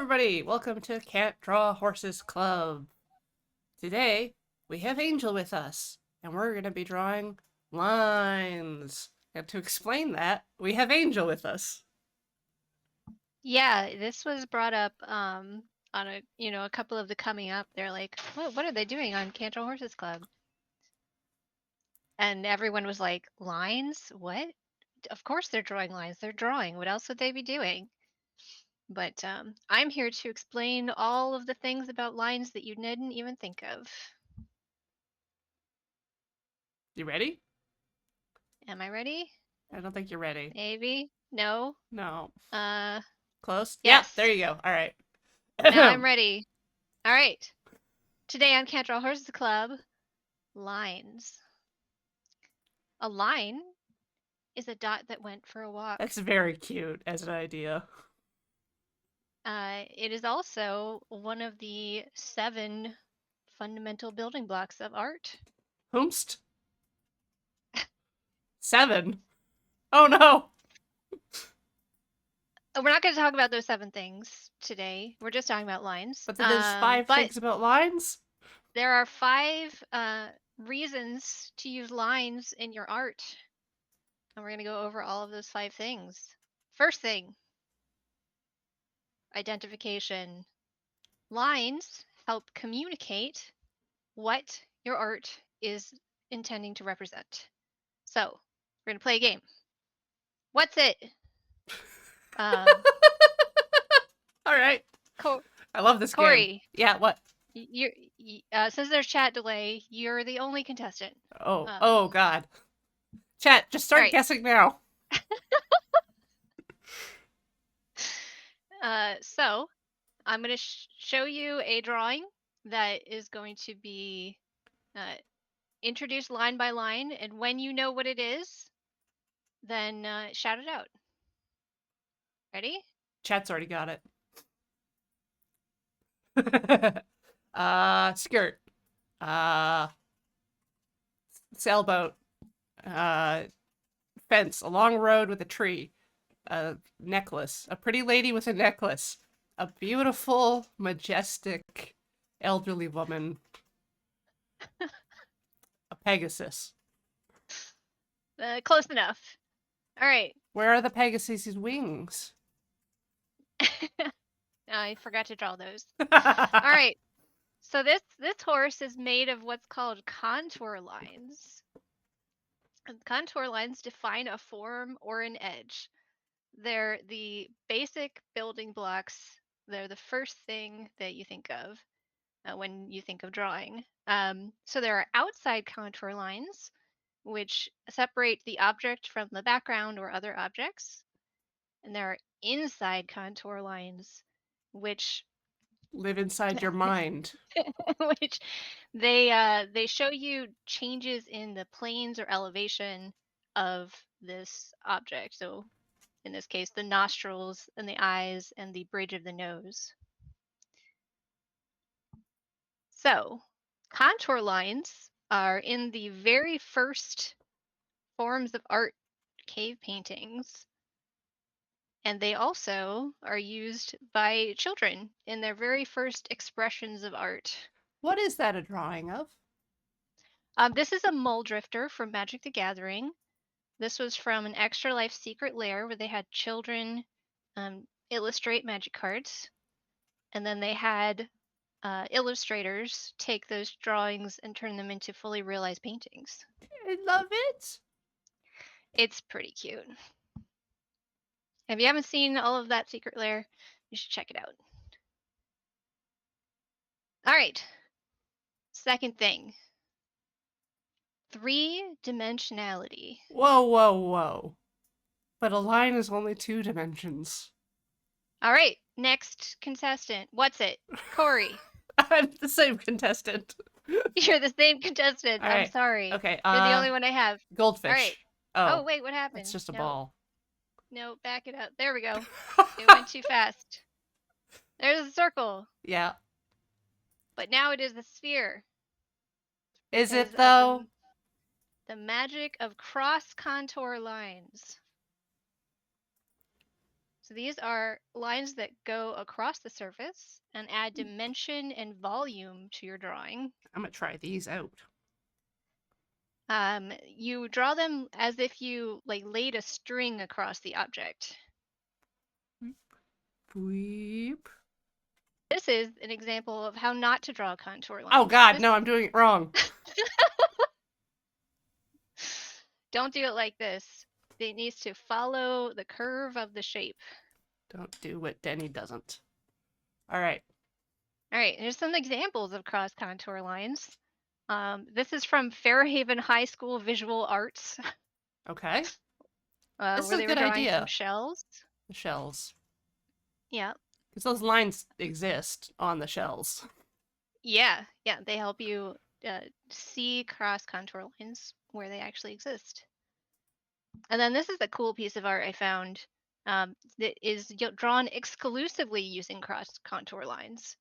everybody! Welcome to Can't Draw Horses Club. Today, we have Angel with us, and we're going to be drawing lines. And to explain that, we have Angel with us. Yeah, this was brought up on a couple of the coming up. They're like, what are they doing on Cantor Horses Club? And everyone was like, lines? What? Of course they're drawing lines. They're drawing. What else would they be doing? But I'm here to explain all of the things about lines that you didn't even think of. You ready? Am I ready? I don't think you're ready. Maybe? No? No. Uh, Close? Yeah, there yes. you go. All right. Now I'm ready. All right. Today on Cantor Horses Club, lines. A line is a dot that went for a walk. That's very cute as an idea. It is also one of the 7 fundamental building blocks of art. Whomst? 7. Oh no! We're not going to talk about those 7 things today. We're just talking about lines. But then there's 5 But things about lines? there are 5 reasons to use lines in your art. And we're going to go over all of those 5 things. First thing, identification. Lines help communicate what your art is intending to represent. So, we're going to play a game. What's it? Um, All right. Co- I love this game. Corey, Yeah, what? since there's chat delay, you're the only contestant. Oh god. Chat, just start Right. guessing now. So I'm going to show you a drawing that is going to be introduced line by line, and when you know what it is, then shout it out. Ready? Chat's already got it. Skirt. Sailboat. Fence. A long road with a tree. A necklace. A pretty lady with a necklace. A beautiful, majestic, elderly woman. A Pegasus. Close enough. All right. Where are the Pegasus's wings? I forgot to draw those. All right. So this horse is made of what's called contour lines. And contour lines define a form or an edge. They're the basic building blocks. They're the first thing that you think of when you think of drawing. So there are outside contour lines, which separate the object from the background or other objects. And there are inside contour lines, which live inside your mind. which they show you changes in the planes or elevation of this object. So in this case, the nostrils and the eyes and the bridge of the nose. So contour lines are in the very first forms of art, cave paintings. And they also are used by children in their very first expressions of art. What is that a drawing of? This is a mole drifter from Magic the Gathering. This was from an Extra Life Secret Lair where they had children illustrate magic cards. And then they had illustrators take those drawings and turn them into fully realized paintings. I love it. It's pretty cute. If you haven't seen all of that Secret Lair, you should check it out. All right. Second thing. 3-dimensionality. Whoa. But a line is only 2 dimensions. All right, next contestant. What's it? Corey. I'm the same contestant. You're the same contestant. All I'm right. sorry. Okay. You're the only one I have. Goldfish. All right. Oh, wait, what happened? It's just a ball. No, back it up. There we go. It went too fast. There's a circle. Yeah. But now it is a sphere. Is it though? The magic of cross contour lines. So these are lines that go across the surface and add dimension and volume to your drawing. I'm gonna try these out. You draw them as if you like laid a string across the object. Weep. This is an example of how not to draw contour lines. Oh God, no, I'm doing it wrong. Don't do it like this. It needs to follow the curve of the shape. Don't do what Denny doesn't. All right. All right, here's some examples of cross contour lines. This is from Fairhaven High School Visual Arts, Okay. This where is a they were good drawing some idea. shells. The shells. Yeah. Because those lines exist on the shells. Yeah, they help you see cross contour lines where they actually exist. And then this is a cool piece of art I found that is drawn exclusively using cross contour lines.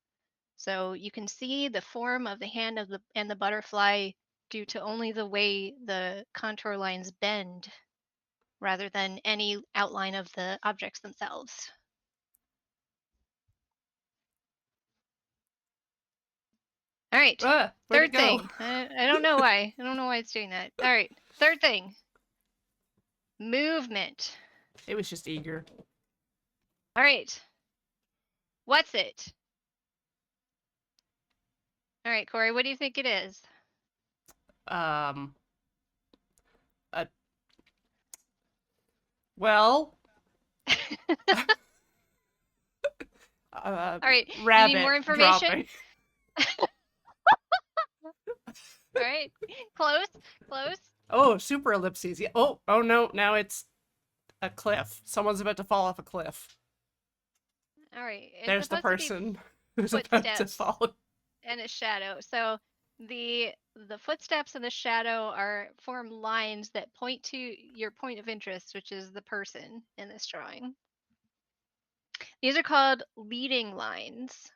So you can see the form of the hand of the butterfly due to only the way the contour lines bend rather than any outline of the objects themselves. All right. Where'd Third it go? thing. I don't know why. I don't know why it's doing that. All right. Third thing. Movement. It was just eager. All right. What's it? All right, Corey, what do you think it is? Well. All right. Rabbit You need more information? dropping. All right. Close. Close. Oh, super ellipses. Yeah. Oh no. Now it's a cliff. Someone's about to fall off a cliff. All right. It's There's the supposed to be person who's about to footsteps fall. and a shadow. So the footsteps and the shadow form lines that point to your point of interest, which is the person in this drawing. These are called leading lines.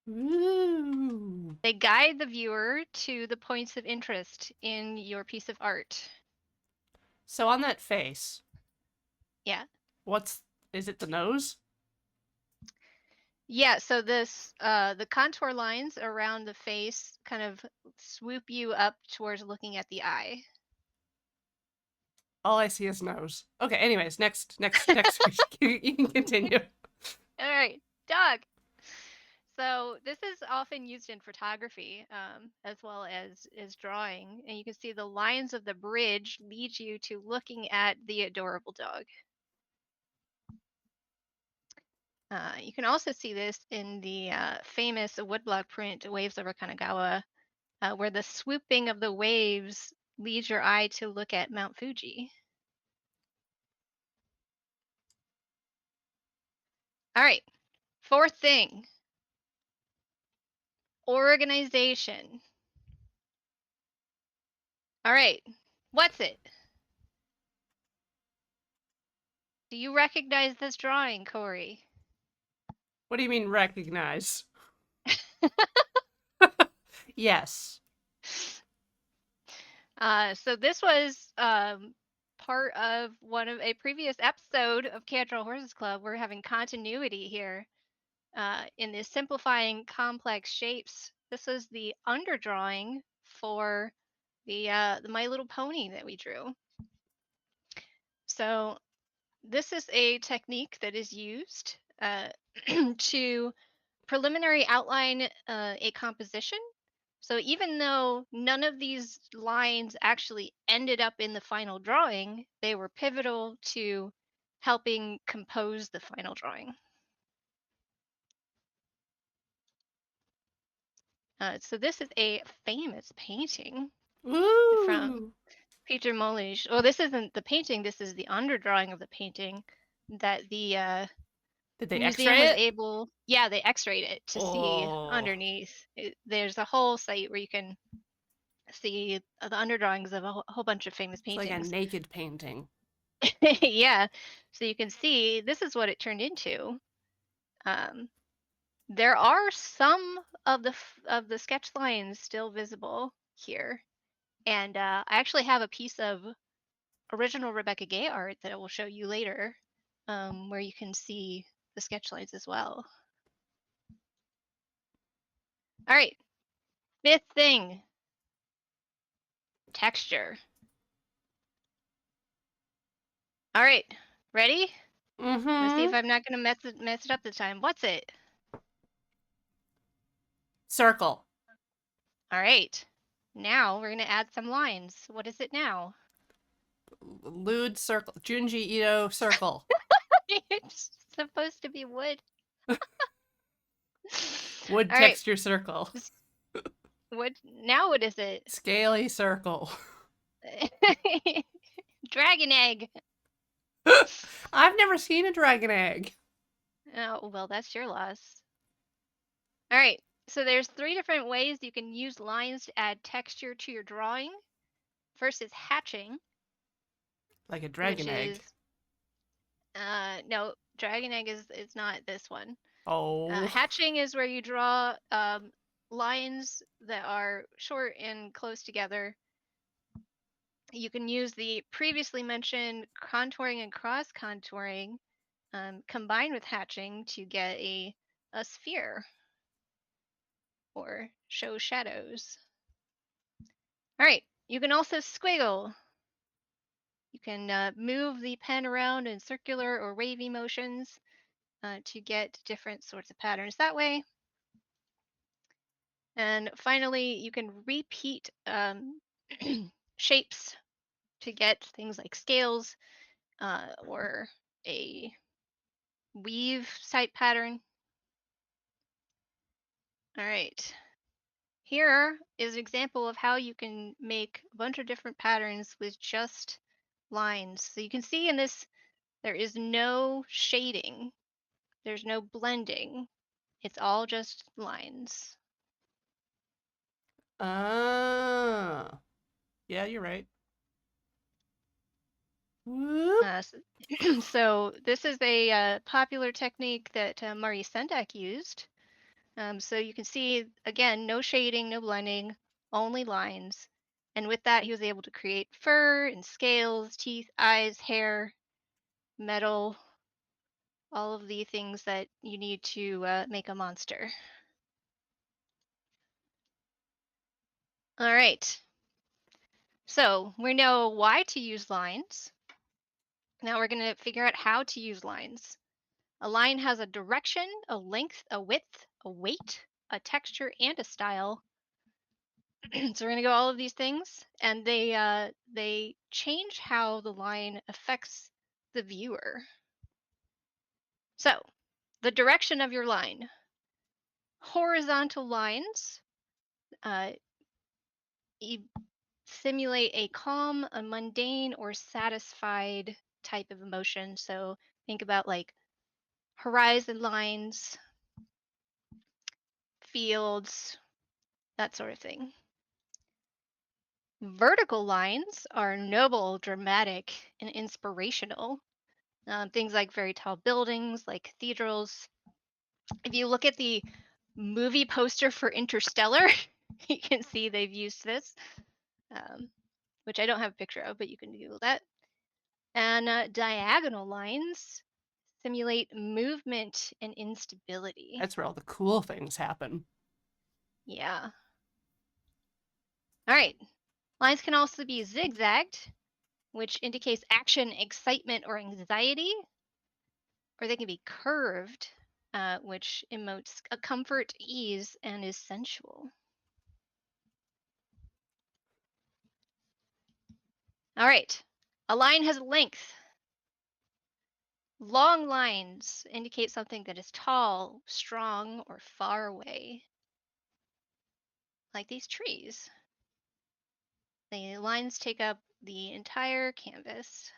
Ooh. They guide the viewer to the points of interest in your piece of art. So on that face. Yeah. Is it the nose? Yeah, so this the contour lines around the face kind of swoop you up towards looking at the eye. All I see is nose. Okay, anyways, next you can continue. All right, dog. So this is often used in photography as well as drawing, and you can see the lines of the bridge lead you to looking at the adorable dog. You can also see this in the famous woodblock print Waves Over Kanagawa, where the swooping of the waves leads your eye to look at Mount Fuji. All right, fourth thing, organization. All right, what's it? Do you recognize this drawing, Corey? What do you mean recognize? Yes. So this was part of a previous episode of Cat Draw Horses Club. We're having continuity here in this simplifying complex shapes. This is the underdrawing for the My Little Pony that we drew. So this is a technique that is used to preliminary outline a composition. So even though none of these lines actually ended up in the final drawing, they were pivotal to helping compose the final drawing. So this is a famous painting from Ooh. Peter Molich. Well, this isn't the painting, this is the underdrawing of the painting that the Did they museum X-ray was it? able, yeah, they x-rayed it to see Oh. underneath. There's a whole site where you can see the underdrawings of a whole bunch of famous It's like a paintings. naked painting. Yeah, so you can see this is what it turned into. There are some of the sketch lines still visible here, and I actually have a piece of original Rebecca Gay art that I will show you later where you can see the sketch lines as well. All right, fifth thing, texture. All right, ready? Let's see if Mm-hmm. I'm not gonna mess it up this time. What's it? Circle. All right, now we're gonna add some lines. What is it now? Lewd circle. Junji Ito circle. It's supposed to be wood. Wood All right, texture circle. what now? What is it? Scaly circle. Dragon egg. I've never seen a dragon egg. Oh, well, that's your loss. All right, so there's 3 different ways you can use lines to add texture to your drawing. First is hatching, Like a which dragon is egg. no, dragon egg is not this one. Oh. Hatching is where you draw lines that are short and close together. You can use the previously mentioned contouring and cross contouring combined with hatching to get a sphere or show shadows. All right, you can also squiggle. You can move the pen around in circular or wavy motions to get different sorts of patterns that way. And finally, you can repeat shapes to get things like scales or a weave type pattern. All right. Here is an example of how you can make a bunch of different patterns with just lines. So you can see in this, there is no shading. There's no blending. It's all just lines. Ah. Yeah, you're right. Whoop. So this is a popular technique that Murray Sendak used. So you can see, again, no shading, no blending, only lines. And with that, he was able to create fur and scales, teeth, eyes, hair, metal, all of the things that you need to make a monster. All right. So we know why to use lines. Now we're going to figure out how to use lines. A line has a direction, a length, a width, a weight, a texture, and a style. So we're going to go all of these things, and they change how the line affects the viewer. So the direction of your line. Horizontal lines simulate a calm, a mundane, or satisfied type of emotion. So think about like horizon lines, fields, that sort of thing. Vertical lines are noble, dramatic, and inspirational. Things like very tall buildings, like cathedrals. If you look at the movie poster for Interstellar, you can see they've used this, which I don't have a picture of, but you can Google that. And diagonal lines simulate movement and instability. That's where all the cool things happen. Yeah. All right. Lines can also be zigzagged, which indicates action, excitement, or anxiety. Or they can be curved, which emotes a comfort, ease, and is sensual. All right. A line has length. Long lines indicate something that is tall, strong, or far away, like these trees. The lines take up the entire canvas.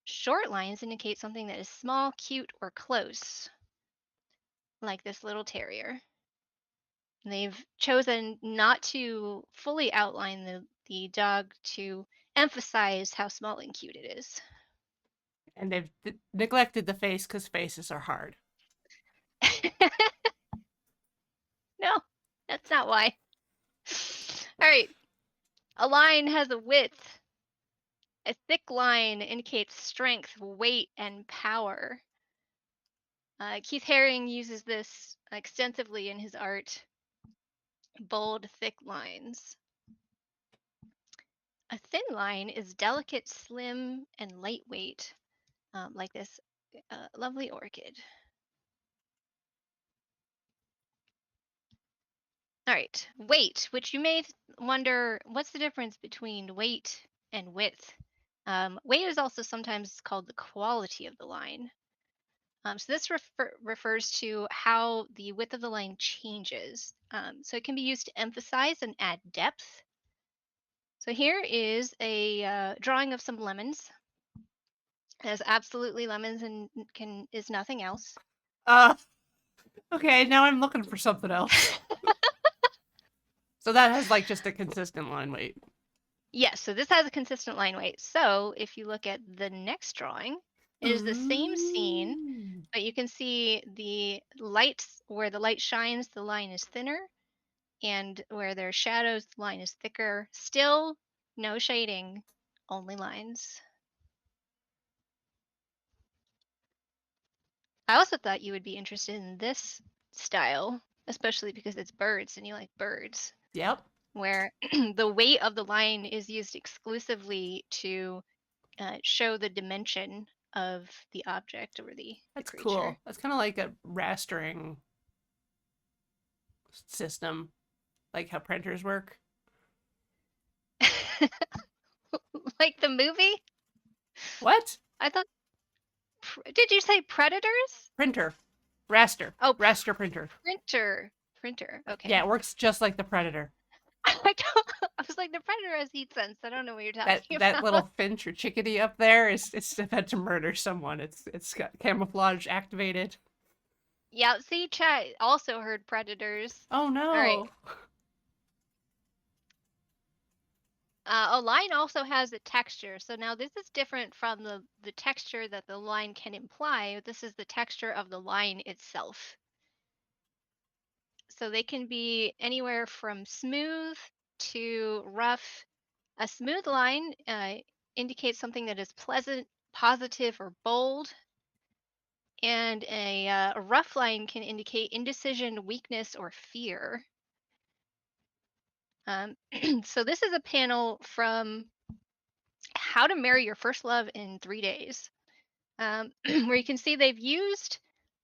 Short lines indicate something that is small, cute, or close, like this little terrier. They've chosen not to fully outline the dog to emphasize how small and cute it is. And they've neglected the face because faces are hard. No, that's not why. All right. A line has a width. A thick line indicates strength, weight, and power. Keith Haring uses this extensively in his art. Bold, thick lines. A thin line is delicate, slim, and lightweight, like this lovely orchid. All right, weight, which you may wonder what's the difference between weight and width? Weight is also sometimes called the quality of the line. So this refers to how the width of the line changes. So it can be used to emphasize and add depth. So here is a drawing of some lemons. It has absolutely lemons and is nothing else. Uh, okay, now I'm looking for something else. So that has like just a consistent line weight. Yes, so this has a consistent line weight. So if you look at the next drawing, it is the same scene, Ooh. but you can see the lights where the light shines, the line is thinner, and where there are shadows, the line is thicker. Still no shading, only lines. I also thought you would be interested in this style, especially because it's birds and you like birds, Yep. where the weight of the line is used exclusively to show the dimension of the object or the That's creature. cool. That's kind of like a rastering system, like how printers work. Like the movie? What? I thought. Did you say predators? Printer. Raster. Oh, Raster printer. printer. Printer. Yeah, Okay. it works just like the Predator. I was like, the predator has heat sense. I don't know what you're That talking that about. little finch or chickadee up there is it's meant to murder someone. It's got camouflage activated. Yeah, see, chat also heard predators. Oh All right. no. A line also has a texture. So now this is different from the texture that the line can imply. This is the texture of the line itself. So they can be anywhere from smooth to rough. A smooth line indicates something that is pleasant, positive, or bold. And a rough line can indicate indecision, weakness, or fear. So this is a panel from How to Marry Your First Love in 3 Days, where you can see they've used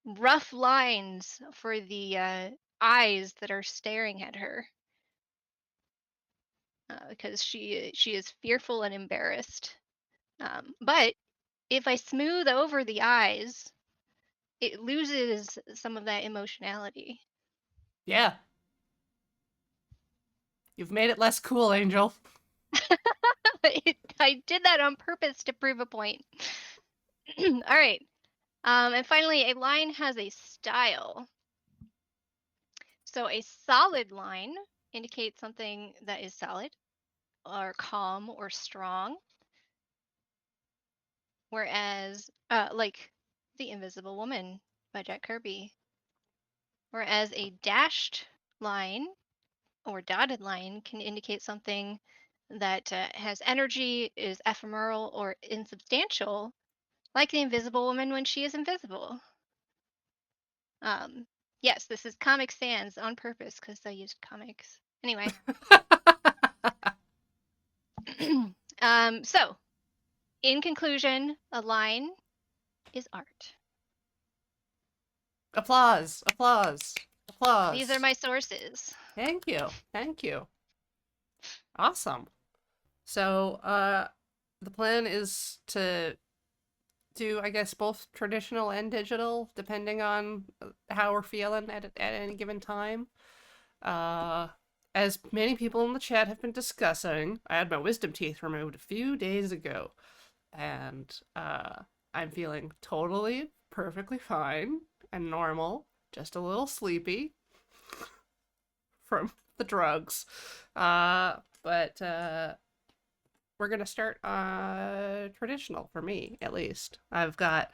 rough lines for the eyes that are staring at her because she is fearful and embarrassed. But if I smooth over the eyes, it loses some of that emotionality. Yeah. You've made it less cool, Angel. I did that on purpose to prove a point. All right. And finally, a line has a style. So a solid line indicates something that is solid or calm or strong. Whereas, like The Invisible Woman by Jack Kirby. Whereas a dashed line or dotted line can indicate something that has energy, is ephemeral, or insubstantial, like the Invisible Woman when she is invisible. Um, yes, this is Comic Sans on purpose because I used comics. Anyway, so in conclusion, a line is art. Applause. Applause. Applause. These are my sources. Thank you. Thank you. Awesome. So, the plan is to do, I guess, both traditional and digital, depending on how we're feeling at any given time. As many people in the chat have been discussing, I had my wisdom teeth removed a few days ago, and I'm feeling totally, perfectly fine and normal, just a little sleepy from the drugs. But we're gonna start traditional for me, at least. I've got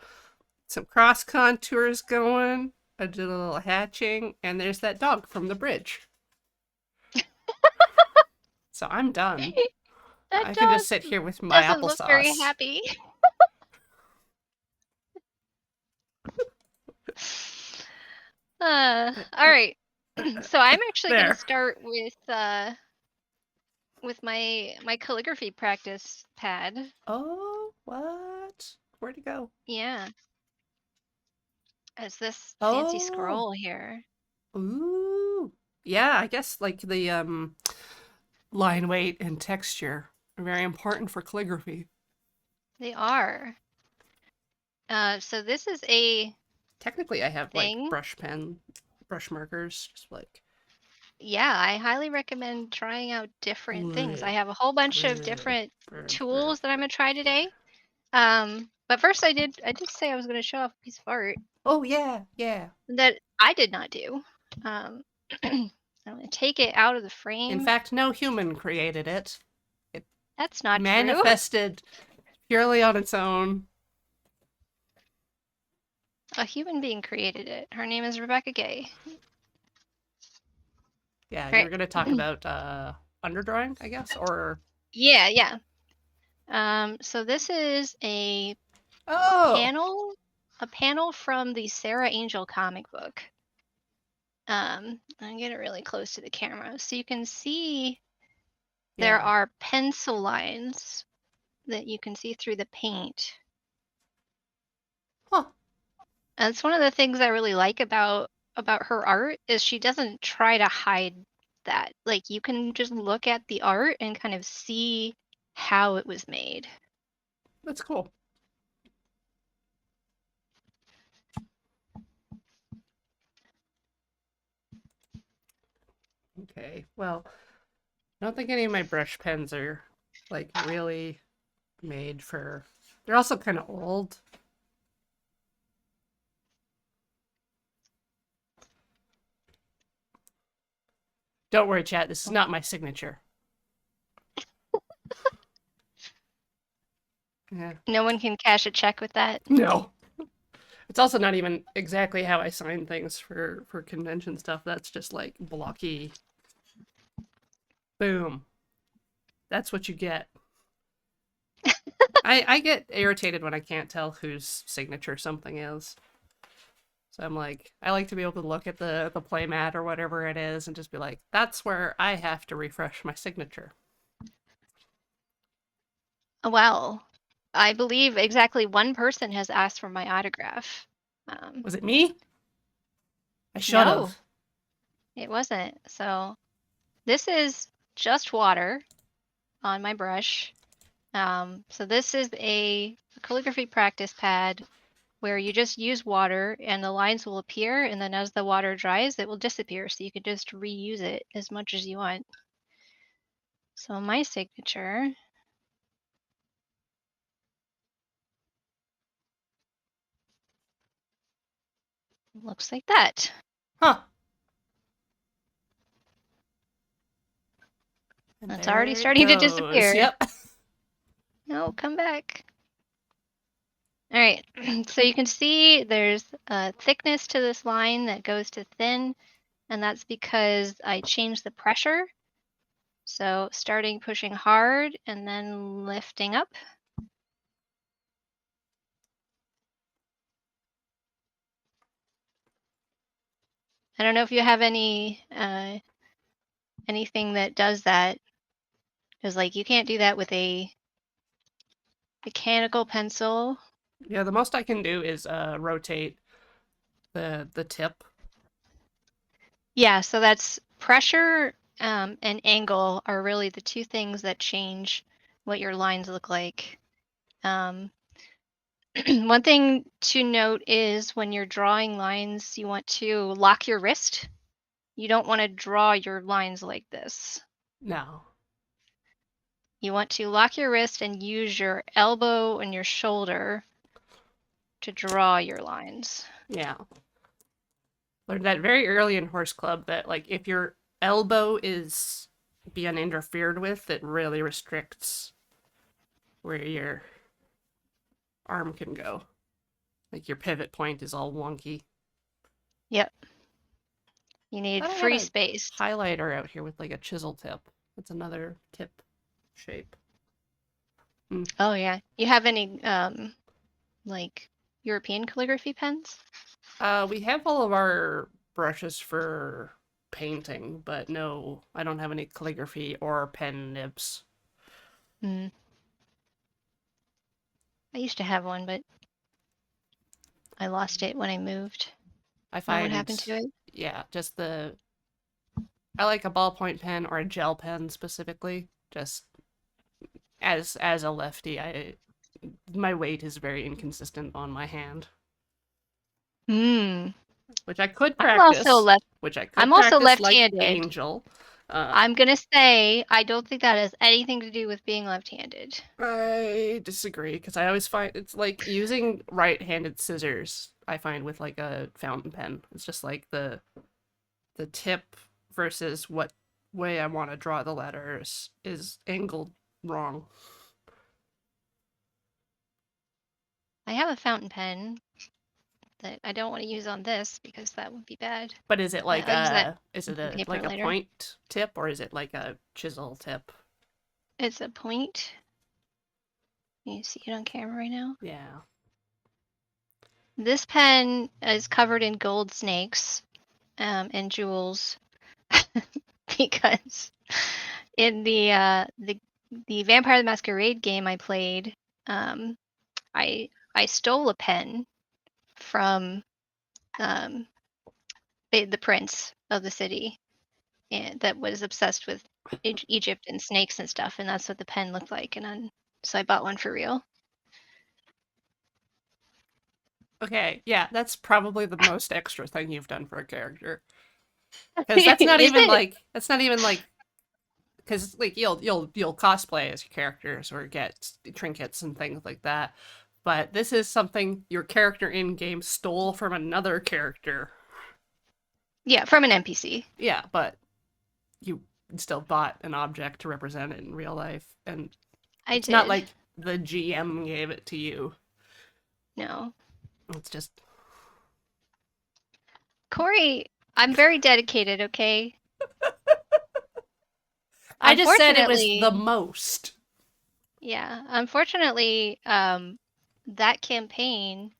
some cross contours going. I did a little hatching, and there's that dog from the bridge. So I'm done. That I can dog just sit here with my doesn't look very applesauce. happy. All right. So I'm actually gonna There. start with my calligraphy practice pad. Oh, what? Where'd it go? Yeah, it's this fancy Oh, scroll here. ooh. Yeah, I guess like the line weight and texture are very important for calligraphy. They are. So this is a Technically, I have like thing. brush markers, just like Yeah, I highly recommend trying out different things. I bleh, have a whole bunch of bleh, different bleh, bleh. tools that I'm gonna try today. But first I did say I was gonna show off a piece of art Oh yeah, yeah. that I did not do. Um, I'm gonna take it out of the In frame. fact, no human created it. It That's not true. manifested purely on its own. A human being created it. Her name is Rebecca Gay. Yeah, All you right. were gonna talk about underdrawing, I guess, or Yeah, yeah. So this is oh, a panel from the Sarah Angel comic book. I get it really close to the camera so you can see there yeah. are pencil lines that you can see through the paint. Huh. And it's one of the things I really like about her art is she doesn't try to hide that. Like you can just look at the art and kind of see how it was made. That's cool. Okay. Well, I don't think any of my brush pens are like really made for. They're also kind of old. Don't worry, chat. This is not my signature. Yeah. No one can cash a check with that. No. It's also not even exactly how I sign things for convention stuff. That's just like blocky. Boom. That's what you get. I get irritated when I can't tell whose signature something is. So I'm like, I like to be able to look at the playmat or whatever it is and just be like, that's where I have to refresh my signature. Well, I believe exactly one person has asked for my autograph. Was it me? I should No, have. it wasn't. So this is just water on my brush. So this is a calligraphy practice pad where you just use water and the lines will appear, and then as the water dries, it will disappear. So you can just reuse it as much as you want. So my signature looks like that. Huh. And It's already there it starting to goes. disappear. Yep. No, come back. All right, so you can see there's a thickness to this line that goes to thin, and that's because I changed the pressure. So starting pushing hard and then lifting up. I don't know if you have anything that does that, because like you can't do that with a mechanical pencil. Yeah, the most I can do is rotate the tip. Yeah, so that's pressure and angle are really the two things that change what your lines look like. Um, one thing to note is when you're drawing lines, you want to lock your wrist. You don't want to draw your lines like this. No. You want to lock your wrist and use your elbow and your shoulder to draw your lines. Yeah. Learned that very early in horse club that like if your elbow is being interfered with, it really restricts where your arm can go. Like your pivot point is all wonky. Yep. You need Thought I had free a space. highlighter out here with like a chisel tip. That's another tip shape. Oh yeah. You have any like European calligraphy pens? We have all of our brushes for painting, but no, I don't have any calligraphy or pen nibs. Hmm. I used to have one, but I lost it when I moved. I Don't know what find, happened to it. yeah, just I like a ballpoint pen or a gel pen specifically. Just as a lefty, my weight is very inconsistent on my hand, Hmm. which I could I'm also practice, left. which I could I'm also practice like left-handed. Angel. Uh, I'm gonna say I don't think that has anything to do with being left-handed. I disagree because I always find it's like using right-handed scissors. I find with like a fountain pen, it's just like the tip versus what way I want to draw the letters is angled wrong. I have a fountain pen that I don't want to use on this because that would be bad. But is it like I'll use that is on it some a paper like a later. point tip or is it like a chisel tip? It's a point. Can you see it on camera right now? Yeah. This pen is covered in gold snakes and jewels because in the Vampire the Masquerade game I played, um, I stole a pen from um, the prince of the city and that was obsessed with Egypt and snakes and stuff, and that's what the pen looked like. And then, so I bought one for real. Okay, yeah, that's probably the most extra thing you've done for a character. Because Is it? that's not even like because like you'll cosplay as your characters or get trinkets and things like that. But this is something your character in game stole from another character. Yeah, from an NPC. Yeah, but you still bought an object to represent it in real life, and I it's not did. like the GM gave it to you. No, It's just Corey, I'm very dedicated. Okay. I just said it was the Unfortunately, most. yeah. Unfortunately, that campaign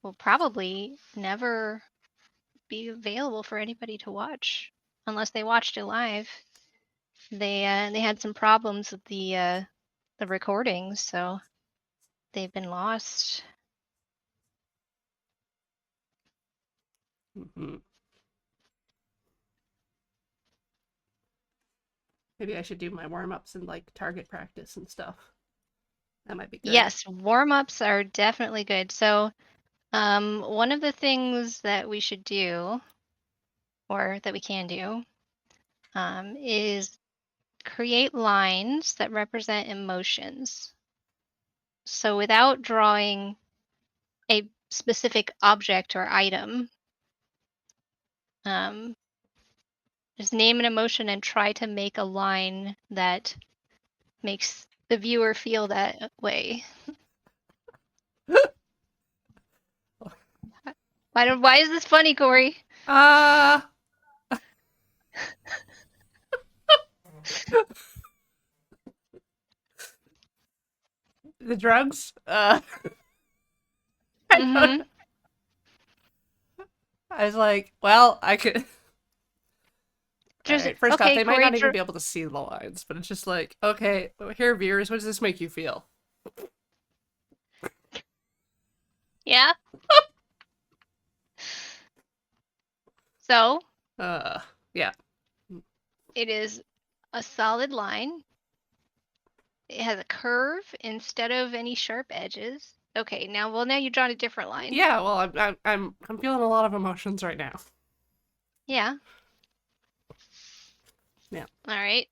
will probably never be available for anybody to watch unless they watched it live. They had some problems with the recordings, so they've been lost. Mm-hmm. Maybe I should do my warm ups and like target practice and stuff. That might be good. Yes, warm-ups are definitely good. So, one of the things that we should do, or that we can do, is create lines that represent emotions. So, without drawing a specific object or item, um, just name an emotion and try to make a line that makes the viewer feel that way. Why is this funny, Corey? Uh the drugs. I don't. Mm-hmm. I was like, well, I could. All Just right. First off, okay, they might Corey. not even be able to see the lines, but it's just like, okay, here, viewers, what does this make you feel? Yeah. So Uh, yeah. it is a solid line. It has a curve instead of any sharp edges. Okay, now you drawn a different line. Yeah. Well, I'm feeling a lot of emotions right now. Yeah. Yeah. All right.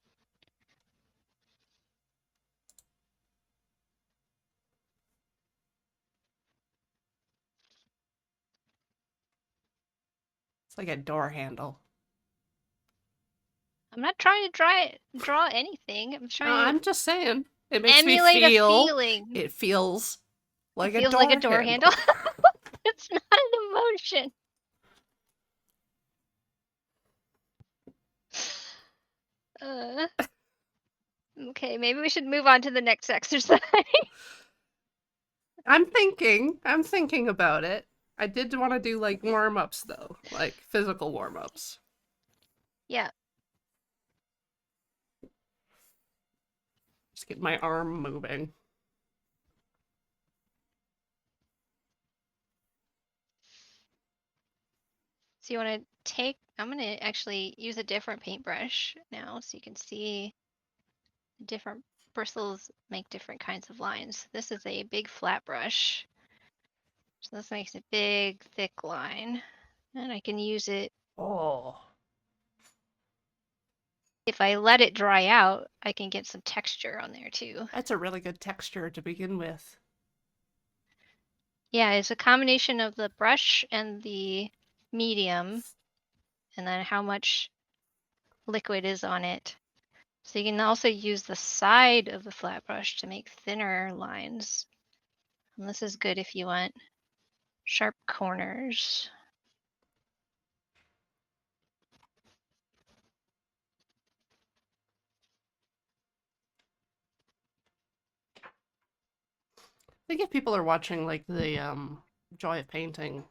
It's like a door handle. I'm not trying to draw anything. I'm No, trying to I'm just saying. It makes me emulate a feel. feeling. It feels It like a feels like a door door handle. handle. It's not an emotion. Uh, Okay, maybe we should move on to the next exercise. I'm thinking about it. I did want to do like warm-ups though, like physical warm-ups. Yeah. Just get my arm moving. So you want to I'm going to actually use a different paintbrush now so you can see different bristles make different kinds of lines. This is a big flat brush. So this makes a big, thick line. And I can use it. Oh, If I let it dry out, I can get some texture on there too. that's a really good texture to begin with. Yeah, it's a combination of the brush and the medium, and then how much liquid is on it. So you can also use the side of the flat brush to make thinner lines. And this is good if you want sharp corners. I think if people are watching like the Joy of Painting,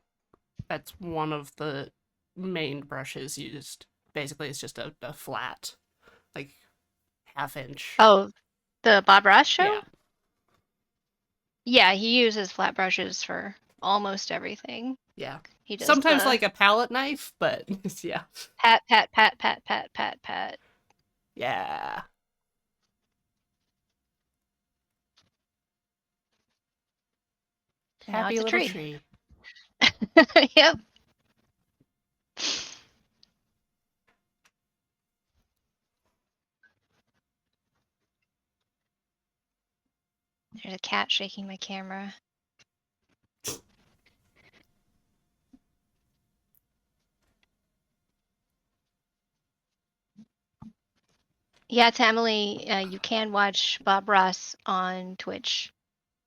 that's one of the main brushes used. Basically, it's just a flat, like half-inch. Oh, the Bob Ross show? Yeah, Yeah, he uses flat brushes for almost everything. yeah. He does Sometimes the like a palette knife, but yeah, pat, pat, pat, pat, pat, pat, pat. yeah. And now Happy it's a little tree. tree. Yep. There's a cat shaking my camera. Yeah, to Emily, you can watch Bob Ross on Twitch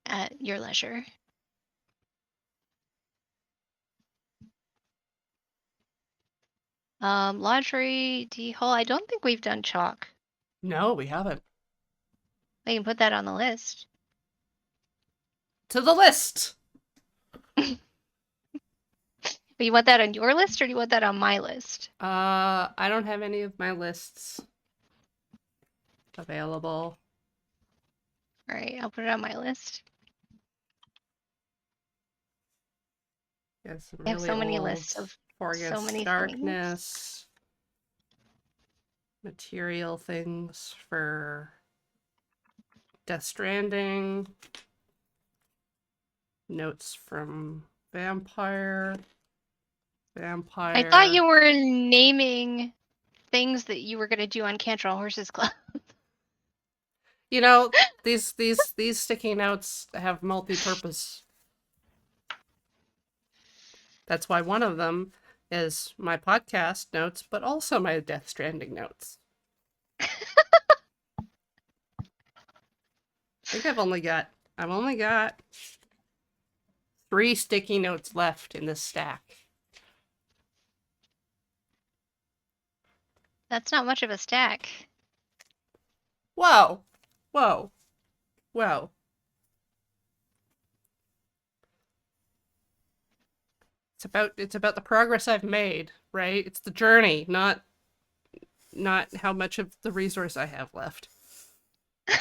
at your leisure. Laundry D Hole. I don't think we've done chalk. No, we haven't. We can put that on the list. To the list. But you want that on your list or do you want that on my list? I don't have any of my lists available. All right, I'll put it on my list. Yes, I have really so many old lists of For so Against many things. Darkness. Material things for Death Stranding. Notes from Vampire. I thought you were naming things that you were going to do on Cantrell Horses Club. You know, these sticky notes have multi-purpose. That's why one of them is my podcast notes, but also my Death Stranding notes. I think I've only got 3 sticky notes left in this stack. That's not much of a stack. Whoa. Whoa. Whoa. It's about the progress I've made, right? It's the journey, not how much of the resource I have left. It's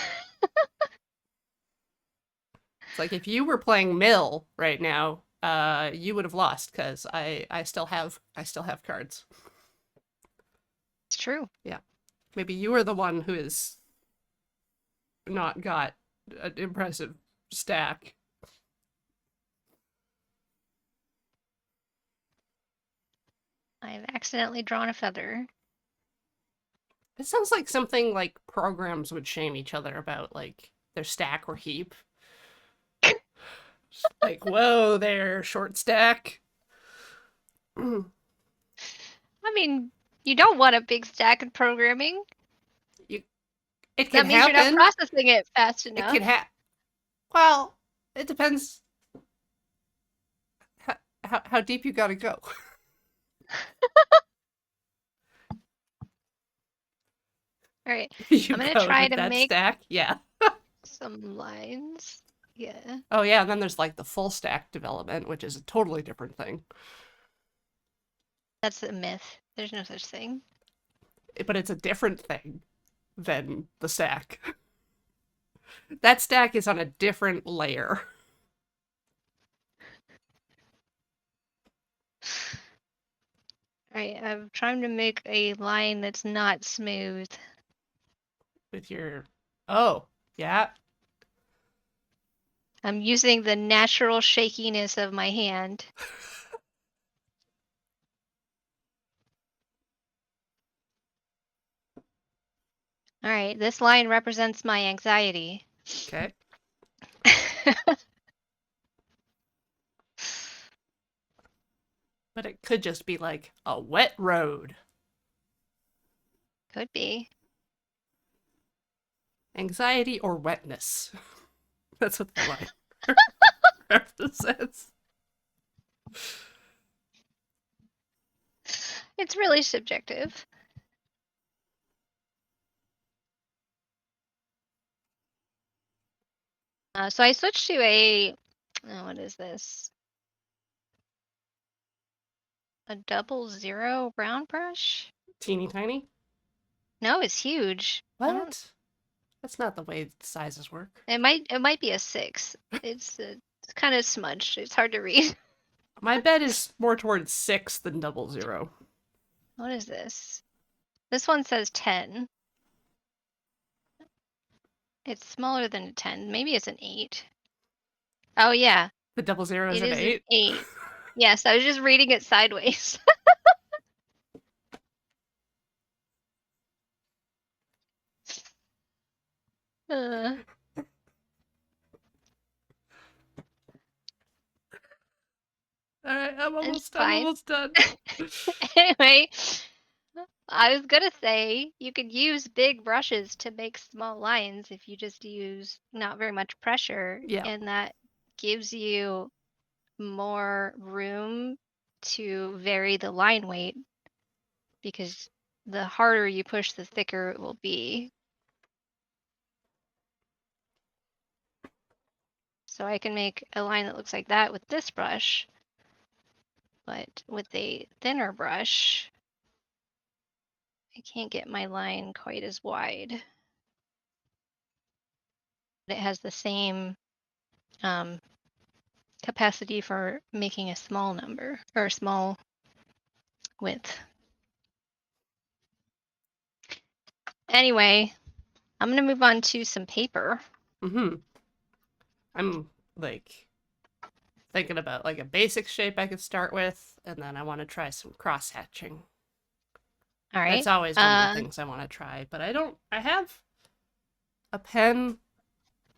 like if you were playing Mill right now, you would have lost because I still have cards. It's true. Yeah. Maybe you are the one who has not got an impressive stack. I've accidentally drawn a feather. It sounds like something like programs would shame each other about, like their stack or heap. Like, whoa there, short stack. I mean, you don't want a big stack in programming. It can That means happen. you're not processing it fast enough. It can happen. Well, it depends how deep you gotta go. All right. You I'm gonna code try with to that make stack? Yeah. some lines. Yeah. Oh yeah, and then there's like the full stack development, which is a totally different thing. That's a myth. There's no such thing. But it's a different thing than the stack. That stack is on a different layer. All right. I'm trying to make a line that's not smooth. With your oh, yeah. I'm using the natural shakiness of my hand. All right. This line represents my anxiety. Okay. But it could just be like a wet road. Could be. Anxiety or wetness. That's what the line represents. It's really subjective. So I switched to a, what is this? A 00 round brush? Teeny tiny? No, it's huge. I don't, What? That's not the way sizes work. it might be a 6. It's kind of smudged. It's hard to read. My bet is more towards 6 than 00. What is this? This one says 10. It's smaller than a 10. Maybe it's an 8. Oh yeah, The 00 is it an is 8. an 8. Yes, I was just reading it sideways. Uh, All right, I'm it's almost done. fine. Almost done. Anyway, I was gonna say you could use big brushes to make small lines if you just use not very much pressure, Yeah. and that gives you more room to vary the line weight because the harder you push, the thicker it will be. So I can make a line that looks like that with this brush, but with a thinner brush, I can't get my line quite as wide. It has the same capacity for making a small number or a small width. Anyway, I'm gonna move on to some paper. I'm like thinking about like a basic shape I could start with, and then I want to try some cross hatching. All right. That's always one of the things I want to try, but I have a pen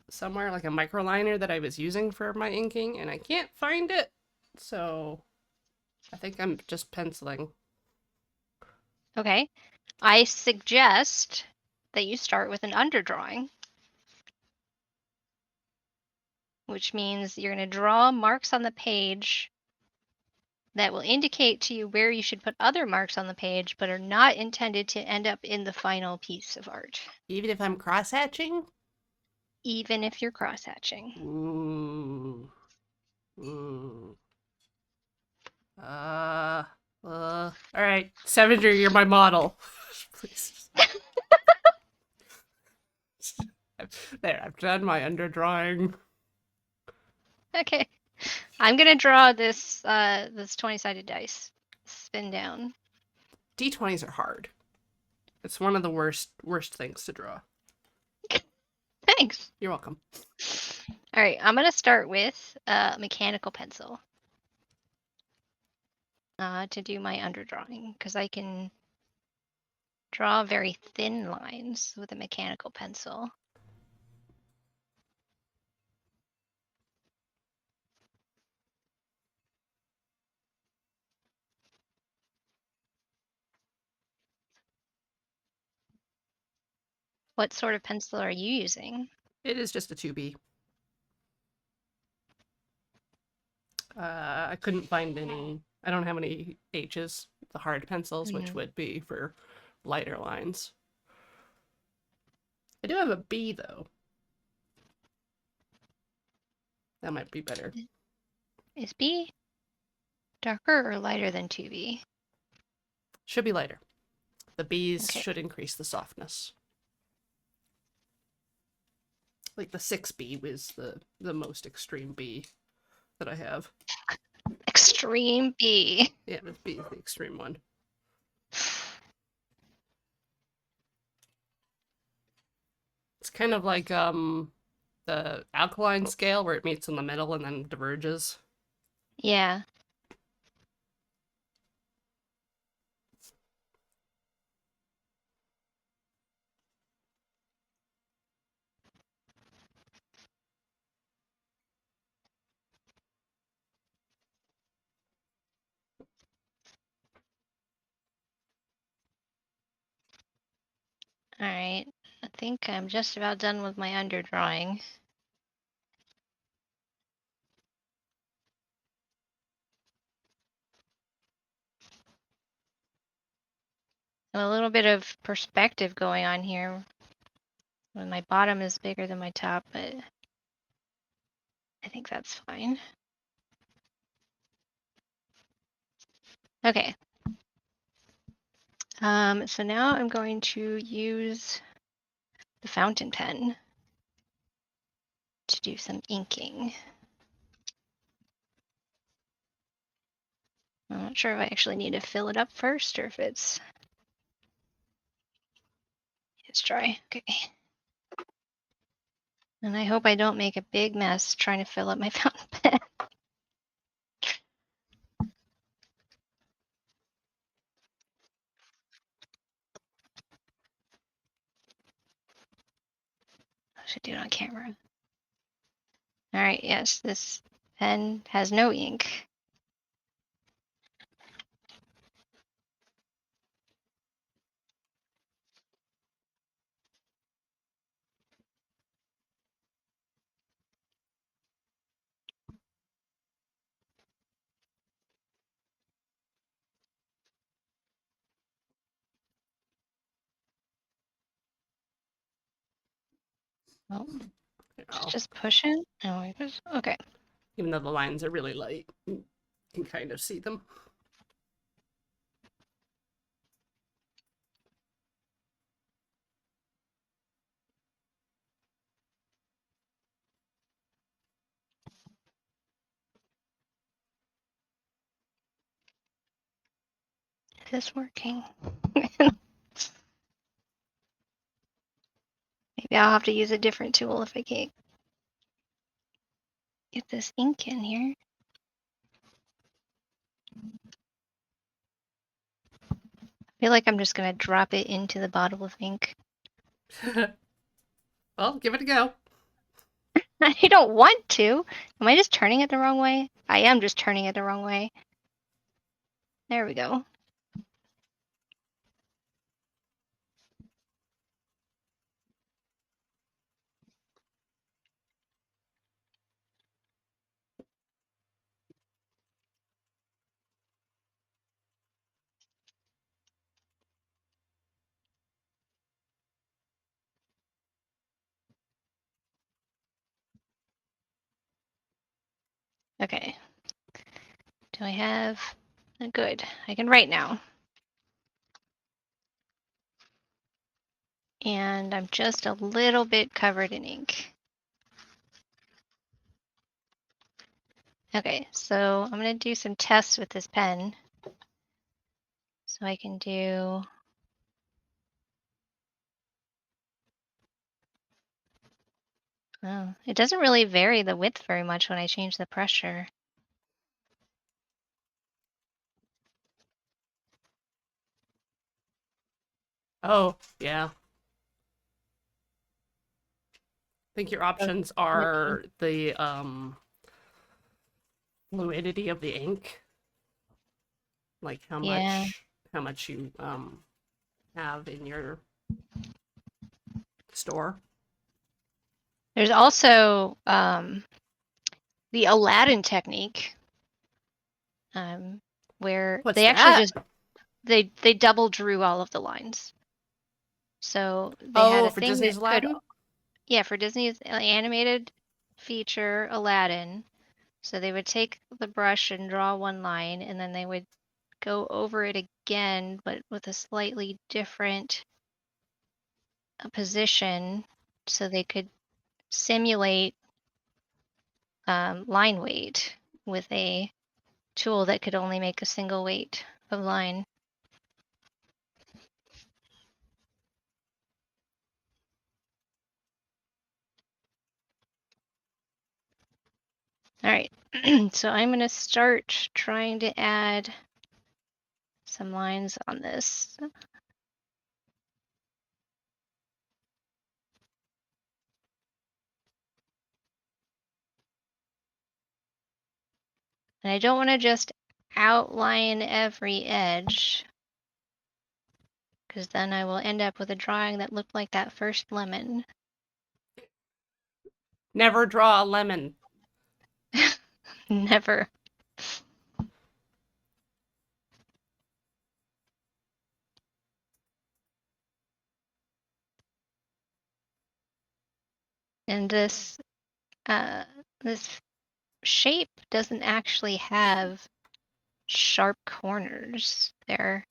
somewhere, like a microliner that I was using for my inking, and I can't find it. So I think I'm just penciling. Okay. I suggest that you start with an underdrawing, which means you're going to draw marks on the page that will indicate to you where you should put other marks on the page, but are not intended to end up in the final piece of art. Even if I'm cross hatching? Even if you're cross hatching. Ooh. Ooh. All right, Sevenger, you're my model. Please. There, I've done my underdrawing. Okay. I'm gonna draw this this 20-sided dice. Spin down. D20s are hard. It's one of the worst things to draw. Thanks. You're welcome. All right, I'm gonna start with a mechanical pencil to do my underdrawing because I can draw very thin lines with a mechanical pencil. What sort of pencil are you using? It is just a 2B. I couldn't find any. I don't have any H's, the hard pencils, which would be for lighter lines. I do have a B though. That might be better. Is B darker or lighter than 2B? Should be lighter. The B's Okay. should increase the softness. Like the 6B was the most extreme B that I have. Extreme B. Yeah, the B is the extreme one. It's kind of like the alkaline scale where it meets in the middle and then diverges. Yeah. All right. I think I'm just about done with my underdrawing. And a little bit of perspective going on here. When my bottom is bigger than my top, but I think that's fine. Okay. So now I'm going to use the fountain pen to do some inking. I'm not sure if I actually need to fill it up first or if it's dry. Okay. And I hope I don't make a big mess trying to fill up my fountain pen. I should do it on camera. All right, yes, this pen has no ink. Oh, just push it. Oh, okay. Even though the lines are really light, you can kind of see them. Is this working? Maybe I'll have to use a different tool if I can't get this ink in here. I feel like I'm just gonna drop it into the bottle of ink. Well, give it a go. I don't want to. Am I just turning it the wrong way? I am just turning it the wrong way. There we go. Okay. Do I have... Good. I can write now. And I'm just a little bit covered in ink. Okay, so I'm going to do some tests with this pen. So I can do... Oh, it doesn't really vary the width very much when I change the pressure. Oh, yeah. I think your options are the fluidity of the ink. Like how much you have in your store. There's also the Aladdin technique, where What's they actually that? just they double drew all of the lines. So they had Oh, a for thing Disney's that could, Aladdin? yeah, for Disney's animated feature Aladdin. So they would take the brush and draw one line, and then they would go over it again, but with a slightly different position, so they could simulate line weight with a tool that could only make a single weight of line. All right, so I'm going to start trying to add some lines on this. And I don't want to just outline every edge, because then I will end up with a drawing that looked like that first lemon. Never draw a lemon. Never. And this shape doesn't actually have sharp corners. They're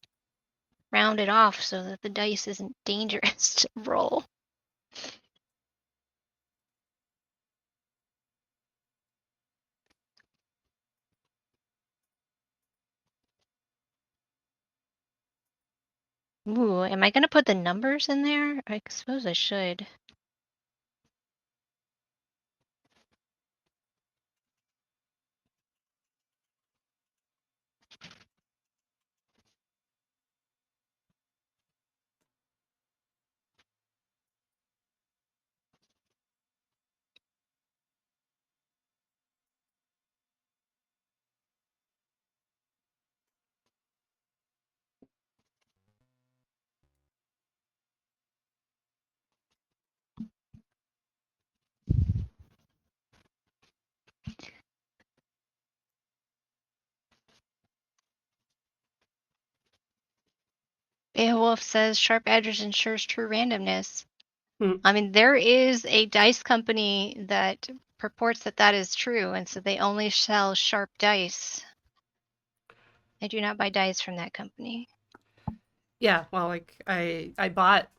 rounded off so that the dice isn't dangerous to roll. Ooh, am I gonna put the numbers in there? I suppose I should. Beowulf says sharp edges ensures true randomness. Hmm. I mean, there is a dice company that purports that that is true, and so they only sell sharp dice. I do not buy dice from that company. Yeah, well, like I bought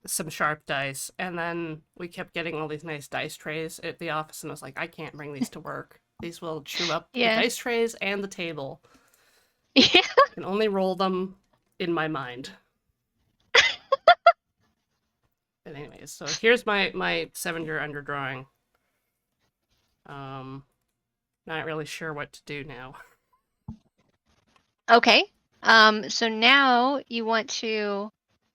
some sharp dice, and then we kept getting all these nice dice trays at the office, and I was like, I can't bring these to work. These will chew up the Yeah. dice trays and the table. Yeah. I can only roll them in my mind. But anyways, so here's my 7-year underdrawing. Not really sure what to do now. Okay. So now you want to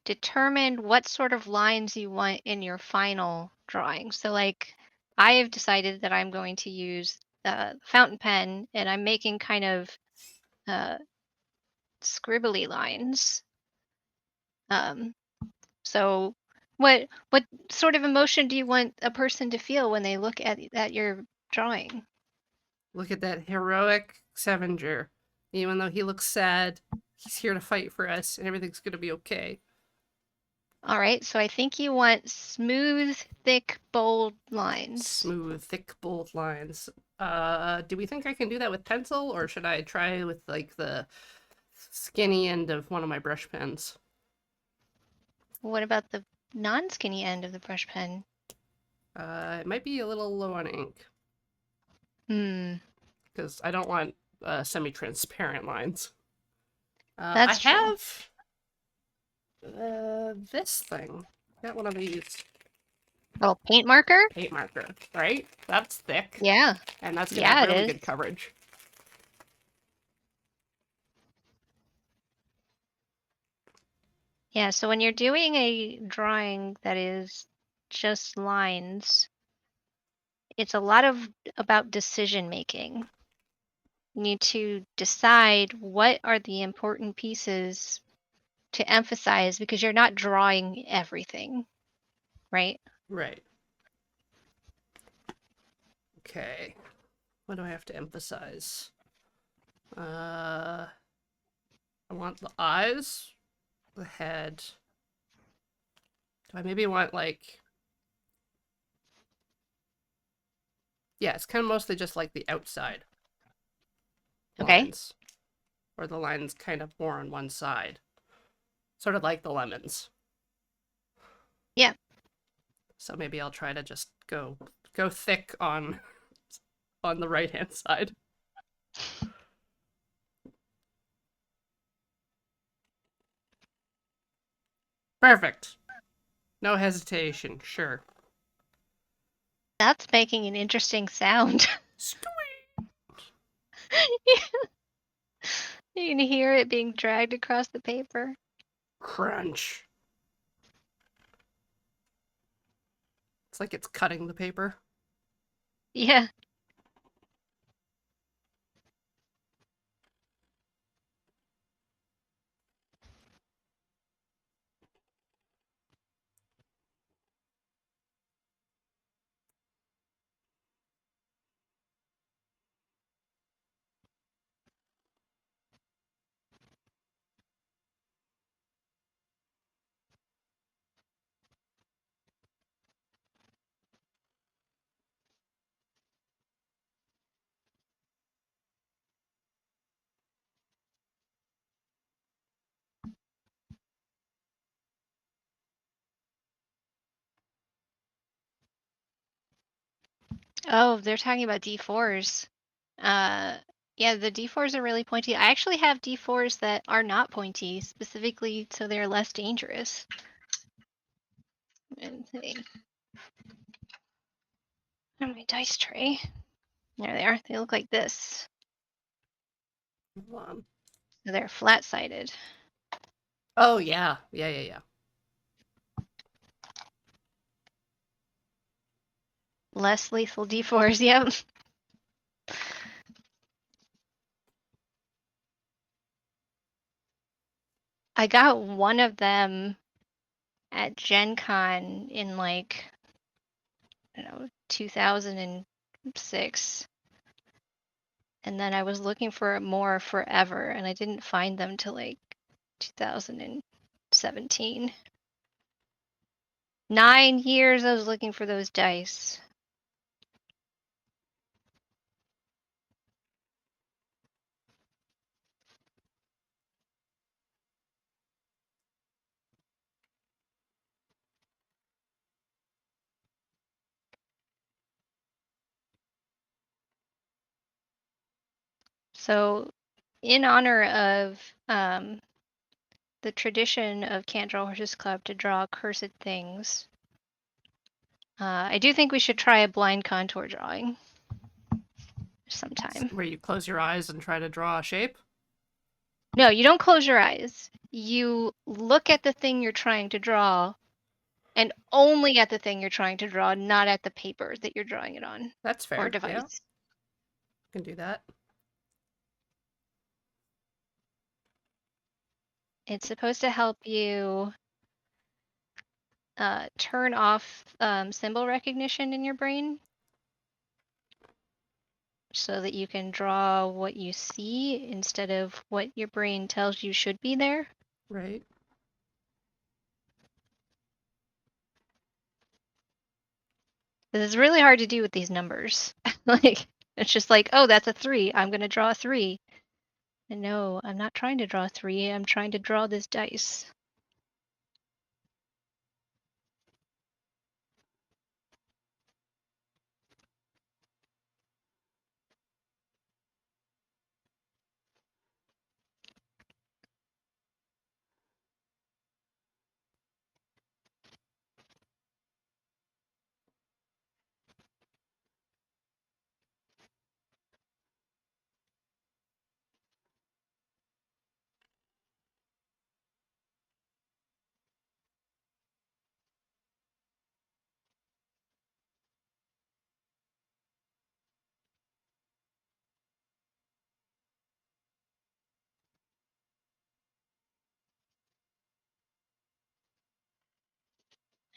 determine what sort of lines you want in your final drawing. So like I have decided that I'm going to use the fountain pen and I'm making kind of uh, scribbly lines. Um, so what sort of emotion do you want a person to feel when they look at your drawing? Look at that heroic Sevenger. Even though he looks sad, he's here to fight for us, and everything's gonna be okay. All right, so I think you want smooth, thick, bold lines. Smooth, thick, bold lines. Do we think I can do that with pencil, or should I try with like the skinny end of one of my brush pens? What about the non-skinny end of the brush pen? It might be a little low on ink Hmm, because I don't want semi-transparent lines. I that's true. have this thing. Got one of these Oh, paint marker? paint marker, right? That's thick, Yeah, and that's gonna have yeah, it really is. good coverage. Yeah, so when you're doing a drawing that is just lines, it's a lot of about decision making. You need to decide what are the important pieces to emphasize because you're not drawing everything, right? Right. Okay. What do I have to emphasize? I want the eyes, the head, Do I maybe want like... Yeah, it's kind of mostly just like the outside Okay. lines. Or the lines kind of more on one side. Sort of like the lemons. Yeah. So maybe I'll try to just go thick on the right hand side. Perfect. No hesitation. Sure. That's making an interesting sound. You can hear it being dragged across the paper. Crunch. It's like it's cutting the paper. Yeah. Oh, they're talking about D4s. Yeah, the D4s are really pointy. I actually have D4s that are not pointy, specifically so they're less dangerous. And see. On my dice tray. There they are. They look like this. Hold on. They're flat-sided. Oh yeah. Yeah. Less lethal D4s, yep. I got one of them at Gen Con in like, I don't know, 2006. And then I was looking for more forever and I didn't find them till like 2017. 9 years I was looking for those dice. So, in honor of the tradition of Can't Draw Horses Club to draw cursed things, I do think we should try a blind contour drawing sometime. Where you close your eyes and try to draw a shape? No, you don't close your eyes. You look at the thing you're trying to draw and only at the thing you're trying to draw, not at the paper that you're drawing it on That's fair. or device. Yeah. Can do that. It's supposed to help you turn off symbol recognition in your brain so that you can draw what you see instead of what your brain tells you should be there. Right. This is really hard to do with these numbers. Like, it's just like, oh, that's a 3. I'm going to draw a 3. And no, I'm not trying to draw 3. I'm trying to draw this dice.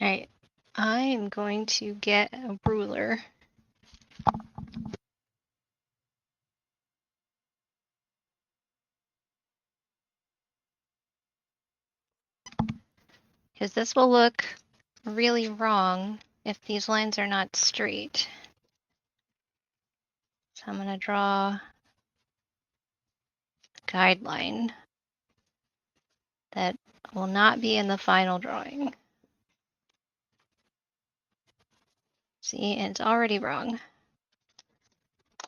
All right, I am going to get a ruler. Because this will look really wrong if these lines are not straight. So I'm going to draw a guideline that will not be in the final drawing. See, and it's already wrong.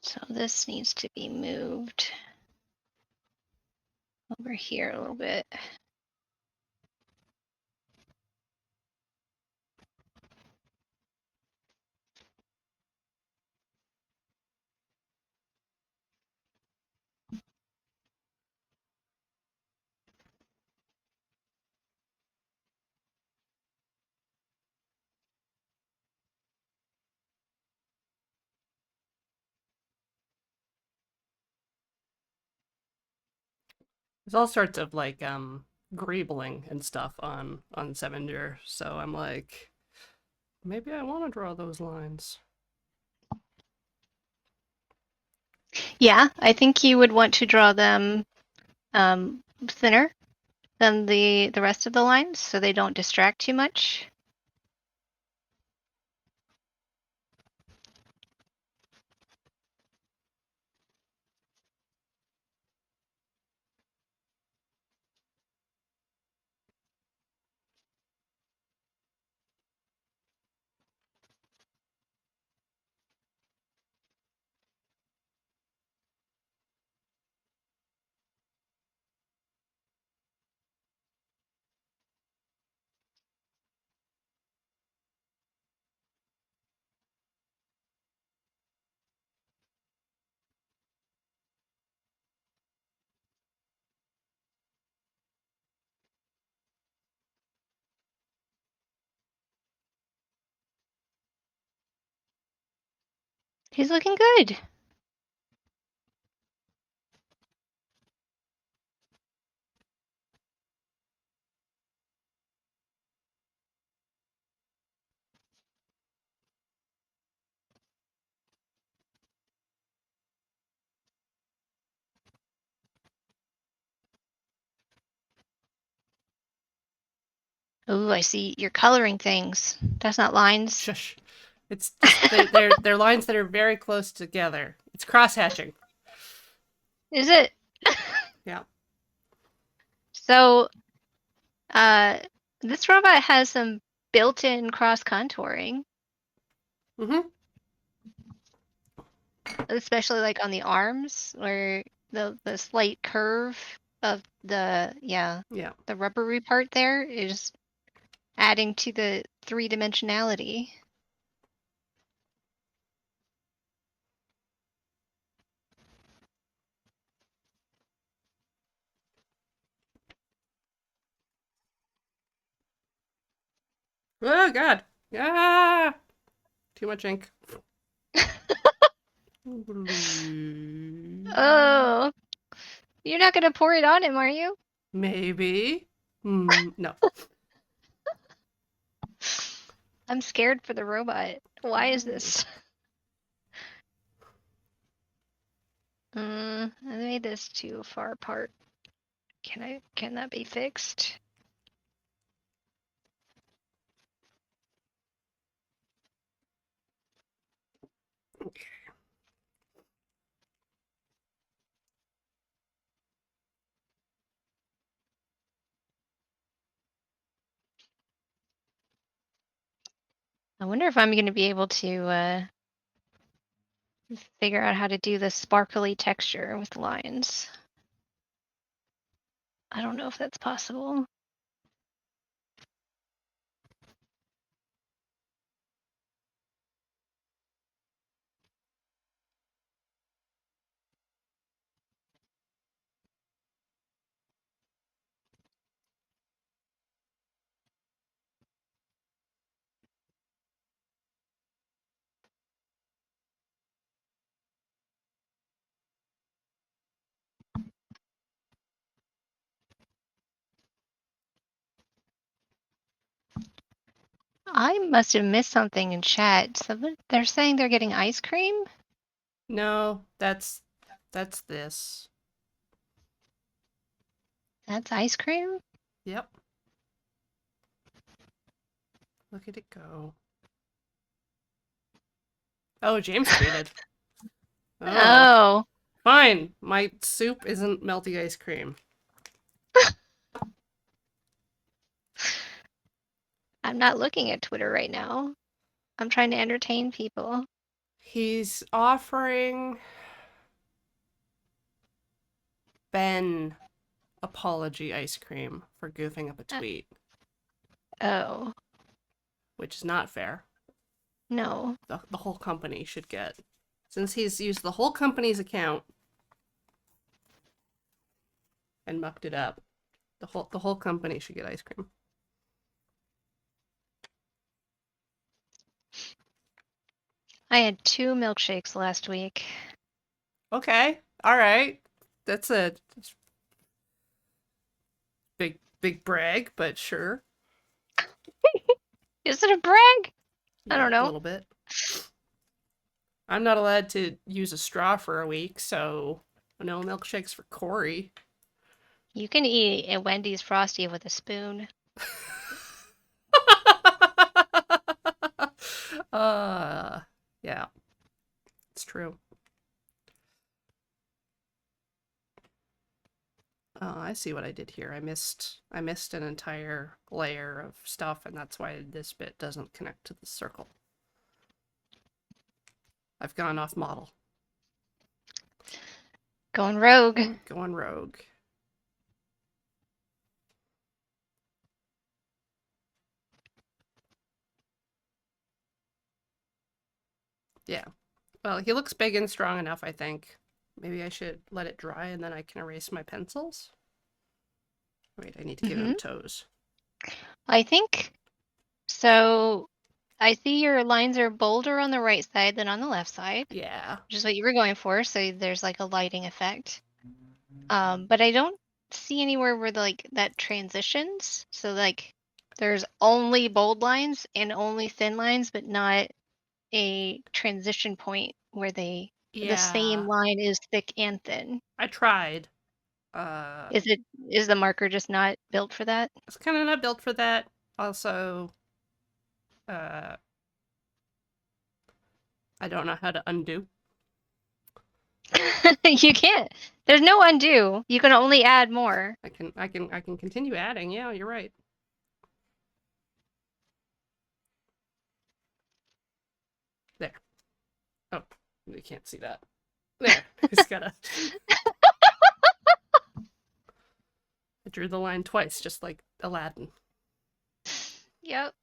So this needs to be moved over here a little bit. There's all sorts of like greebling and stuff on Sevenger, so I'm like, maybe I want to draw those lines. Yeah, I think you would want to draw them thinner than the rest of the lines so they don't distract too much. He's looking good. Ooh, I see you're coloring things. That's not lines. Shush. It's just they're lines that are very close together. It's cross hatching. Is it? Yeah. So, uh, this robot has some built-in cross contouring, Mm-hmm. especially like on the arms where the slight curve of the Yeah. the rubbery part there is adding to the three-dimensionality. Oh God. Ah. Too much ink. Oh, you're not gonna pour it on him, are you? Maybe. No. I'm scared for the robot. Why is this? I made this too far apart. Can that be fixed? I wonder if I'm going to be able to figure out how to do the sparkly texture with lines. I don't know if that's possible. I must have missed something in chat. So they're saying they're getting ice cream? No, that's this. That's ice cream? Yep. Look at it go. Oh, James tweeted. Oh. Oh. Fine. My soup isn't melty ice cream. I'm not looking at Twitter right now. I'm trying to entertain people. He's offering Ben apology ice cream for goofing up a tweet, Oh. which is not fair. No. The whole company should get. Since he's used the whole company's account and mucked it up, the whole company should get ice cream. I had 2 milkshakes last week. Okay. All right. That's a big brag, but sure. Is it a brag? Yeah, I don't know. A little bit. I'm not allowed to use a straw for a week, so no milkshakes for Corey. You can eat a Wendy's Frosty with a spoon. Yeah, it's true. Oh, I see what I did here. I missed an entire layer of stuff, and that's why this bit doesn't connect to the circle. I've gone off model. Going rogue. Going rogue. Yeah. Well, he looks big and strong enough, I think. Maybe I should let it dry and then I can erase my pencils. Wait, I need to give him toes. I think so. I see your lines are bolder on the right side than on the left side, Yeah. which is what you were going for. So there's like a lighting effect. But I don't see anywhere where like that transitions. So like there's only bold lines and only thin lines, but not a transition point where the same Yeah. line is thick and thin. I tried. Is the marker just not built for that? It's kind of not built for that. Also, uh, I don't know how to undo. You can't. There's no undo. You can only add more. I can continue adding. Yeah, you're right. There. Oh, you can't see that. There. Just gotta. I drew the line twice, just like Aladdin. Yep.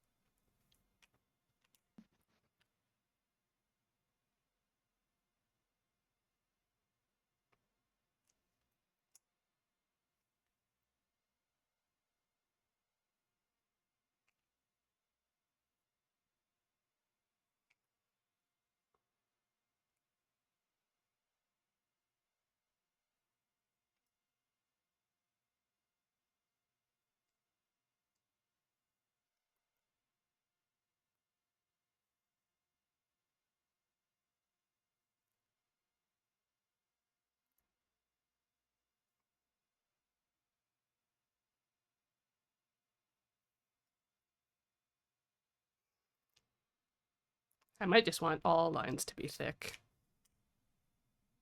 I might just want all lines to be thick.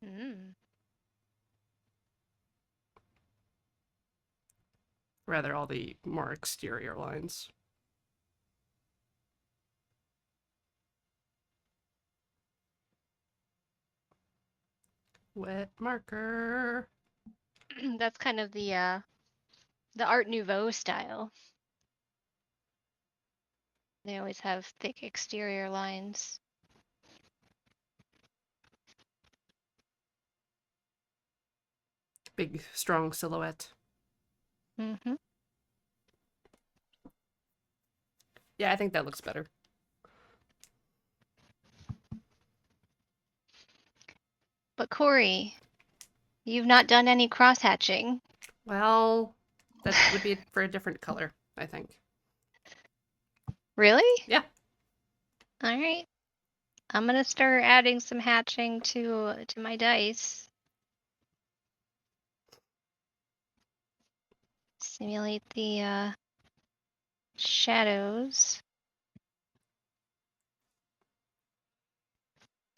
Mm. Rather, all the more exterior lines. Wet marker. That's kind of the Art Nouveau style. They always have thick exterior lines. Big, strong silhouette. Mm-hmm. Yeah, I think that looks better. But Corey, you've not done any cross-hatching. Well, that would be for a different color, I think. Really? Yeah. All right. I'm gonna start adding some hatching to my dice. Simulate the shadows.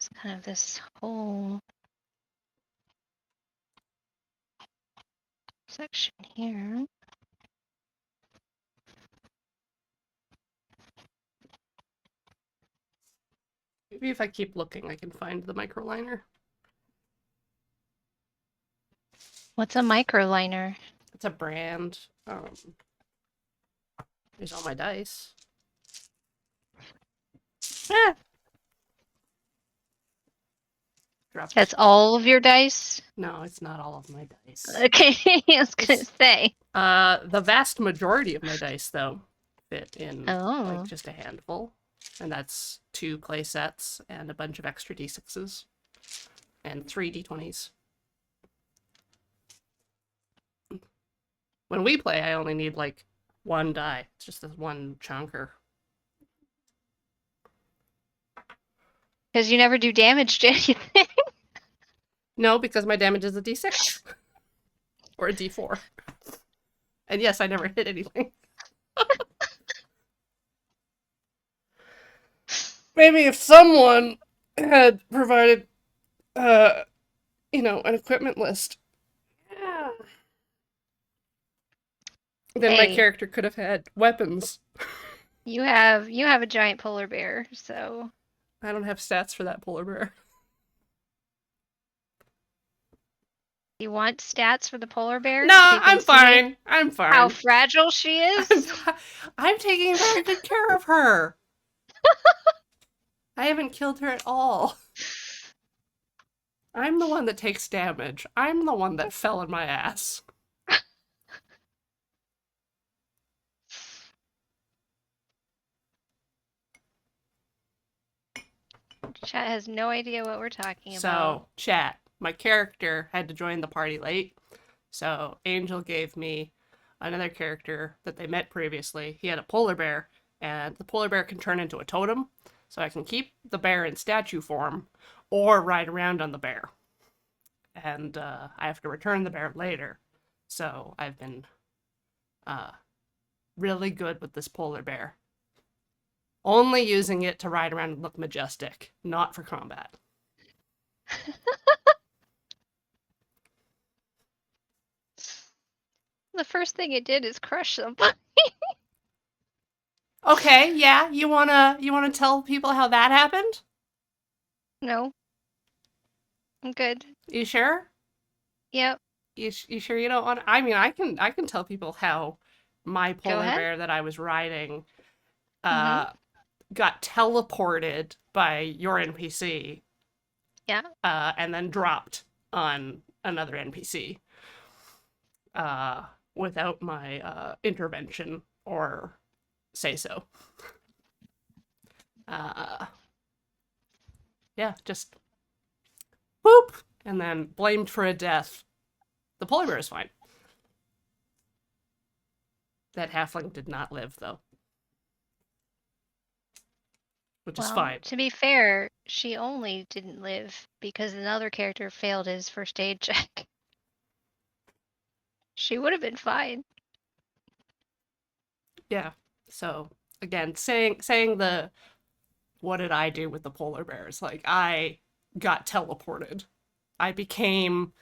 It's kind of this whole section here. Maybe if I keep looking, I can find the microliner. What's a microliner? It's a brand. Here's all my dice. Ah! Dropped. That's all of your dice? No, it's not all of my dice. Okay, I was gonna say. The vast majority of my dice, though, fit in Oh. like just a handful. And that's 2 play sets and a bunch of extra d6s. And 3 d20s. When we play, I only need like 1 die. It's just this 1 chunker. Because you never do damage to anything. No, because my damage is a d6. Or a d4. And yes, I never hit anything. Maybe if someone had provided, an equipment list, then my Hey. character could have had weapons. You have a giant polar bear, so I don't have stats for that polar bear. you want stats for the polar bear? No, So you can I'm see fine. I'm fine. How fragile she is? I'm taking very good care of her. I haven't killed her at all. I'm the one that takes damage. I'm the one that fell in my ass. Chat has no idea what we're talking about. So, chat, my character had to join the party late. So, Angel gave me another character that they met previously. He had a polar bear, and the polar bear can turn into a totem. So, I can keep the bear in statue form or ride around on the bear. And I have to return the bear later. So, I've been really good with this polar bear. Only using it to ride around and look majestic, not for combat. The first thing it did is crush somebody. Okay, yeah, you wanna tell people how that happened? No. I'm good. You sure? Yep. You sure you don't want? I mean, I can tell people how my polar ahead. bear that I was riding Mhm. got teleported by your NPC. Yeah. And then dropped on another NPC. Without my intervention or say so. Yeah, just whoop, and then blamed for a death. The polar bear is fine. That halfling did not live, though. Which is fine. To be fair, she only didn't live because another character failed his first aid check. She would have been fine. Yeah. So again, saying the what did I do with the polar bears? Like, I got teleported. I became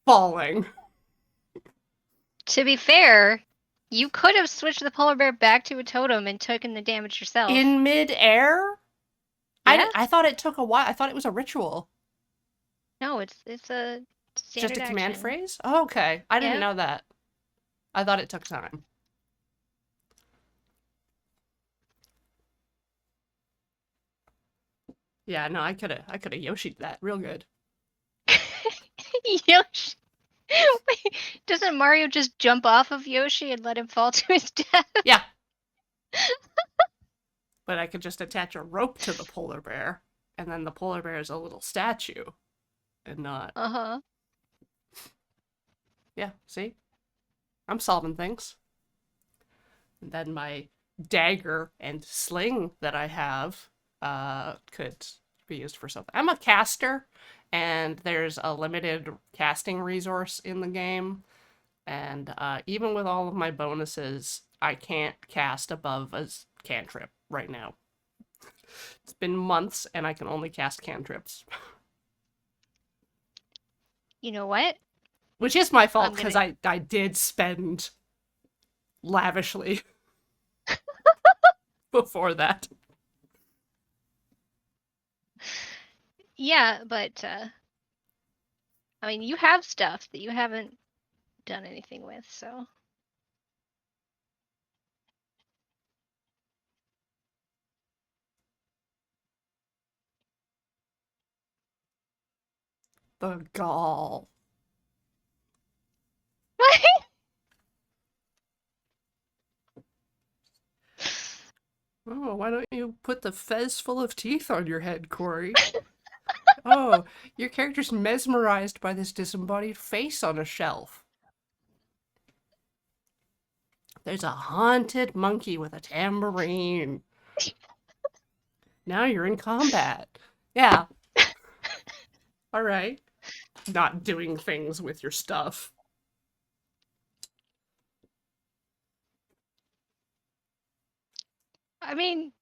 falling. To be fair, you could have switched the polar bear back to a totem and taken the damage yourself. In mid-air? Yeah? I thought it took a while. I thought it was a ritual. No, it's a standard Just a command action. phrase? Oh, okay. I didn't Yeah. know that. I thought it took time. Yeah, no, I could have Yoshi'd that real good. Yoshi. Wait, doesn't Mario just jump off of Yoshi and let him fall to his death? Yeah. But I could just attach a rope to the polar bear, and then the polar bear is a little statue, and not. Uh-huh. Yeah, see? I'm solving things. And then my dagger and sling that I have could be used for something. I'm a caster, and there's a limited casting resource in the game. And even with all of my bonuses, I can't cast above a cantrip right now. It's been months and I can only cast cantrips. You know what? Which is my fault I'm because gonna. I did spend lavishly before that. Yeah, but I mean, you have stuff that you haven't done anything with, so. The gall. Oh, why don't you put the fez full of teeth on your head, Corey? Oh, your character's mesmerized by this disembodied face on a shelf. There's a haunted monkey with a tambourine. Now you're in combat. Yeah, all right. Not doing things with your stuff. I mean,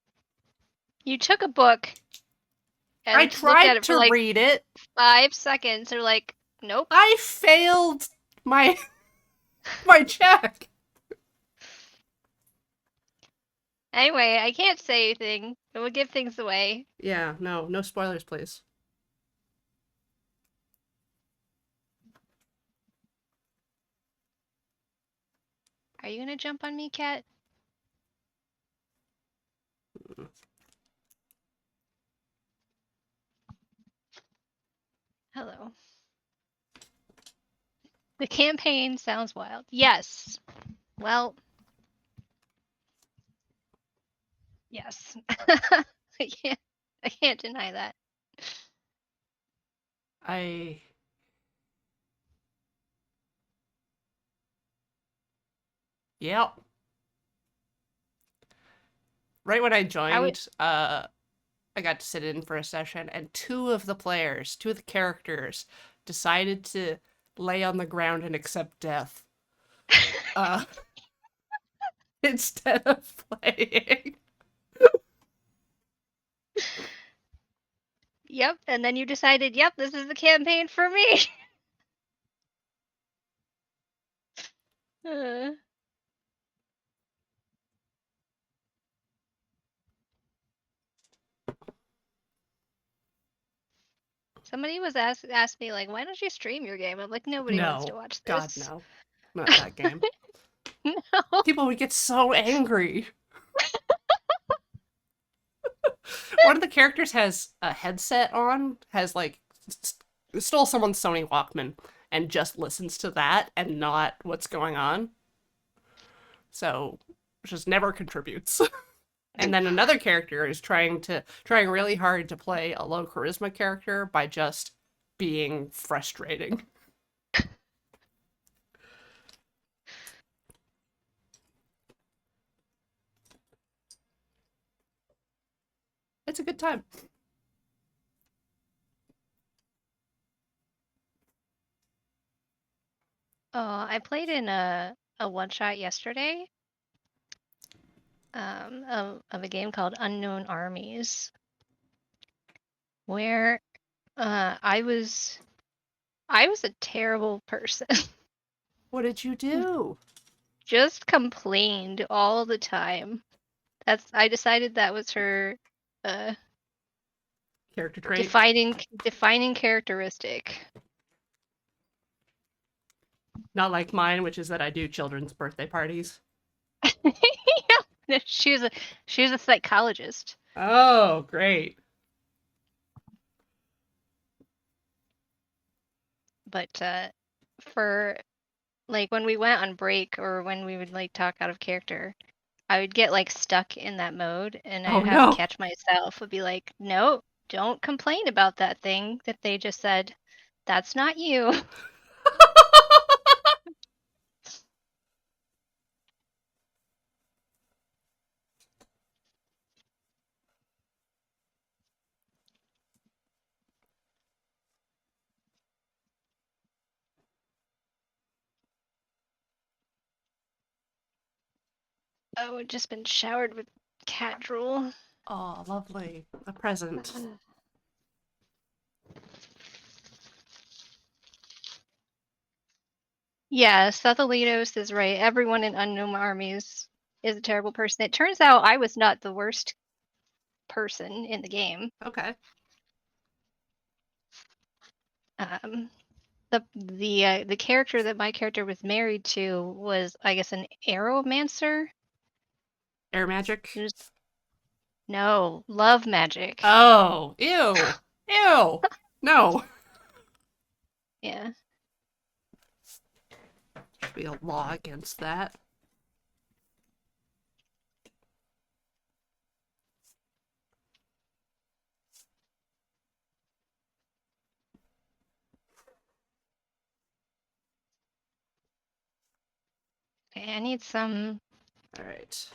you took a book I and looked at tried it for to like read it. 5 seconds. They're like, nope. I failed my my check. Anyway, I can't say anything. It would give things away. Yeah, no spoilers, please. Are you gonna jump on me, cat? Hello. The campaign sounds wild. Yes. Well, yes. I can't deny that. I Yep. Right when I I would. joined, I got to sit in for a session, and two of the characters, decided to lay on the ground and accept death. Uh, instead of playing. Yep, and then you decided, yep, this is the campaign for me. Uh, Somebody was asked me like, why don't you stream your game? I'm like, nobody wants to No, watch God, this. no, not that game. No. People would get so angry. One of the characters has a headset on, has like stole someone's Sony Walkman and just listens to that and not what's going on. So just never contributes. And then another character is trying really hard to play a low charisma character by just being frustrating. It's a good time. I played in a one shot yesterday. Of a game called Unknown Armies, where I was a terrible person. What did you do? Just complained all the time. I decided that was her uh Character trait? defining characteristic. Not like mine, which is that I do children's birthday parties. Yeah. She was a psychologist. Oh, great. But for like when we went on break or when we would like talk out of character, I would get like stuck in that mode and Oh I'd have to no. catch myself. Would be like, no, don't complain about that thing that they just said. That's not you. Oh, I'd just been showered with cat drool. Oh, lovely. A present. Yeah, Sethalitos is right. Everyone in Unknown Armies is a terrible person. It turns out I was not the worst person in the game. Okay. Um, the character that my character was married to was, I guess, an aeromancer. Air magic. Who's no love magic. Oh, ew. Ew. No. Yeah. Should be a law against that. Okay, I need some. All right.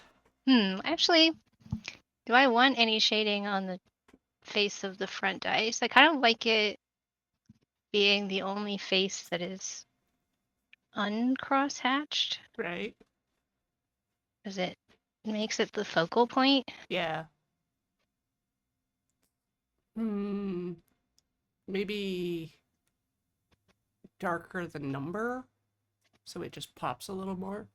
Actually, do I want any shading on the face of the front dice? I kind of like it being the only face that is uncross-hatched, Right. because it makes it the focal point. Yeah. Hmm. Maybe darker the number, so it just pops a little more.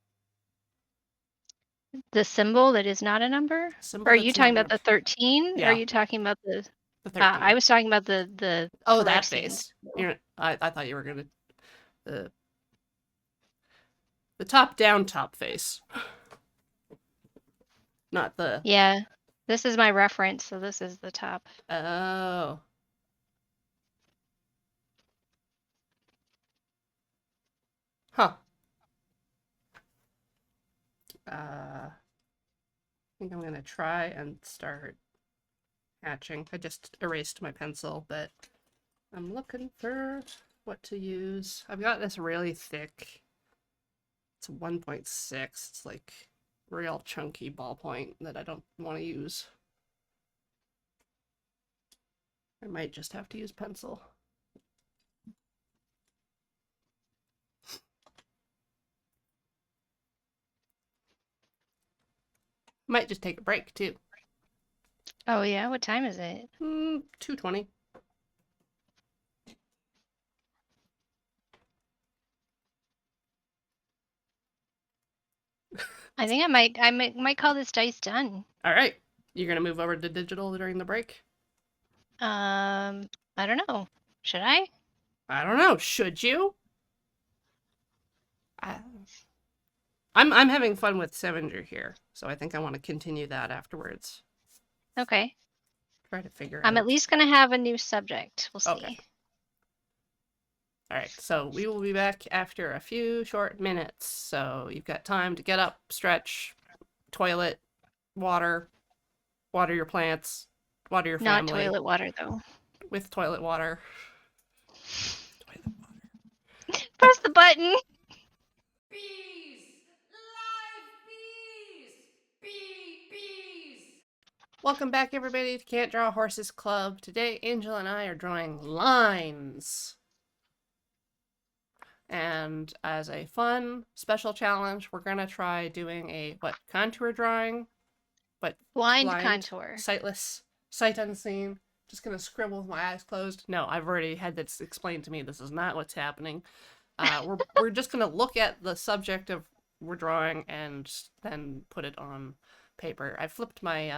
The symbol that is not a number? Symbol Or are that's you not talking a about the 13? Or are Yeah. you talking about the... The 13. I was talking about the Oh, that Phyrexian face. symbol. I thought you were gonna the top down top face, not the. Yeah, this is my reference, so this is the top. Oh. Huh. I think I'm gonna try and start hatching. I just erased my pencil, but I'm looking for what to use. I've got this really thick. It's 1.6. It's like real chunky ballpoint that I don't want to use. I might just have to use pencil. Might just take a break too. Oh yeah, what time is it? 2:20. I think I might call this dice done. All right. You're gonna move over to digital during the break? I don't know. Should I? I don't know. Should you? I'm having fun with Sevenger here, so I think I want to continue that afterwards. Okay. Try to figure I'm out. at least gonna have a new subject. We'll see. Okay. All right, so we will be back after a few short minutes. So you've got time to get up, stretch, toilet, water your plants, water your Not family. toilet water though. With toilet water. Toilet water. Press the button. Bees! Live bees! Bees! Welcome back, everybody, to Can't Draw Horses Club. Today, Angel and I are drawing lines. And as a fun special challenge, we're gonna try doing a contour drawing, but Blind contour. sightless, sight unseen. Just gonna scribble with my eyes closed. No, I've already had this explained to me. This is not what's happening. We're just gonna look at the subject of we're drawing and then put it on paper. I flipped my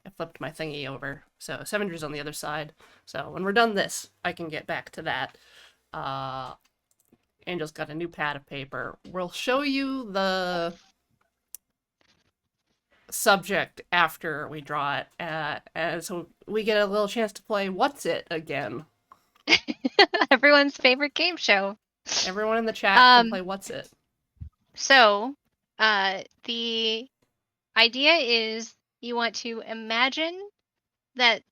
thingy over, so Sevenger's on the other side. So when we're done this, I can get back to that. Angel's got a new pad of paper. We'll show you the subject after we draw it, and so we get a little chance to play What's It again. Everyone's favorite game show. Everyone in the chat can play What's It. So, the idea is you want to imagine that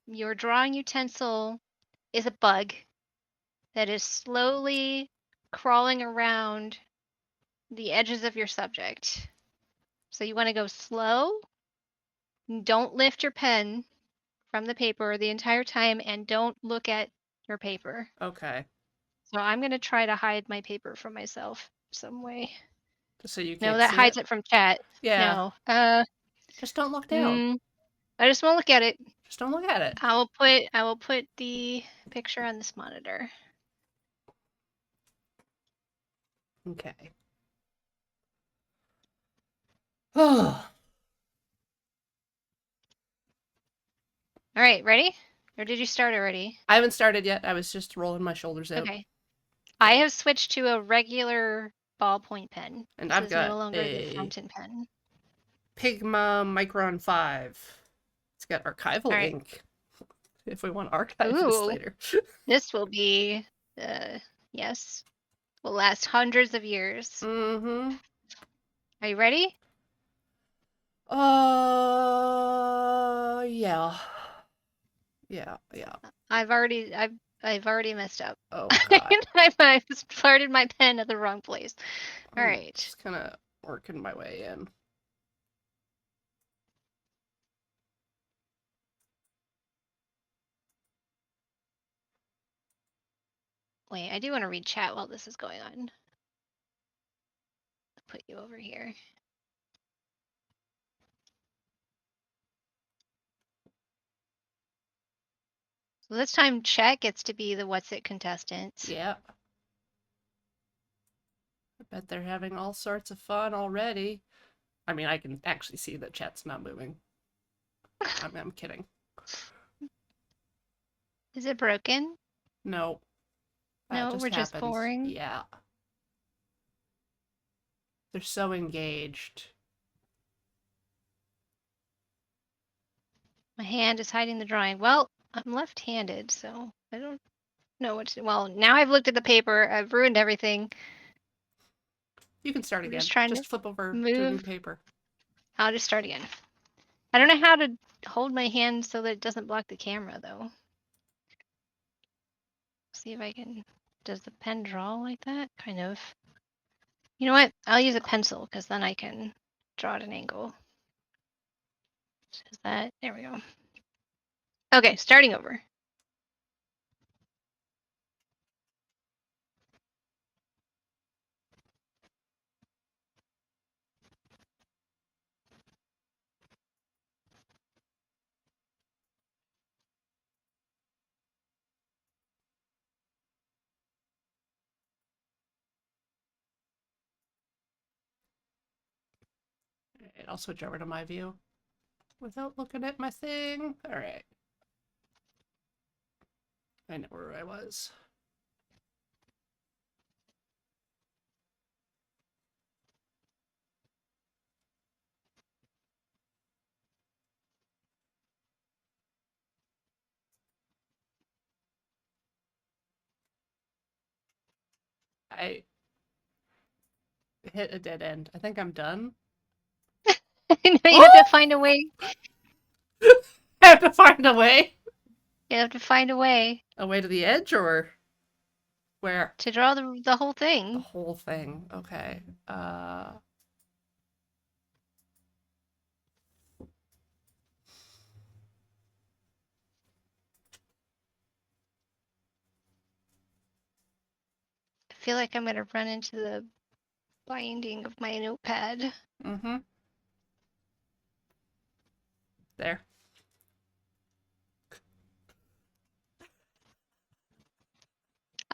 your drawing utensil is a bug that is slowly crawling around the edges of your subject. So you want to go slow. Don't lift your pen from the paper the entire time, and don't look at your paper. Okay. So I'm going to try to hide my paper from myself some way. So you can't No, that see hides it from chat. Yeah. No. Just don't look down. I just won't look at it. Just don't look at it. I will put the picture on this monitor. Okay. Oh. All right, ready? Or did you start already? I haven't started yet. I was just rolling my shoulders out. Okay. I have switched to a regular ballpoint pen. And This I've is got no longer the a fountain pen. Pigma Micron 5. It's got archival All right. ink. If we want to archive this Ooh. later. This will be, yes, will last hundreds of years. Mm-hmm. Are you ready? Yeah. Yeah. I've already messed up. Oh god. I started my pen at the wrong place. All I'm right. just kind of working my way in. Wait, I do want to read chat while this is going on. I'll put you over here. So this time Chet gets to be the What's It contestant. Yeah. I bet they're having all sorts of fun already. I mean, I can actually see that chat's not moving. I'm kidding. Is it broken? No. No, That we're just just happens. boring. Yeah. They're so engaged. My hand is hiding the drawing. Well, I'm left-handed, so I don't know what to. Well, now I've looked at the paper. I've ruined everything. You can start I'm again. just trying to flip over to move. new paper. I'll just start again. I don't know how to hold my hand so that it doesn't block the camera, though. See if I can. Does the pen draw like that? Kind of. You know what? I'll use a pencil because then I can draw at an angle. Is that? There we go. Okay, starting over. Alright, I'll switch over to my view without looking at my thing. Alright. I know where I was. I hit a dead end. I think I'm done. You have to find a way. I have to find a way. You have to find a way A way to the edge or where? to draw the whole The thing. whole thing. Okay. I feel like I'm gonna run into the binding of my notepad. Mm-hmm. There.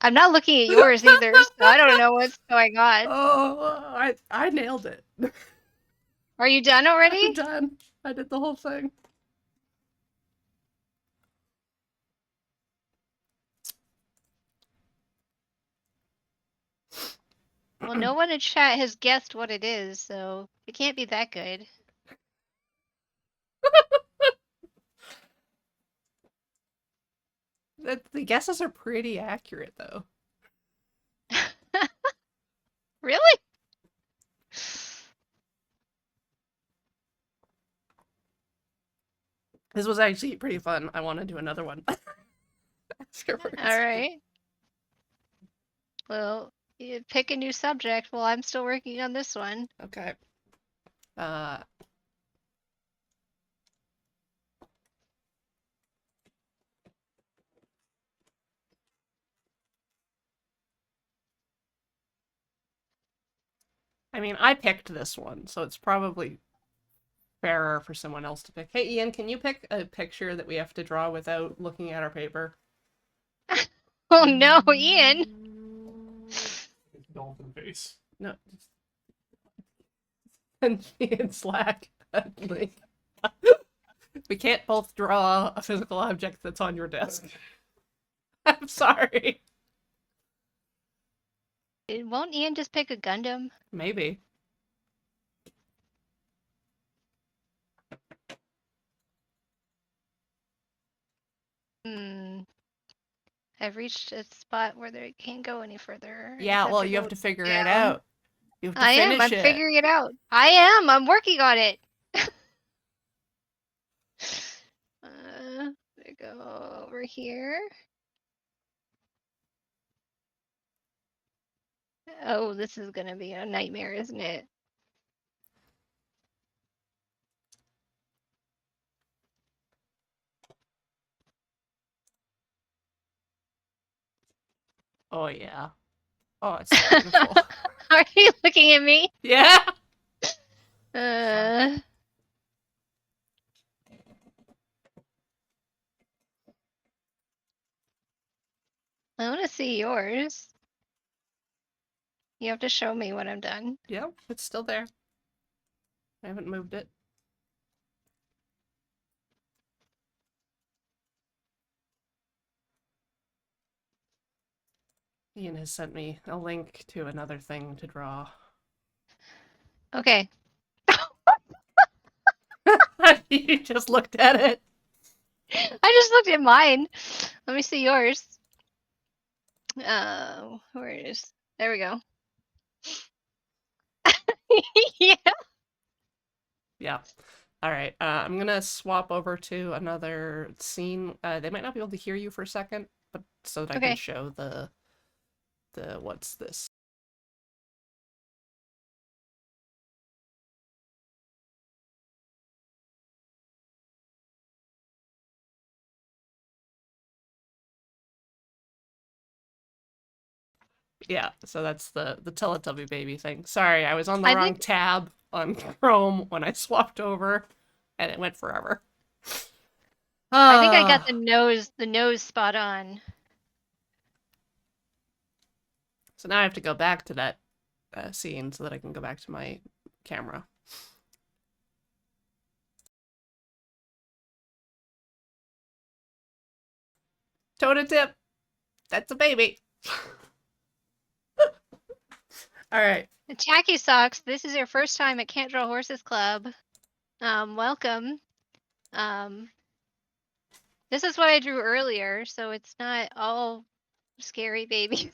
I'm not looking at yours either, so I don't know what's going on. Oh, I nailed it. Are you done I'm already? done. I did the whole thing. Well, no one in chat has guessed what it is, so it can't be that good. The guesses are pretty accurate, though. Really? This was actually pretty fun. I want to do another one. Afterwards. All right. Well, you pick a new subject while I'm still working on this one. Okay. I mean, I picked this one, so it's probably fairer for someone else to pick. Hey, Ian, can you pick a picture that we have to draw without looking at our paper? Oh no, Ian! Dolphin face. No. And Ian Slack. Link. We can't both draw a physical object that's on your desk. I'm sorry. Won't Ian just pick a Gundam? Maybe. I've reached a spot where they can't go any further. I Yeah, just well, to you have go to figure it down. out. You have to I am. I'm finish it. figuring it out. I am. I'm working on it. I go over here. Oh, this is gonna be a nightmare, isn't it? Oh, yeah. Oh, it's so beautiful. Are you looking at me? Yeah. I want to see yours. You have to show me when I'm done. Yep, it's still there. I haven't moved it. Ian has sent me a link to another thing to draw. Okay. You just looked at it. I just looked at mine. Let me see yours. Where it is? There we go. Yeah. Yeah. All right. I'm gonna swap over to another scene. They might not be able to hear you for a second, but so that I Okay. can show the what's this? Yeah, so that's the Teletubby baby thing. Sorry, I was on the I wrong think- tab on Chrome when I swapped over, and it went forever. I think I got the nose spot on. So now I have to go back to that scene so that I can go back to my camera. Totem tip. That's a baby. All right. Tacky Socks, this is your first time at Can't Draw Horses Club. Welcome. This is what I drew earlier, so it's not all scary babies.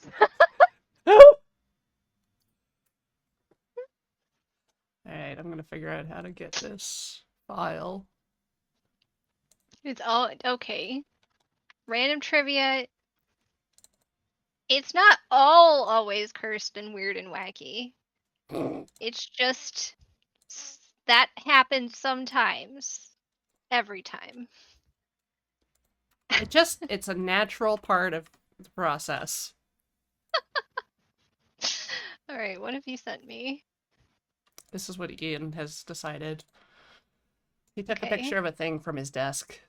Alright, I'm gonna figure out how to get this file. It's all okay. Random trivia. It's not all always cursed and weird and wacky. It's just that happens sometimes. Every time. It's a natural part of the process. Alright, what have you sent me? This is what Ian has decided. He took a Okay. picture of a thing from his desk.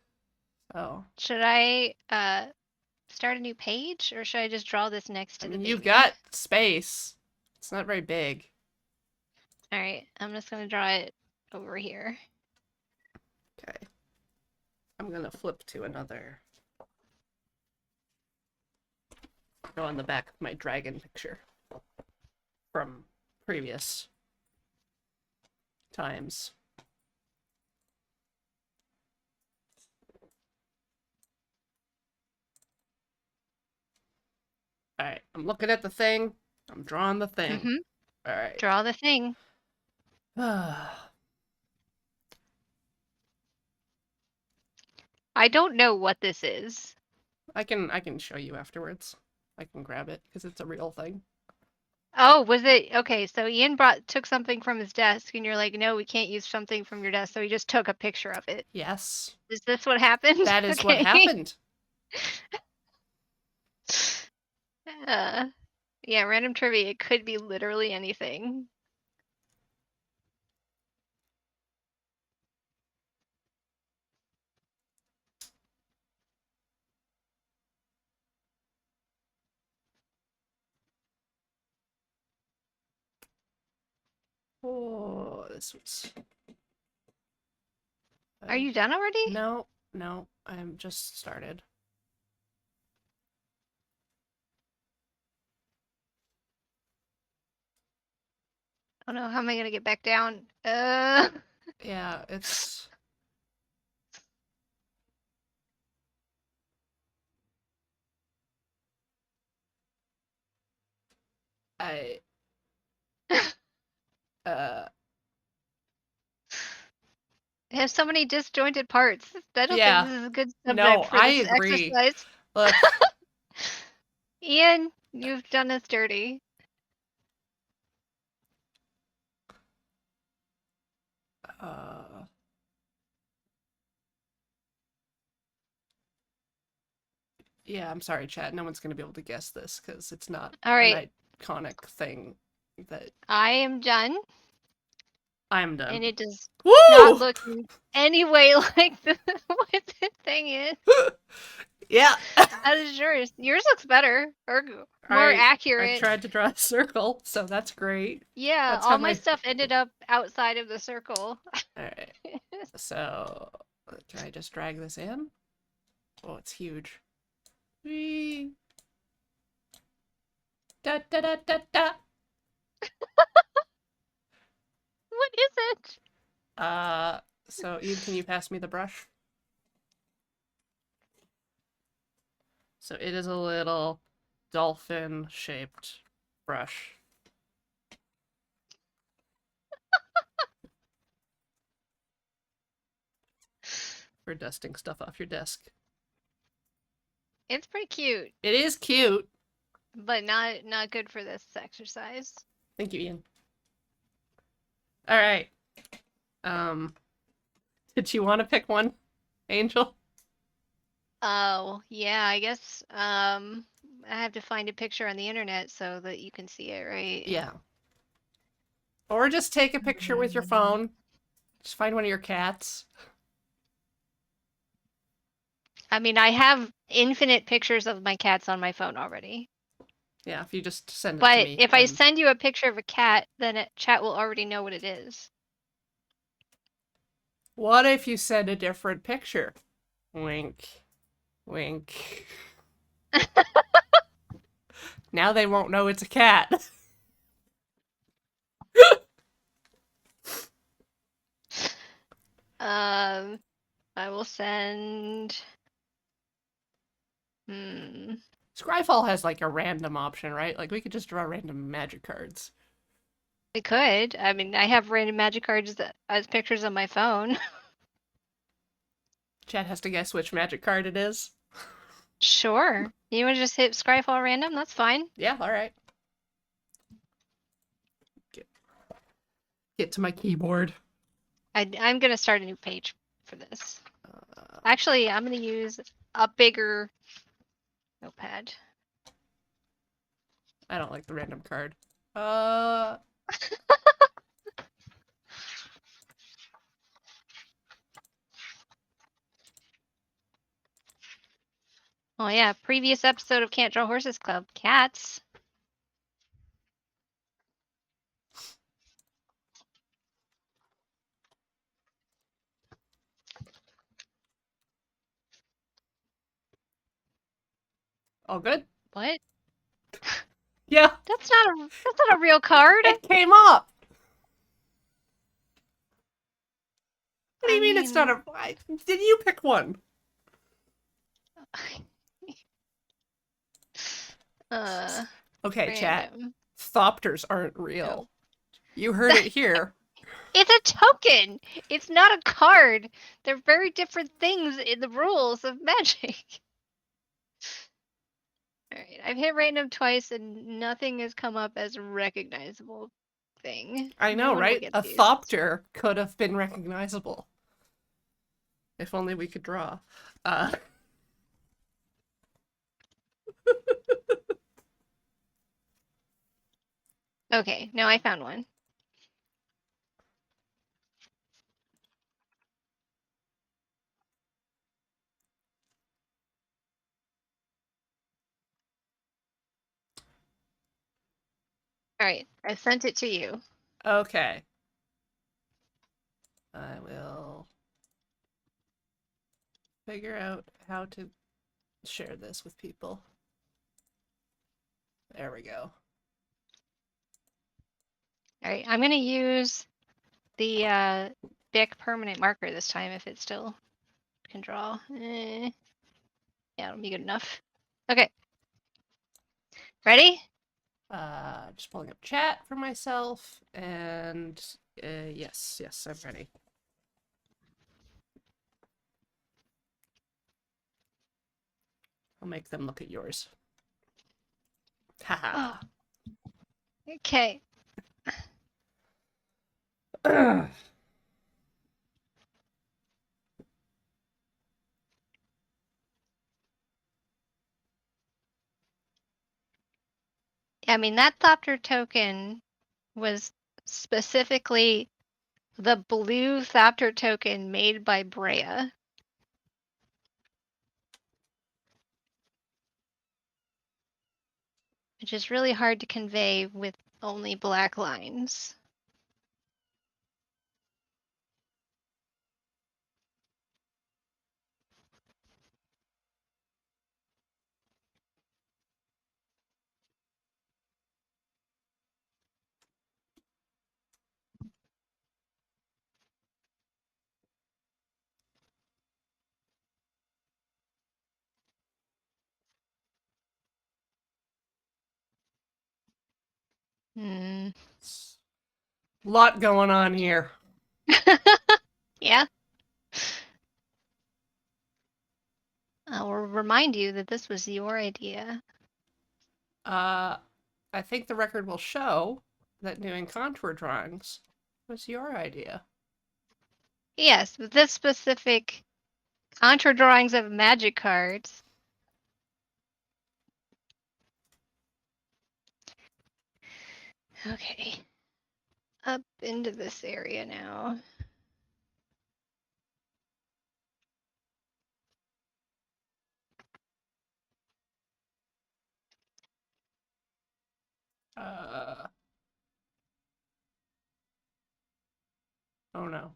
So Should I start a new page or should I just draw this next to the baby? you've got space. It's not very big. Alright, I'm just gonna draw it over here. Okay. I'm gonna flip to another. Go on the back of my dragon picture from previous times. Alright, I'm looking at the thing. I'm drawing the thing. Mm-hmm. Alright. Draw the thing. I don't know what this is. I can show you afterwards. I can grab it because it's a real thing. Oh, was it okay? So Ian took something from his desk, and you're like, "No, we can't use something from your desk." So he just took a picture of it. Yes. Is this what happened? That is what happened. Yeah, random trivia. It could be literally anything. Oh, this was. Are you done already? No, no, I'm just started. Oh no, how am I gonna get back down? Yeah, it's. I. Uh. It has so many disjointed parts. I don't think Yeah. this is a good No, subject for I this agree. exercise. Look. Ian, you've done us dirty. Uh. Yeah, I'm sorry, Chad. No one's gonna be able to guess this because it's not All an right, iconic thing that I am done, I'm done. and it does not Woo! look in any way like what the thing is. Yeah. How does yours? Yours looks better or more I accurate. tried to draw a circle, so that's great. Yeah, That's how all my my. stuff ended up outside of the circle. Alright. So can I just drag this in? Oh, it's huge. Whee! Da da da da da. What is it? So Ian, can you pass me the brush? So it is a little dolphin-shaped brush. For dusting stuff off your desk. It's pretty cute, It is cute. but not good for this exercise. Thank you, Ian. All right. Um, did you want to pick one, Angel? Oh, yeah, I guess I have to find a picture on the internet so that you can see it, right? Yeah. Or just take a picture with your phone. Just find one of your cats. I mean, I have infinite pictures of my cats on my phone already. Yeah, if you just send it to But me, if I then send you a picture of a cat, then chat will already know what it is. what if you send a different picture? Wink. Wink. Now they won't know it's a cat. I will send. Hmm. Scryfall has like a random option, right? Like we could just draw random magic cards. I could. I mean, I have random magic cards as pictures on my phone. Chad has to guess which magic card it is. Sure. You want to just hit Scryfall random? That's fine. Yeah, all right. Get to my keyboard. I'm gonna start a new page for this. Uh, Actually, I'm gonna use a bigger notepad. I don't like the random card. Oh yeah, previous episode of Can't Draw Horses Club. Cats. all good? What? Yeah, That's not a real card. it came up. What do you I mean it's not mean, a? Did you pick one? Okay, chat. random. Thopters aren't real. No. You heard it here. It's a token. It's not a card. They're very different things in the rules of Magic. All right, I've hit random twice and nothing has come up as a recognizable thing. I No know, one will right? get A these. Thopter could have been recognizable. If only we could draw. Okay, now I found one. All right, I sent it to you. Okay. I will figure out how to share this with people. There we go. All right, I'm gonna use the Bic permanent marker this time if it still can draw. Yeah, it'll be good enough. Okay. Ready? Just pulling up chat for myself, and yes, I'm ready. I'll make them look at yours. Haha. Oh. Okay. I mean, that Thopter token was specifically the blue Thopter token made by Brea. Which is really hard to convey with only black lines. Hmm. Lot going on here. Yeah. I'll remind you that this was your idea. I think the record will show that doing contour drawings was your idea. Yes, but this specific contour drawings of magic cards. Okay. Up into this area now. Oh no.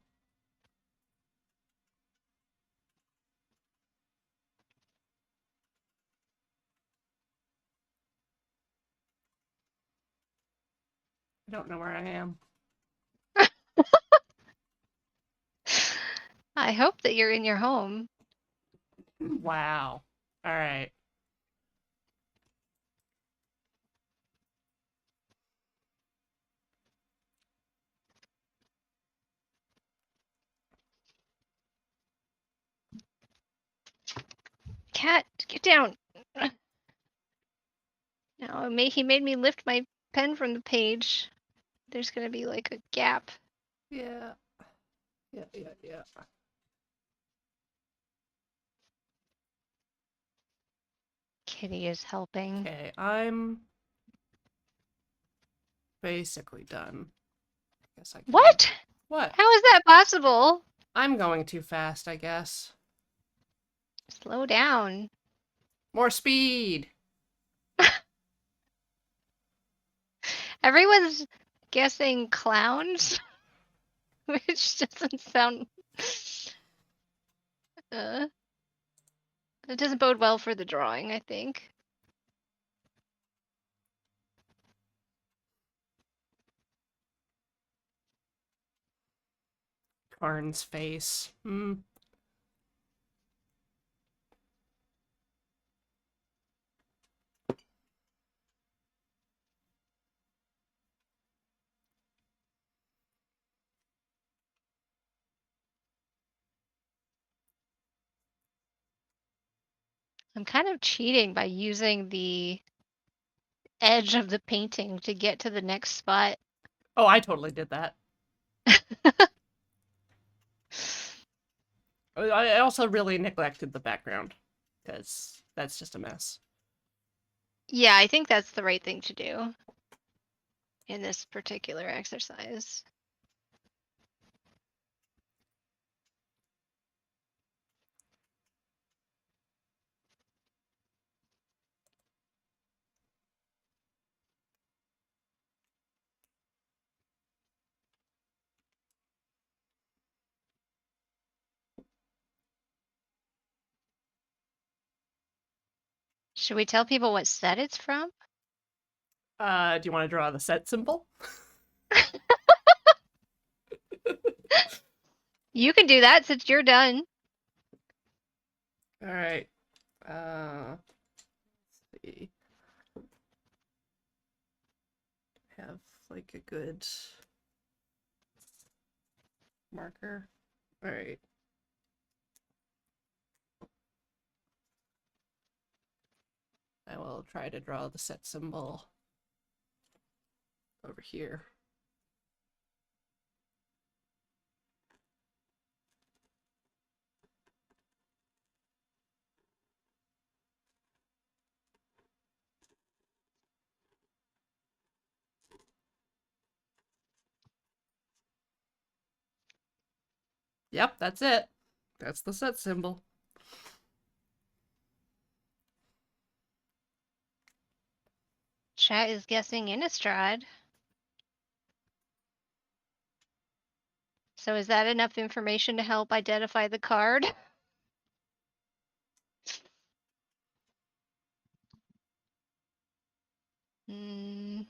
I don't know where I am. I hope that you're in your home. Wow. All right. Cat, get down. Now he made me lift my pen from the page. There's gonna be like a gap. Yeah. Yeah. Kitty is helping. Okay, I'm basically done. I guess I can. What? What? How is that possible? I'm going too fast, I guess. Slow down. More speed. Everyone's guessing clowns, which doesn't sound. It doesn't bode well for the drawing, I think. Karn's face. I'm kind of cheating by using the edge of the painting to get to the next spot. Oh, I totally did that. I also really neglected the background because that's just a mess. Yeah, I think that's the right thing to do in this particular exercise. Should we tell people what set it's from? Do you want to draw the set symbol? You can do that since you're done. All right. Let's see. Have like a good marker. All right. I will try to draw the set symbol over here. Yep, that's it. That's the set symbol. Chat is guessing Innistrad. So is that enough information to help identify the card? Hmm.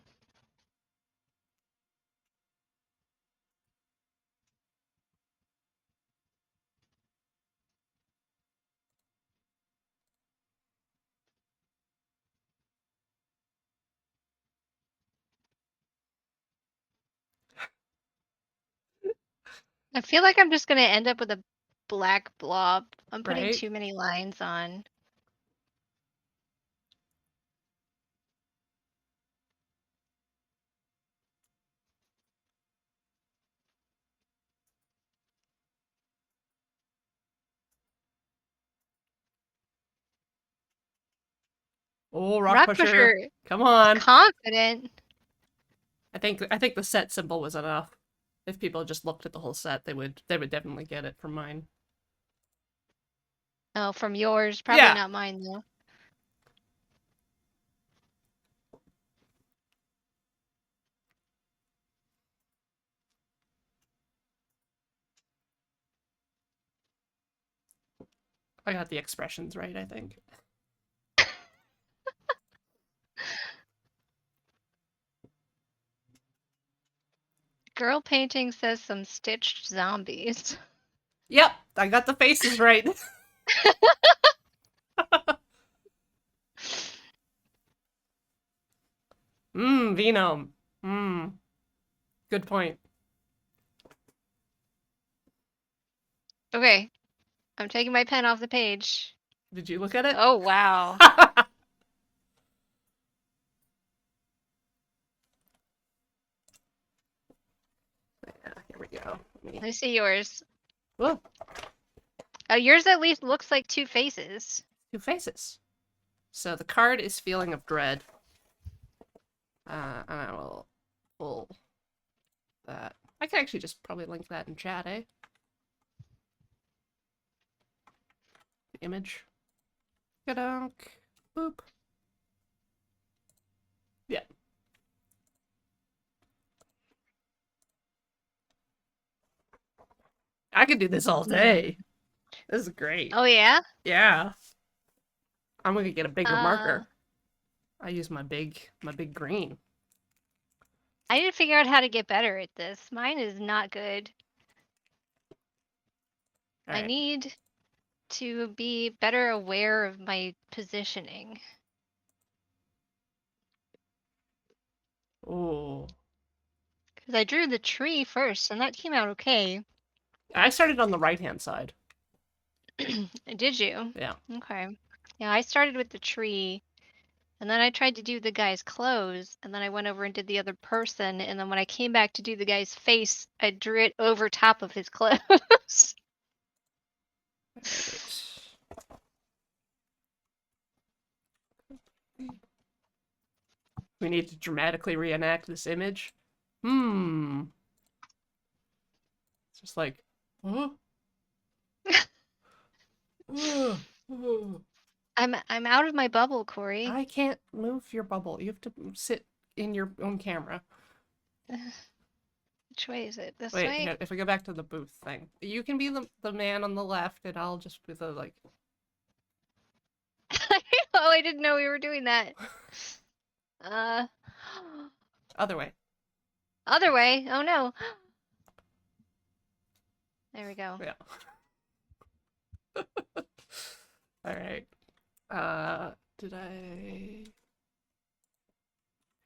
I feel like I'm just gonna end up with a black blob. I'm putting Right? too many lines on. Oh, rock Rock pusher. Pusher Come on. confident. I think the set symbol was enough. If people just looked at the whole set, they would definitely get it from mine. Oh, from yours. Probably Yeah. not mine though. I got the expressions right, I think. Girl painting says some stitched zombies. Yep, I got the faces right. Venom. Good point. Okay. I'm taking my pen off the page. Did you look at it? Oh, wow. Yeah, here we go. I see yours. Whoa, Oh, yours at least looks like two faces. two faces. So the card is Feeling of Dread. And I will pull that. I can actually just probably link that in chat, eh? The image. Ka-dunk. Boop. Yeah. I could do this all day. This is great. Oh, yeah? Yeah. I'm gonna get a bigger Uh, marker. I use my big green. I need to figure out how to get better at this. Mine is not good. All I right. need to be better aware of my positioning. Ooh. Because I drew the tree first, and that came out okay. I started on the right-hand side. Did you? Yeah. Okay. Yeah, I started with the tree, and then I tried to do the guy's clothes, and then I went over and did the other person, and then when I came back to do the guy's face, I drew it over top of his clothes. Right. We need to dramatically reenact this image. It's just like, huh? I'm out of my bubble, Corey. I can't move your bubble. You have to sit in your own camera. Which way is it? This Wait, way? here, if we go back to the booth thing, you can be the man on the left, and I'll just be the like. I Oh, I didn't know we were doing that. Uh, Other way. other way. Oh no. There we go. Yeah. All right. Did I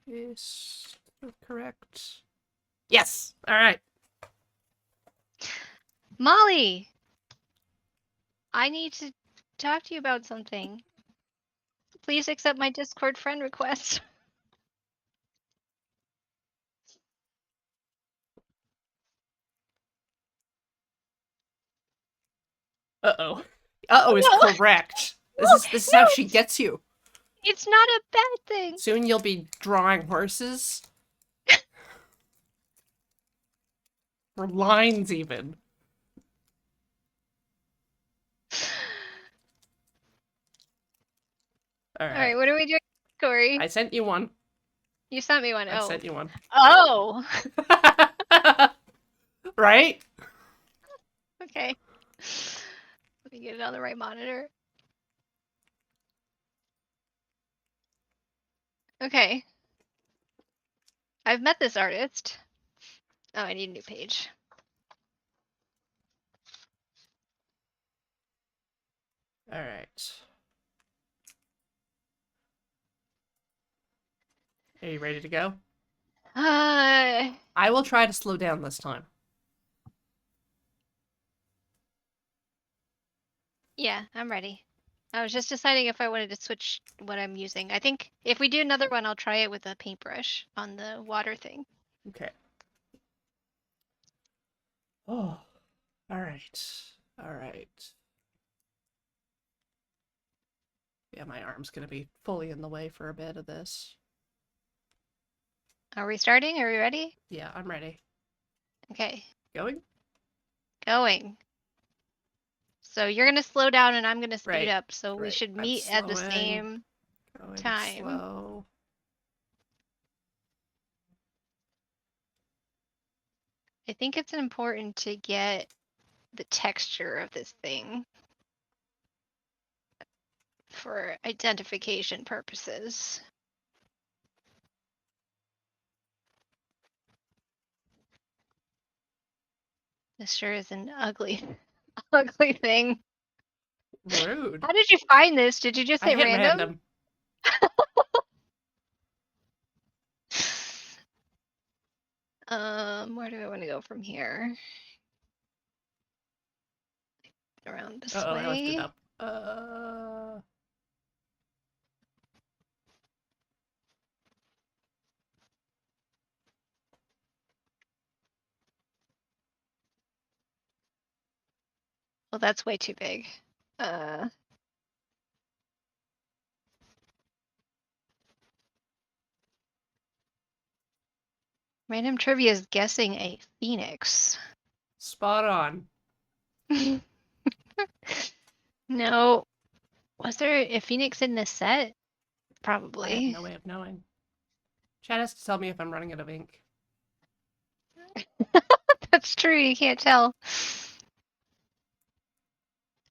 paste the correct? Yes. All right. Molly, I need to talk to you about something. Please accept my Discord friend request. Uh-oh. Uh-oh is No. correct. No, This is no, how she gets you. it's not a bad thing. Soon you'll be drawing horses. Or lines even. All All right. right, what are we doing, Corey? I sent you one. You sent me one. I Oh. sent you one. Oh. Right? Okay. Let me get it on the right monitor. Okay. I've met this artist. Oh, I need a new page. All right. Are you ready to go? I will try to slow down this time. Yeah, I'm ready. I was just deciding if I wanted to switch what I'm using. I think if we do another one, I'll try it with a paintbrush on the water thing. Okay. Oh. All right. All right. Yeah, my arm's gonna be fully in the way for a bit of this. Are we starting? Are we ready? Yeah, I'm ready. Okay, Going? going. So you're gonna slow down and I'm gonna speed Right, up. So we right. should I'm meet at the slowing. same Going time. slow. I think it's important to get the texture of this thing for identification purposes. This sure is an ugly, ugly thing. Rude. How did you find this? Did you just I hit hit random? random. Where do I want to go from here? Around this Uh-oh, I left it way. up. Well, that's way too big. Random trivia is guessing a phoenix. Spot on. No. Was there a phoenix in this set? I have Probably. no way of knowing. Chat has to tell me if I'm running out of ink. That's true, you can't tell.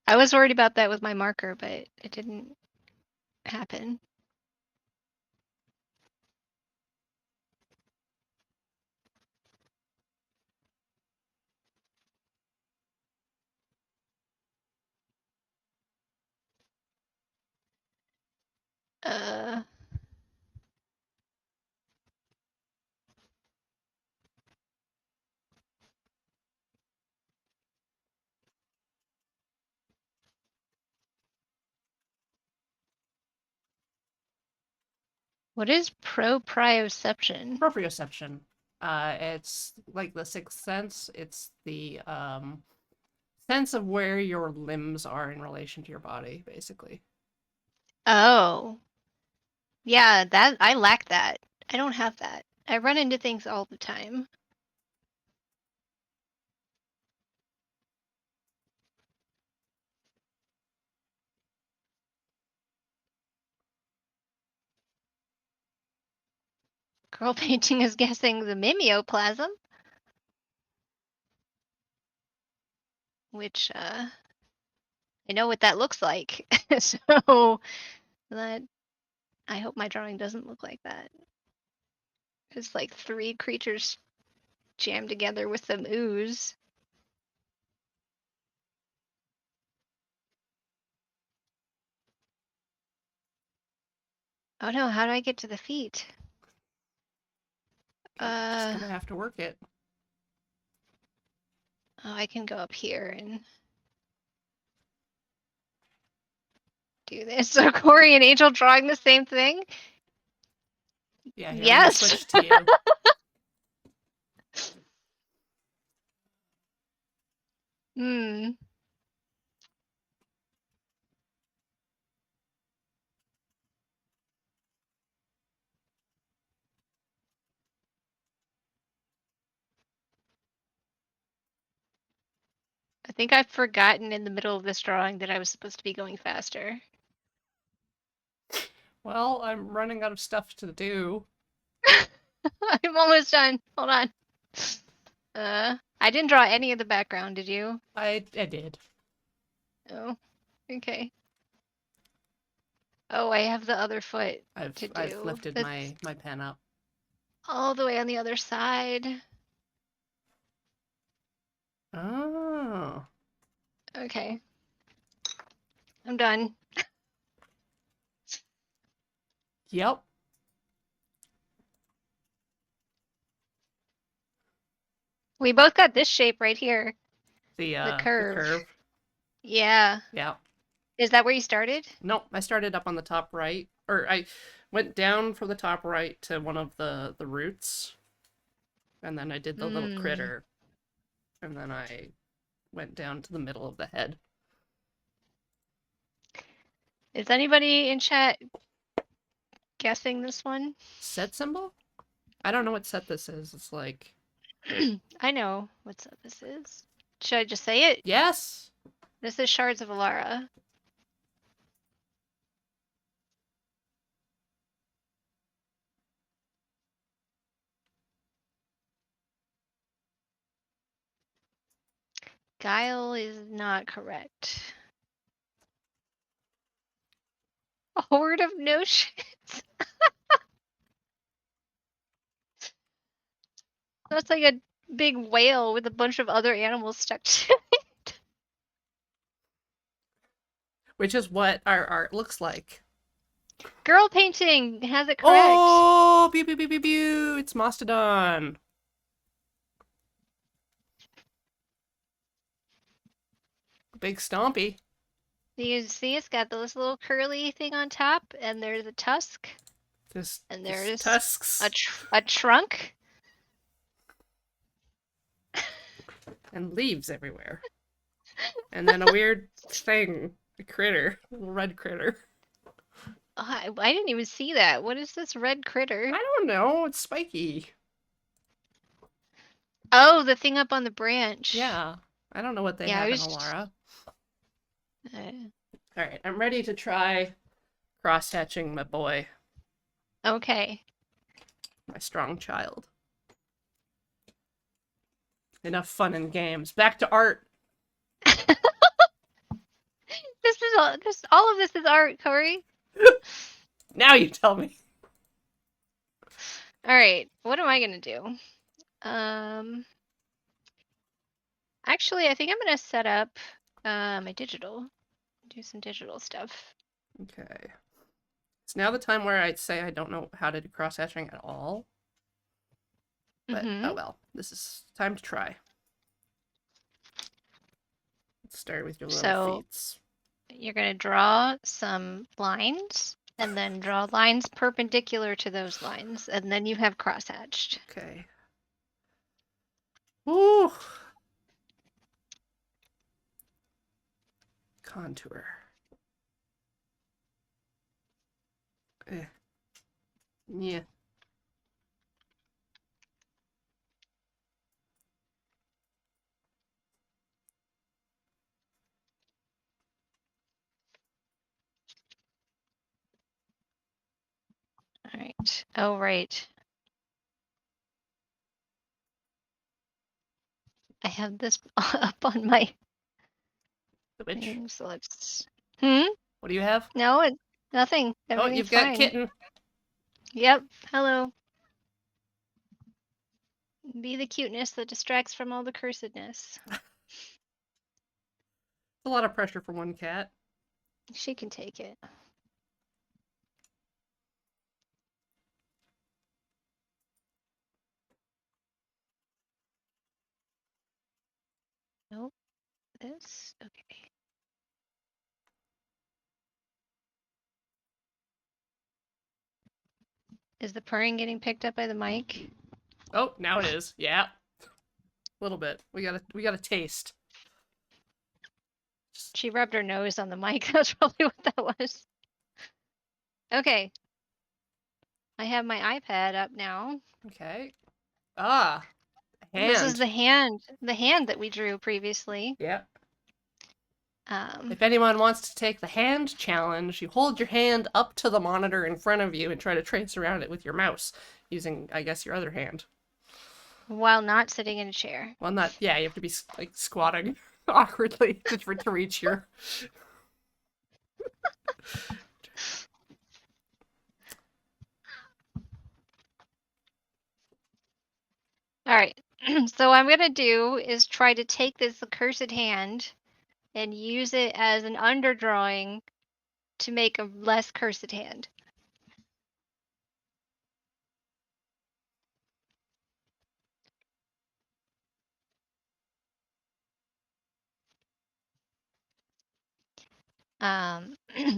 I was worried about that with my marker, but it didn't happen. Uh, what is proprioception? Proprioception. It's like the sixth sense. It's the sense of where your limbs are in relation to your body, basically. Oh. Yeah, that I lack that. I don't have that. I run into things all the time. Girl painting is guessing the mimeoplasm, which I know what that looks like. So That I hope my drawing doesn't look like that. It's like 3 creatures jammed together with some ooze. Oh no, how do I get to the feet? Just gonna have to work it. Oh, I can go up here and do this. So Corey and Angel drawing the same thing? Yeah, here, let me Yes. switch to you. Hmm. I think I've forgotten in the middle of this drawing that I was supposed to be going faster. Well, I'm running out of stuff to do. I'm almost done. Hold on. I didn't draw any of the background, did you? I did. Oh, okay. Oh, I have the other foot to I've do. lifted That's my pen up. all the way on the other side. Oh. Okay. I'm done. Yep. We both got this shape right here. The The curve. curve. Yeah. Yeah. Is that where you started? Nope, I started up on the top right. Or I went down from the top right to one of the roots. And then I did the little critter. And then I went down to the middle of the head. Is anybody in chat guessing this one? Set symbol? I don't know what set this is. It's like... I know what set this is. Should I just say it? Yes! This is Shards of Alara. Guile is not correct. A horde of notions. That's like a big whale with a bunch of other animals stuck to it. Which is what our art looks like. Girl painting has it correct. Oh! Pew pew pew pew pew! It's Mastodon! Big stompy. You see it's got this little curly thing on top, and there's a tusk. And there's tusks. a trunk. And leaves everywhere. And then a weird thing. A critter. A little red critter. Oh, I didn't even see that. What is this red critter? I don't know. It's spiky. Oh, the thing up on the branch. Yeah. I don't know what they have in Alara. Alright, I'm ready to try cross-hatching my boy. Okay. My strong child. Enough fun and games. Back to art. All of this is art, Corey. Now you tell me. All right, what am I gonna do? Actually, I think I'm gonna set up my digital. Do some digital stuff. Okay. It's now the time where I'd say I don't know how to do cross-hatching at all. But, oh well. This is time to try. Let's start with your little feet. You're gonna draw some lines, and then draw lines perpendicular to those lines, and then you have crosshatched. Okay. Ooh. Contour. Yeah. All right. Oh, right. I have this up on my Which? thing, so let's. Hmm? What do you have? No, Nothing. Oh, Everything's you've got fine. kitten. Yep. Hello. Be the cuteness that distracts from all the cursedness. A lot of pressure for one cat. She can take it. Nope. This. Okay. Is the purring getting picked up by the mic? Oh, now it is. Yeah. A little bit. We got a taste. She rubbed her nose on the mic. That's probably what that was. Okay. I have my iPad up now. Okay. Ah, hand. This is the hand that we drew previously. Yeah. Um, If anyone wants to take the hand challenge, you hold your hand up to the monitor in front of you and try to trace around it with your mouse using, I guess, your other hand. while not sitting in a chair. Well, not, yeah, you have to be like squatting awkwardly to reach your. All right. So what I'm going to do is try to take this accursed hand and use it as an underdrawing to make a less cursed hand.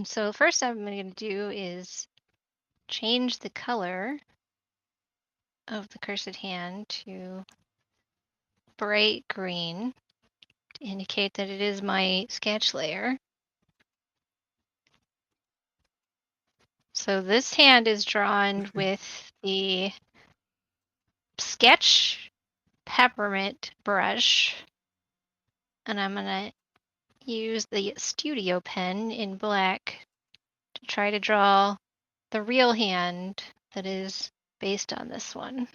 So first I'm going to do is change the color of the cursed hand to bright green to indicate that it is my sketch layer. So this hand is drawn with the sketch peppermint brush, and I'm going to use the studio pen in black to try to draw the real hand that is based on this one.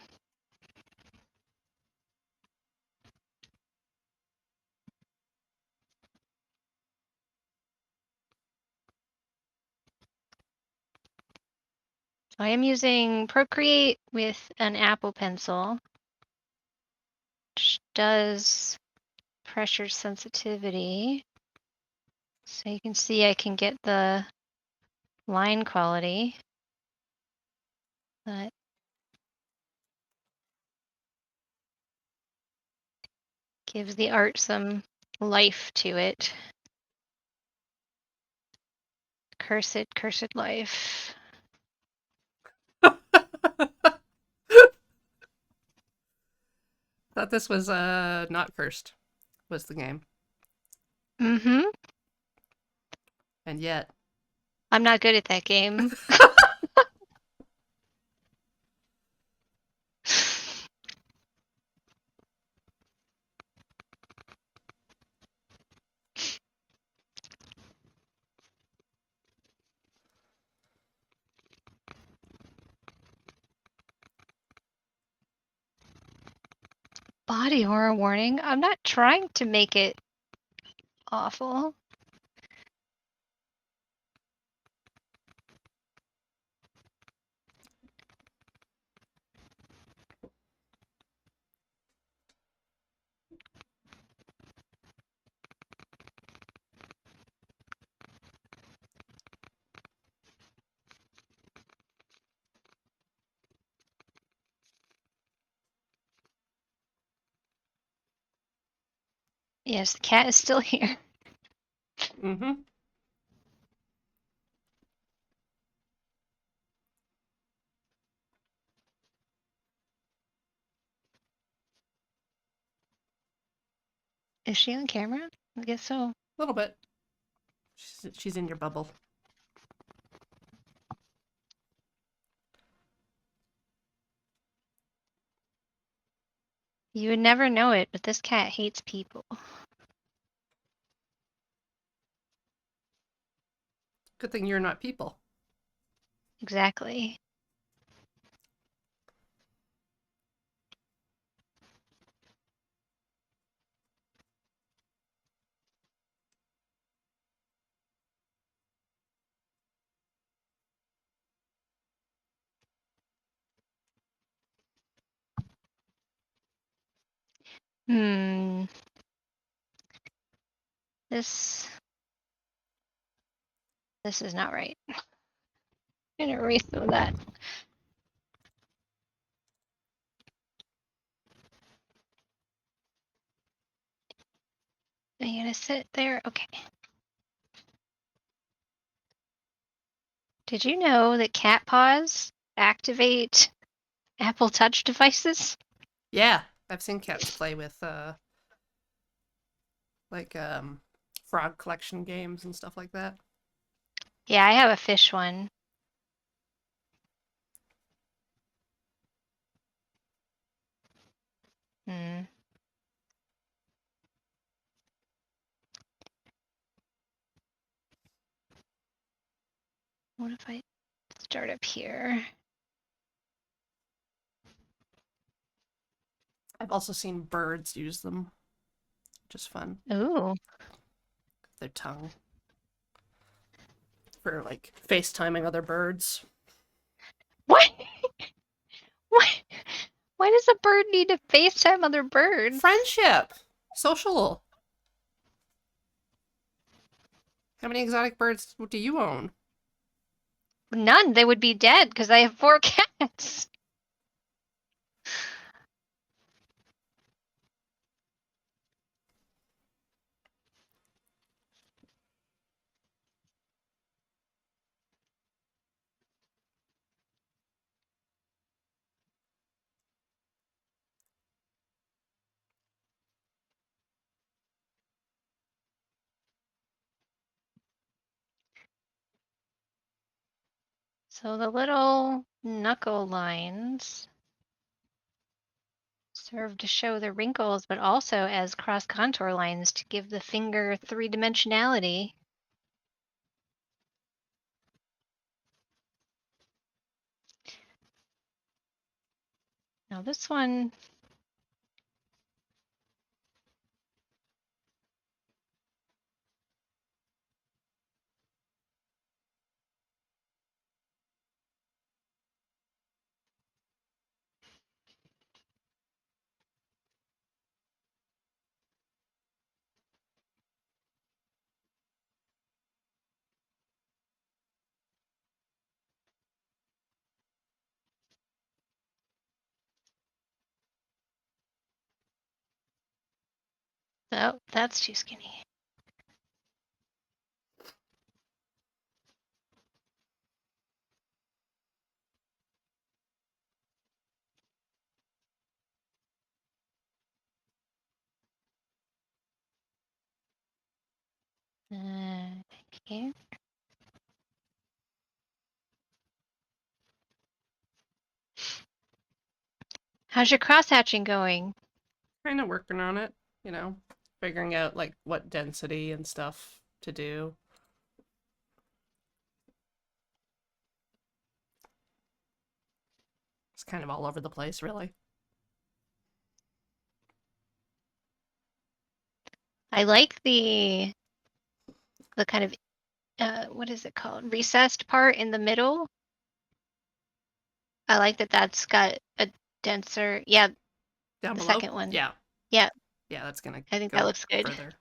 So I am using Procreate with an Apple Pencil, which does pressure sensitivity. So you can see I can get the line quality, but gives the art some life to it. Cursed life. Thought this was not cursed, was the game. Mm-hmm. And yet. I'm not good at that game. Body horror warning. I'm not trying to make it awful. Yes, the cat is still here. Mm-hmm. Is she on camera? I guess so. A little bit. She's in your bubble. You would never know it, but this cat hates people. Good thing you're not people. Exactly. Hmm. This is not right. I'm gonna erase some of that. Are you gonna sit there? Okay. Did you know that cat paws activate Apple Touch devices? Yeah, I've seen cats play with like frog collection games and stuff like that. Yeah, I have a fish one. Hmm. What if I start up here? I've also seen birds use them. Just fun. Ooh. Their tongue for like FaceTiming other birds. What? What? Why does a bird need to FaceTime other birds? Friendship. Social. How many exotic birds do you own? None. They would be dead because I have 4 cats. So the little knuckle lines serve to show the wrinkles, but also as cross contour lines to give the finger 3-dimensionality. Now this one, oh, that's too skinny. Okay. How's your cross hatching going? Kind of working on it, you know, figuring out like what density and stuff to do. It's kind of all over the place, really. I like the kind of what is it called? Recessed part in the middle. I like that that's got a denser, yeah, Down the below? second one. Yeah. Yeah, Yeah, that's gonna I think that go looks good. further.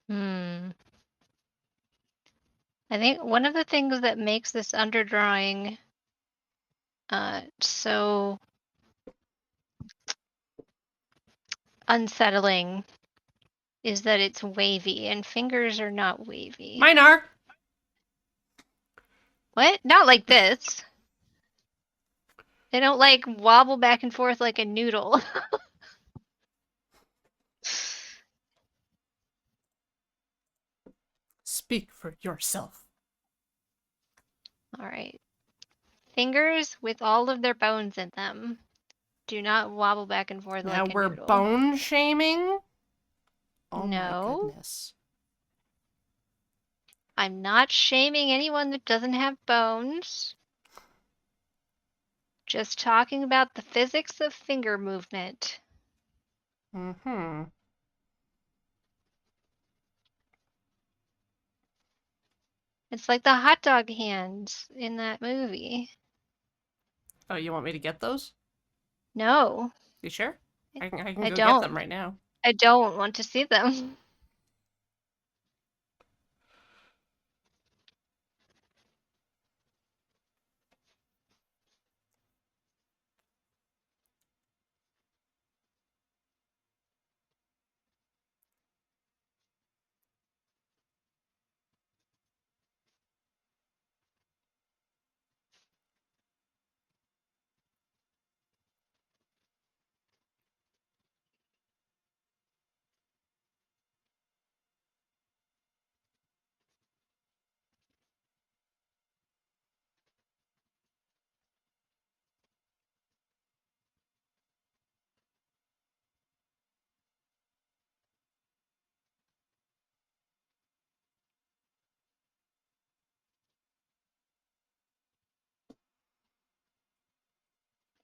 Hmm. I think one of the things that makes this underdrawing so unsettling is that it's wavy, and fingers are not wavy. Mine are. What? Not like this. They don't like wobble back and forth like a noodle. Speak for yourself. All right. Fingers with all of their bones in them. Do not wobble back and forth Now like a we're noodle. bone shaming? Oh No. my goodness. I'm not shaming anyone that doesn't have bones. Just talking about the physics of finger movement. Mm-hmm. It's like the hot dog hands in that movie. Oh, you want me to get those? No, You sure? I can I go get don't. them right now. I don't want to see them.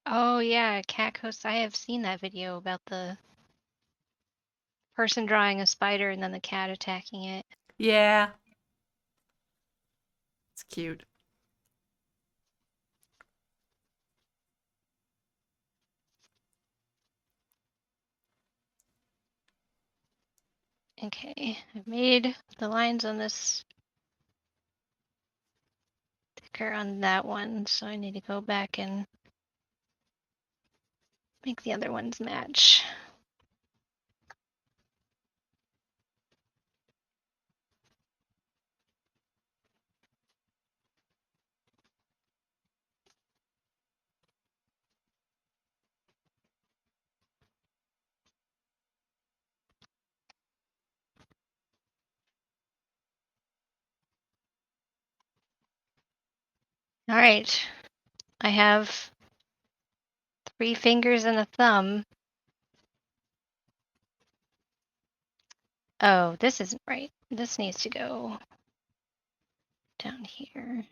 Oh yeah, Cat Coast. I have seen that video about the person drawing a spider and then the cat attacking it. Yeah. It's cute. Okay, I've made the lines on this thicker on that one, so I need to go back and make the other ones match. All right, I have 3 fingers and a thumb. Oh, this isn't right. This needs to go down here.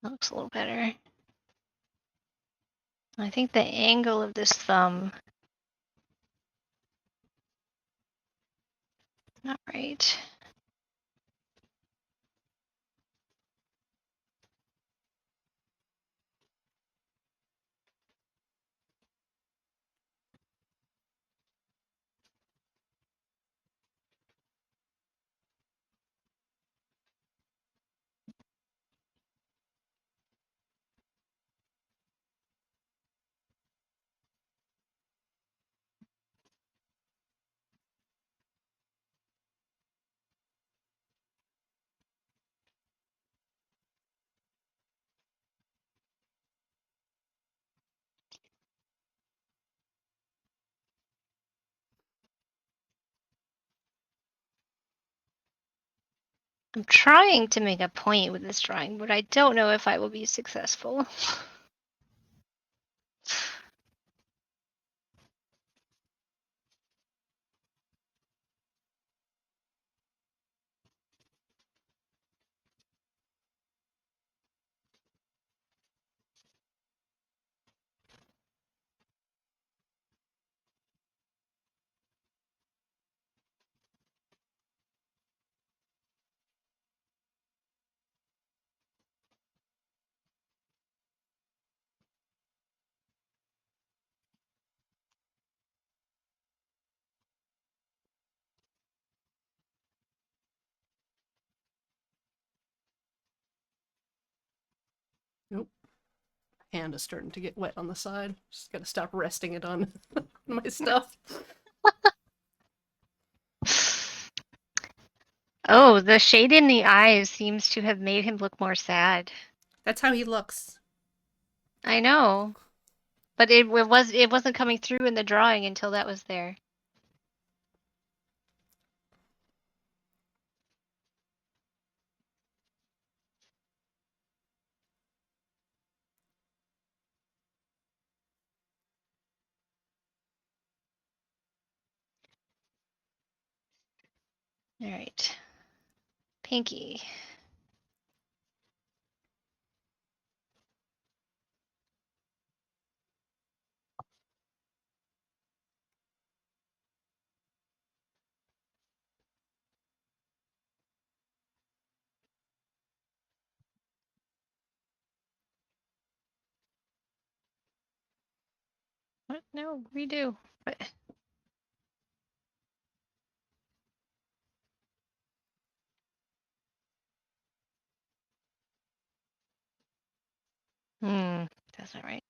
That looks a little better. I think the angle of this thumb, not right. I'm trying to make a point with this drawing, but I don't know if I will be successful. Nope. Hand is starting to get wet on the side. Just gotta stop resting it on my stuff. Oh, the shade in the eyes seems to have made him look more sad. That's how he looks. I know, but it wasn't coming through in the drawing until that was there. All right. Pinky. What? No, redo. What? That's not right.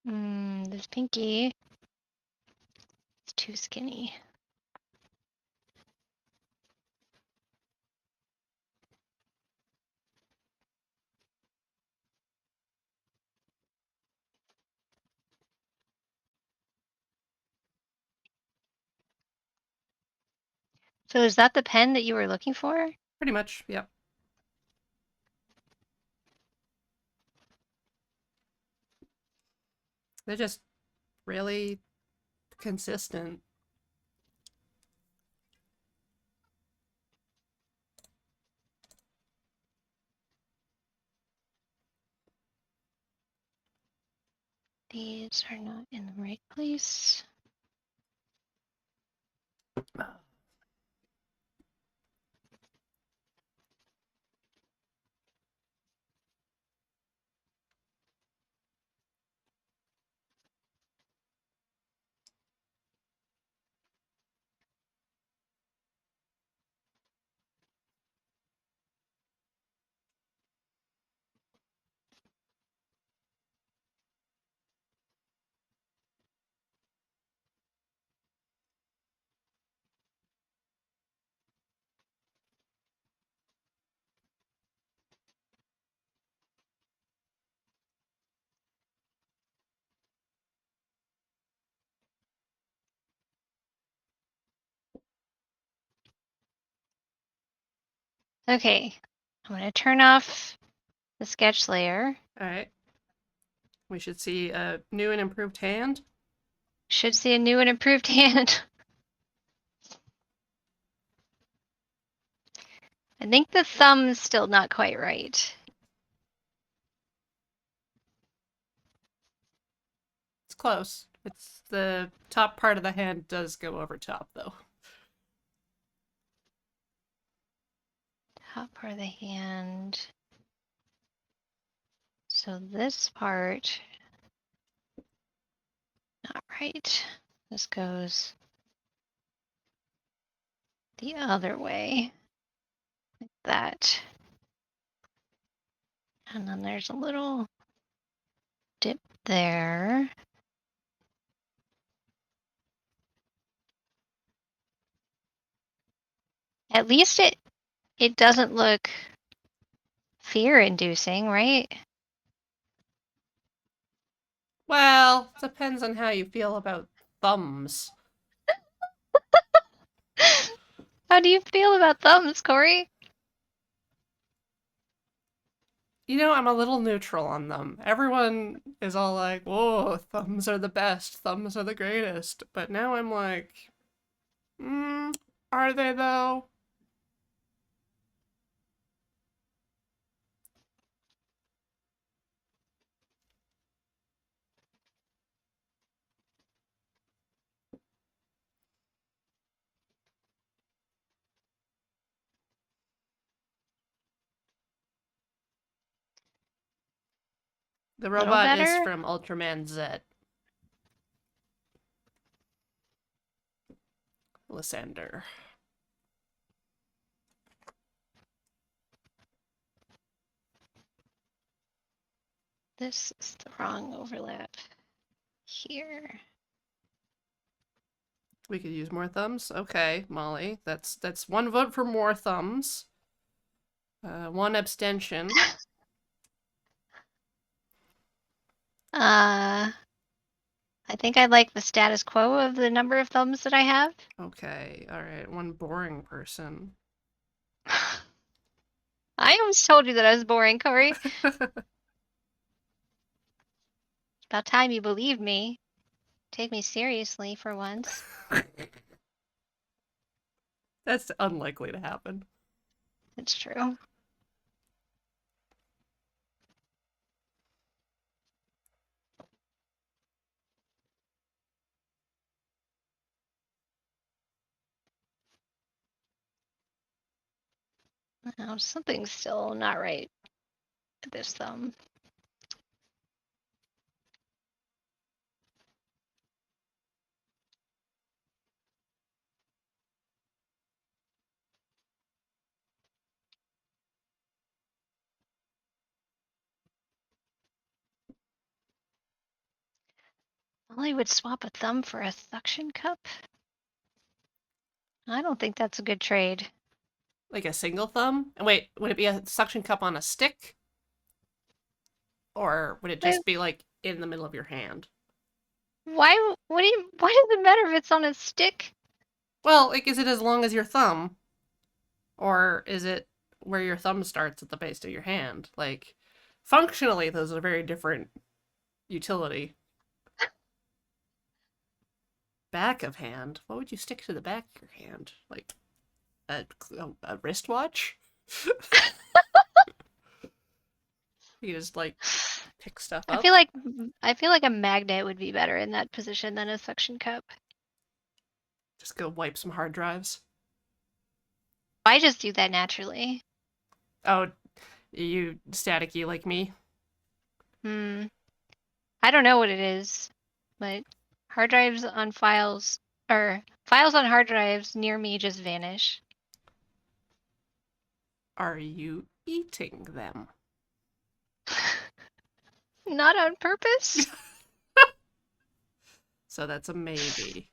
This pinky is too skinny. So is that the pen that you were looking for? Pretty much, yep. They're just really consistent. These are not in the right place. Okay, I'm gonna turn off the sketch layer. All right. We should see a new and improved hand. Should see a new and improved hand. I think the thumb's still not quite right. It's close. It's the top part of the hand does go over top, though. Top part of the hand. So this part, not right. This goes the other way, like that. And then there's a little dip there. At least it doesn't look fear-inducing, right? Well, depends on how you feel about thumbs. How do you feel about thumbs, Corey? You know, I'm a little neutral on them. Everyone is all like, whoa, thumbs are the best, thumbs are the greatest. But now I'm like, are they though? The Little robot is better? from Ultraman Z. Lysander. This is the wrong overlap here. We could use more thumbs. Okay, Molly. That's one vote for more thumbs. One abstention. I think I like the status quo of the number of thumbs that I have. Okay, all right. One boring person. I always told you that I was boring, Corey. About time you believed me. Take me seriously for once. That's unlikely to happen. It's true. Oh, something's still not right with this thumb. Molly would swap a thumb for a suction cup? I don't think that's a good trade. Like a single thumb? And wait, would it be a suction cup on a stick? Or would it just be like in the middle of your hand? Why does it matter if it's on a stick? Well, like, is it as long as your thumb? Or is it where your thumb starts at the base of your hand? Like, functionally, those are very different utility. Back of hand? What would you stick to the back of your hand? Like a wristwatch? You just like pick stuff up. I feel like a magnet would be better in that position than a suction cup. Just go wipe some hard drives. I just do that naturally. Oh, you staticky like me? I don't know what it is, but hard drives on files or files on hard drives near me just vanish. Are you eating them? Not on purpose. So that's a maybe.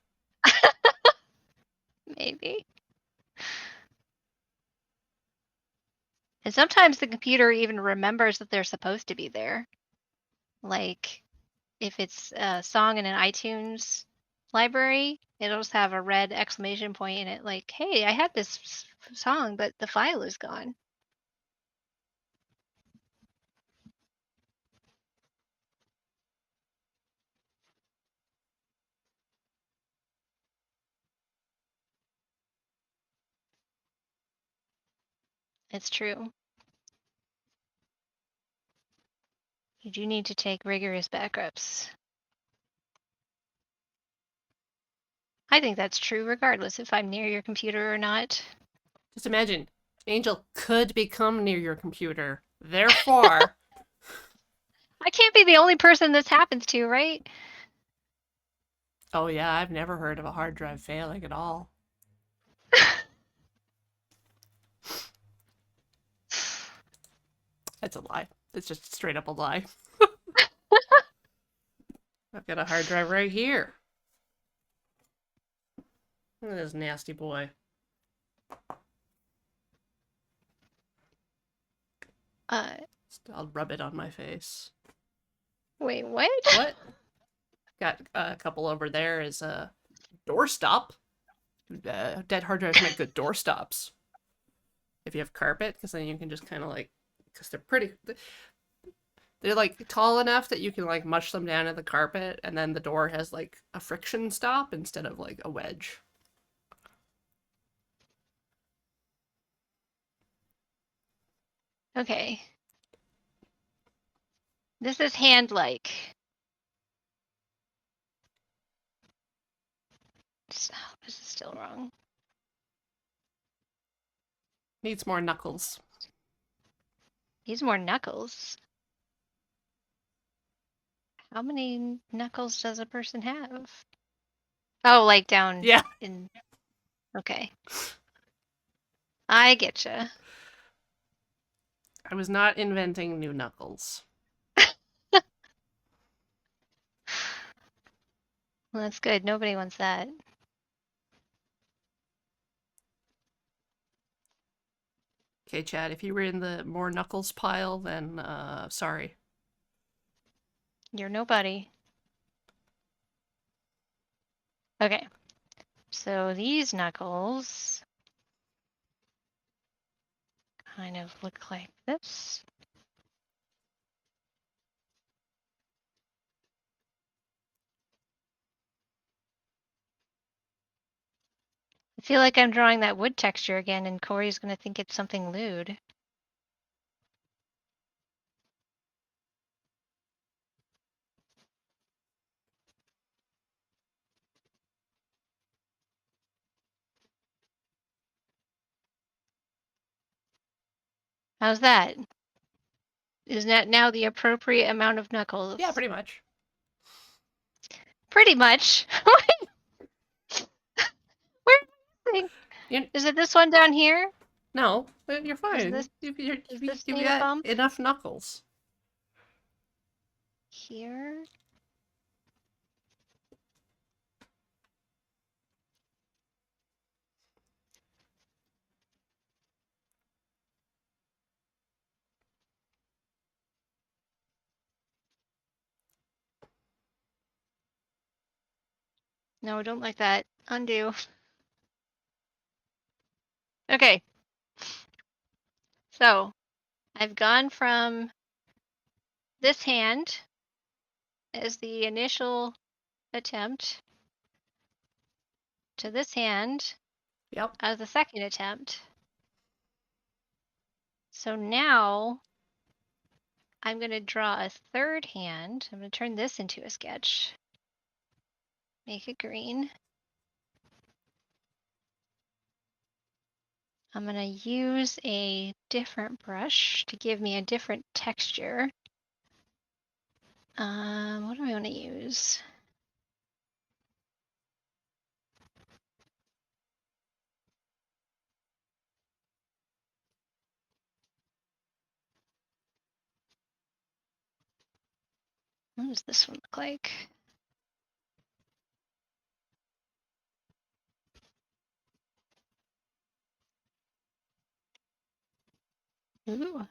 Maybe. And sometimes the computer even remembers that they're supposed to be there. Like if it's a song in an iTunes library, it'll just have a red exclamation point in it like, hey, I had this song, but the file is gone. It's true. You do need to take rigorous backups. I think that's true regardless if I'm near your computer or not. Just imagine, Angel could become near your computer. Therefore, I can't be the only person this happens to, right? oh yeah, I've never heard of a hard drive failing at all. That's a lie. That's just straight up a lie. I've got a hard drive right here. Look at this nasty boy. I'll rub it on my face. Wait, what? What? Got a couple over there is a doorstop. Dead hard drives make good doorstops. If you have carpet, because then you can just kind of like, because they're pretty, they're like tall enough that you can like mush them down to the carpet, and then the door has like a friction stop instead of like a wedge. Okay. This is hand-like. Oh, this is still wrong. Needs more knuckles. Needs more knuckles. How many knuckles does a person have? Oh, like down Yeah. in... Okay. I getcha. I was not inventing new knuckles. Well, that's good. Nobody wants that. Okay, Chad, if you were in the more knuckles pile, then sorry. You're nobody. Okay. So these knuckles kind of look like this. I feel like I'm drawing that wood texture again, and Corey's going to think it's something lewd. How's that? Is that now the appropriate amount of knuckles? Yeah, pretty much. Pretty much. Where is it this one down here? No, you're fine. Is You've this need a got bump? enough knuckles. Here? No, I don't like that. Undo. Okay. So, I've gone from this hand as the initial attempt to this hand Yep. as the second attempt. So now I'm going to draw a third hand. I'm going to turn this into a sketch. Make it green. I'm going to use a different brush to give me a different texture. What do I want to use? What does this one look like? Ooh.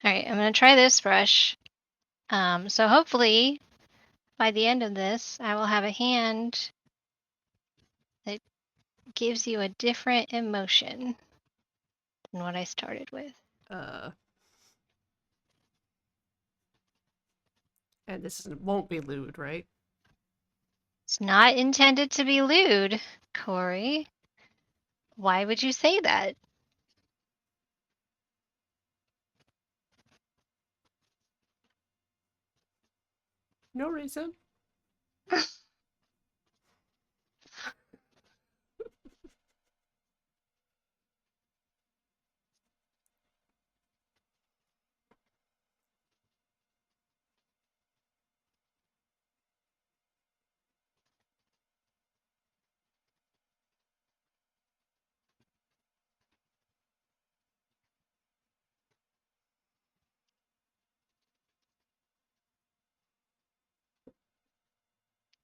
All right, I'm going to try this brush. So hopefully by the end of this, I will have a hand that gives you a different emotion than what I started with. And this won't be lewd, right? It's not intended to be lewd, Corey. Why would you say that? No reason.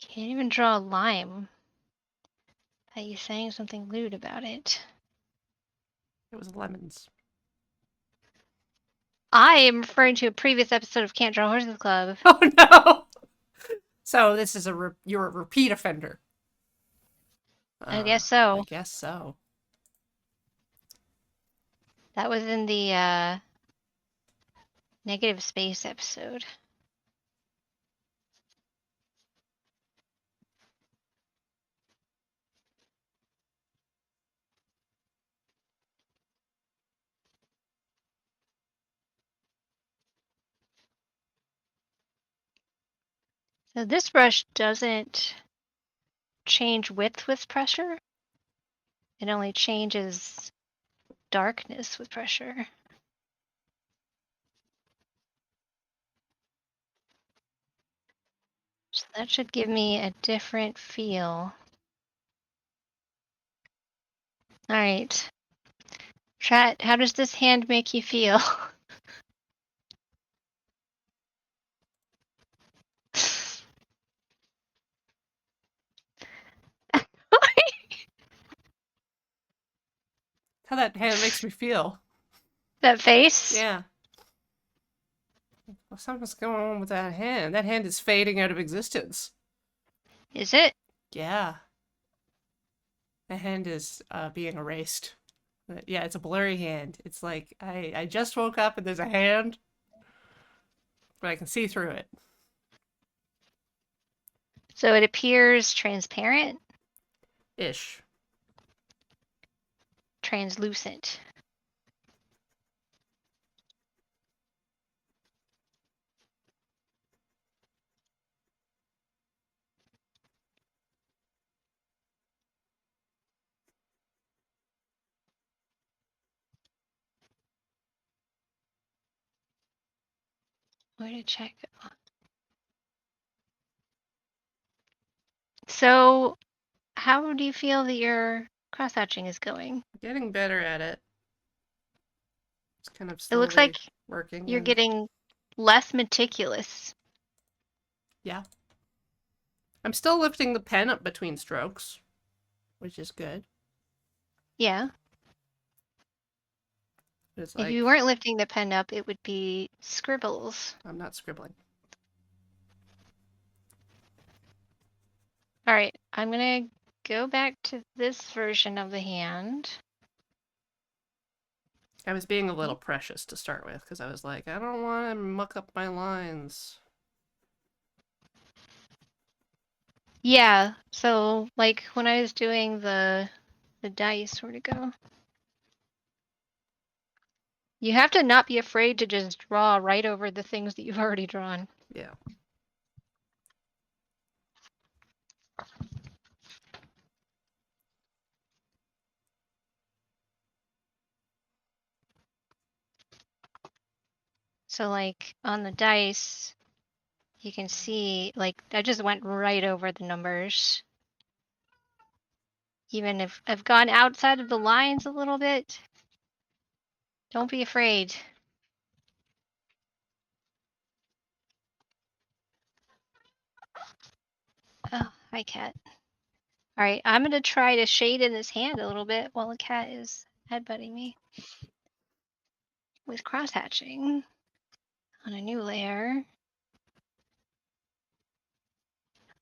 Can't even draw a lime. Are you saying something lewd about it? It was lemons. I am referring to a previous episode of Can't Draw Horses Club. Oh no! So this is you're a repeat offender. I guess so. I guess so. That was in the negative space episode. So this brush doesn't change width with pressure. It only changes darkness with pressure. That should give me a different feel. All right. Chat, how does this hand make you feel? How that hand makes me feel. That face? Yeah. Well, something's going on with that hand. That hand is fading out of existence. Is it? Yeah. The hand is being erased. Yeah, it's a blurry hand. It's like I just woke up and there's a hand, but I can see through it. So it appears transparent, Ish. translucent. Where to check? So, how do you feel that your cross-hatching is going? Getting better at it. It's kind of It looks slowly like working you're and getting less meticulous. yeah. I'm still lifting the pen up between strokes, which is good. Yeah. It's If like you weren't lifting the pen up, it would be scribbles. I'm not scribbling. All right, I'm gonna go back to this version of the hand. I was being a little precious to start with because I was like, I don't want to muck up my lines. Yeah, so like when I was doing the dice, where'd it go? You have to not be afraid to just draw right over the things that you've already drawn. Yeah. So like on the dice, you can see like I just went right over the numbers. Even if I've gone outside of the lines a little bit, don't be afraid. Oh, hi cat. All right, I'm gonna try to shade in this hand a little bit while the cat is headbutting me with cross-hatching on a new layer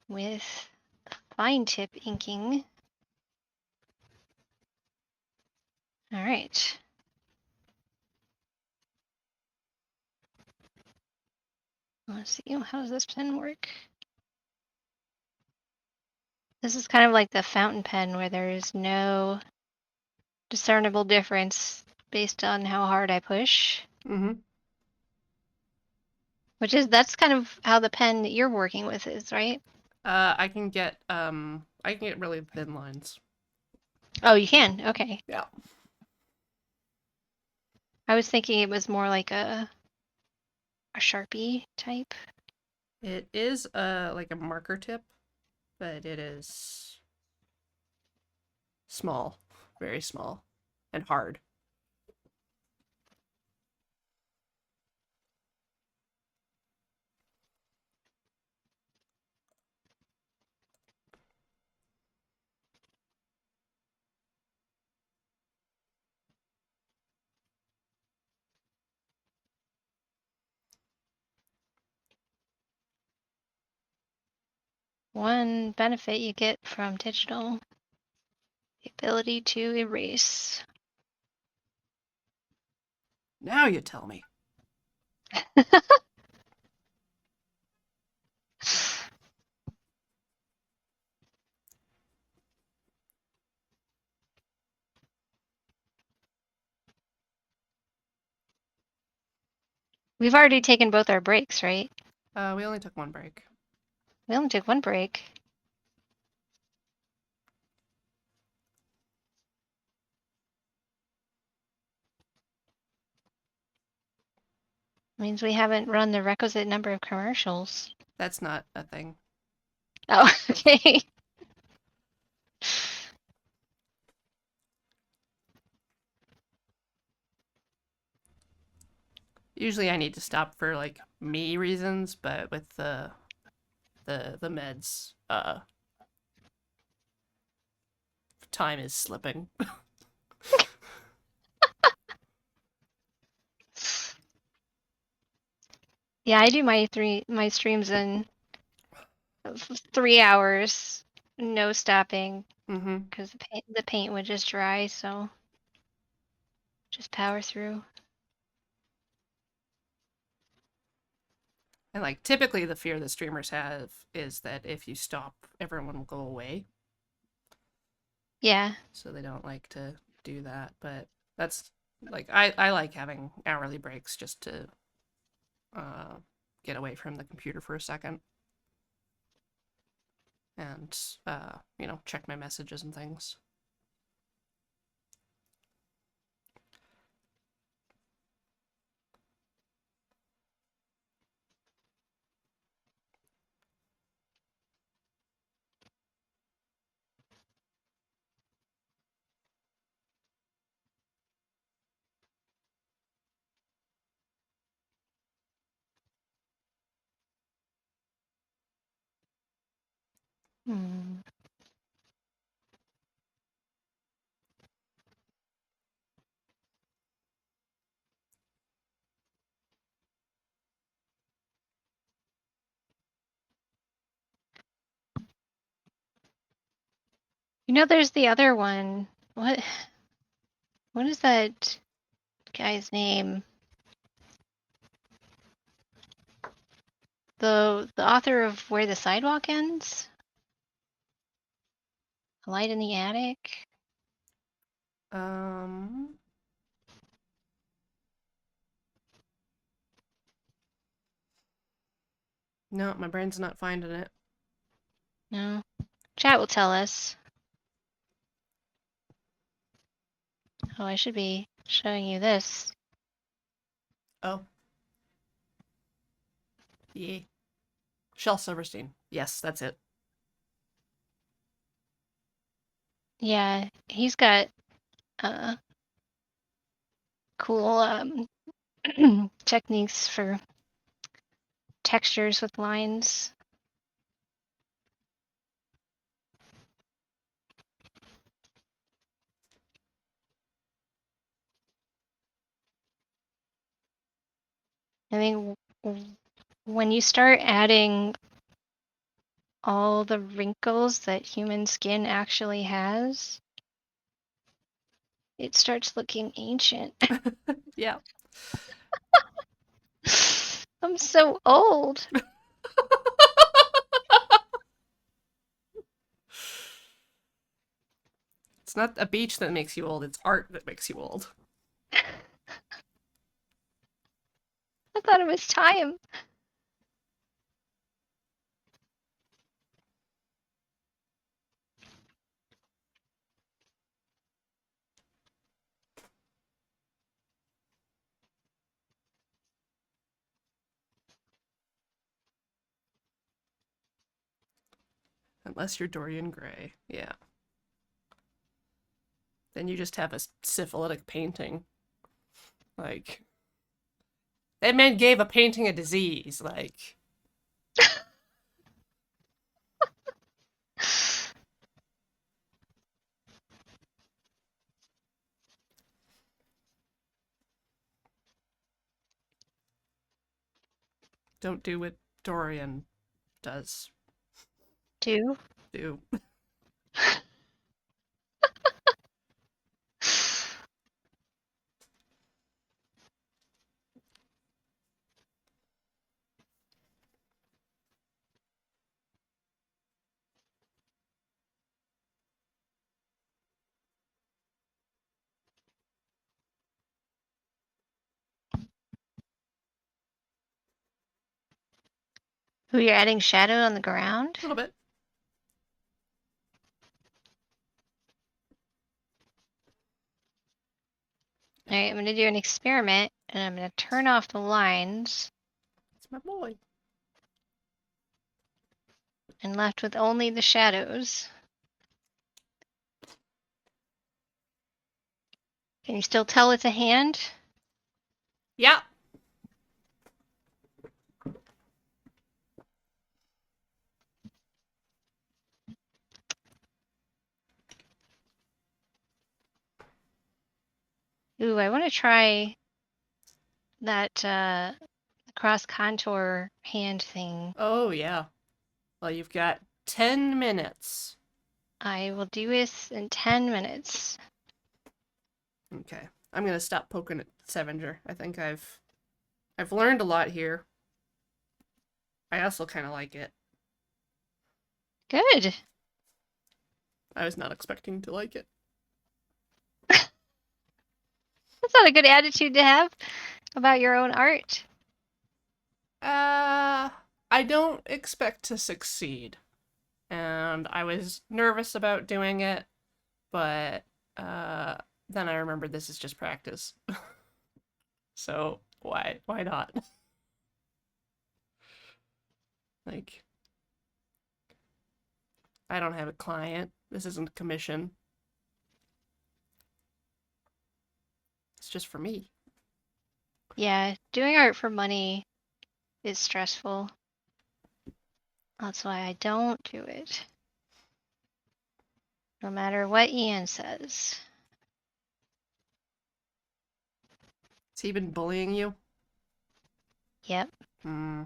with fine tip inking. All right. Let's see, how does this pen work? This is kind of like the fountain pen where there is no discernible difference based on how hard I push. Mm-hmm. That's kind of how the pen that you're working with is, right? I can get really thin lines. Oh, you can. Okay. Yeah. I was thinking it was more like a Sharpie type. It is like a marker tip, but it is small, very small, and hard. One benefit you get from digital, the ability to erase. Now you tell me. We've already taken both our breaks, right? We only took one break. We only took one break. Means we haven't run the requisite number of commercials. That's not a thing. Oh, okay. Usually I need to stop for like me reasons, but with the meds, time is slipping. Yeah, I do my streams in 3 hours, no stopping, Mm-hmm. because the paint would just dry, so just power through. And like typically the fear the streamers have is that if you stop, everyone will go away. Yeah. So they don't like to do that. But that's like I like having hourly breaks just to uh, get away from the computer for a second and check my messages and things. Hmm. You know, there's the other one. What is that guy's name? The author of Where the Sidewalk Ends? A Light in the Attic? Um, no, my brain's not finding it. No. Chat will tell us. Oh, I should be showing you this. Oh, yeah. Shel Silverstein. Yes, that's it. Yeah, he's got uh cool techniques for textures with lines. I think when you start adding all the wrinkles that human skin actually has, it starts looking ancient. Yeah. I'm so old. It's not a beach that makes you old, it's art that makes you old. I thought it was time. Unless you're Dorian Gray. Yeah. Then you just have a syphilitic painting. Like, that man gave a painting a disease. Like, don't do what Dorian does. Do? Do. Who, you're adding shadow on the ground? A little bit. All right, I'm going to do an experiment, and I'm going to turn off the lines. It's my boy. and left with only the shadows. Can you still tell it's a hand? Yeah. Ooh, I want to try that cross contour hand thing. Oh, yeah. Well, you've got 10 minutes. I will do this in 10 minutes. Okay. I'm gonna stop poking at Sevenger. I think I've learned a lot here. I also kind of like it. Good. I was not expecting to like it. That's not a good attitude to have about your own art. I don't expect to succeed. And I was nervous about doing it, but then I remembered this is just practice. So why not? Like, I don't have a client. This isn't a commission. It's just for me. Yeah, doing art for money is stressful. That's why I don't do it. No matter what Ian says. Has he been bullying you? Yep, Hmm.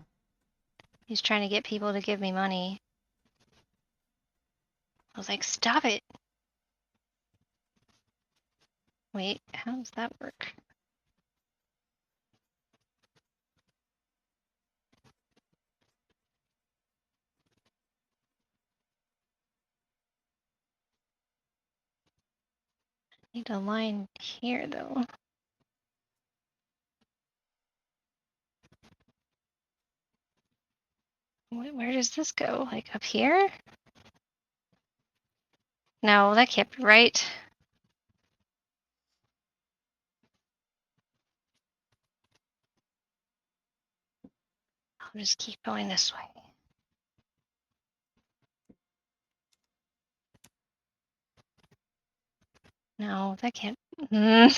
he's trying to get people to give me money. I was like, stop it. Wait, how does that work? Need a line here though. Where does this go? Like up here? No, that can't be right. I'll just keep going this way. No, that can't. I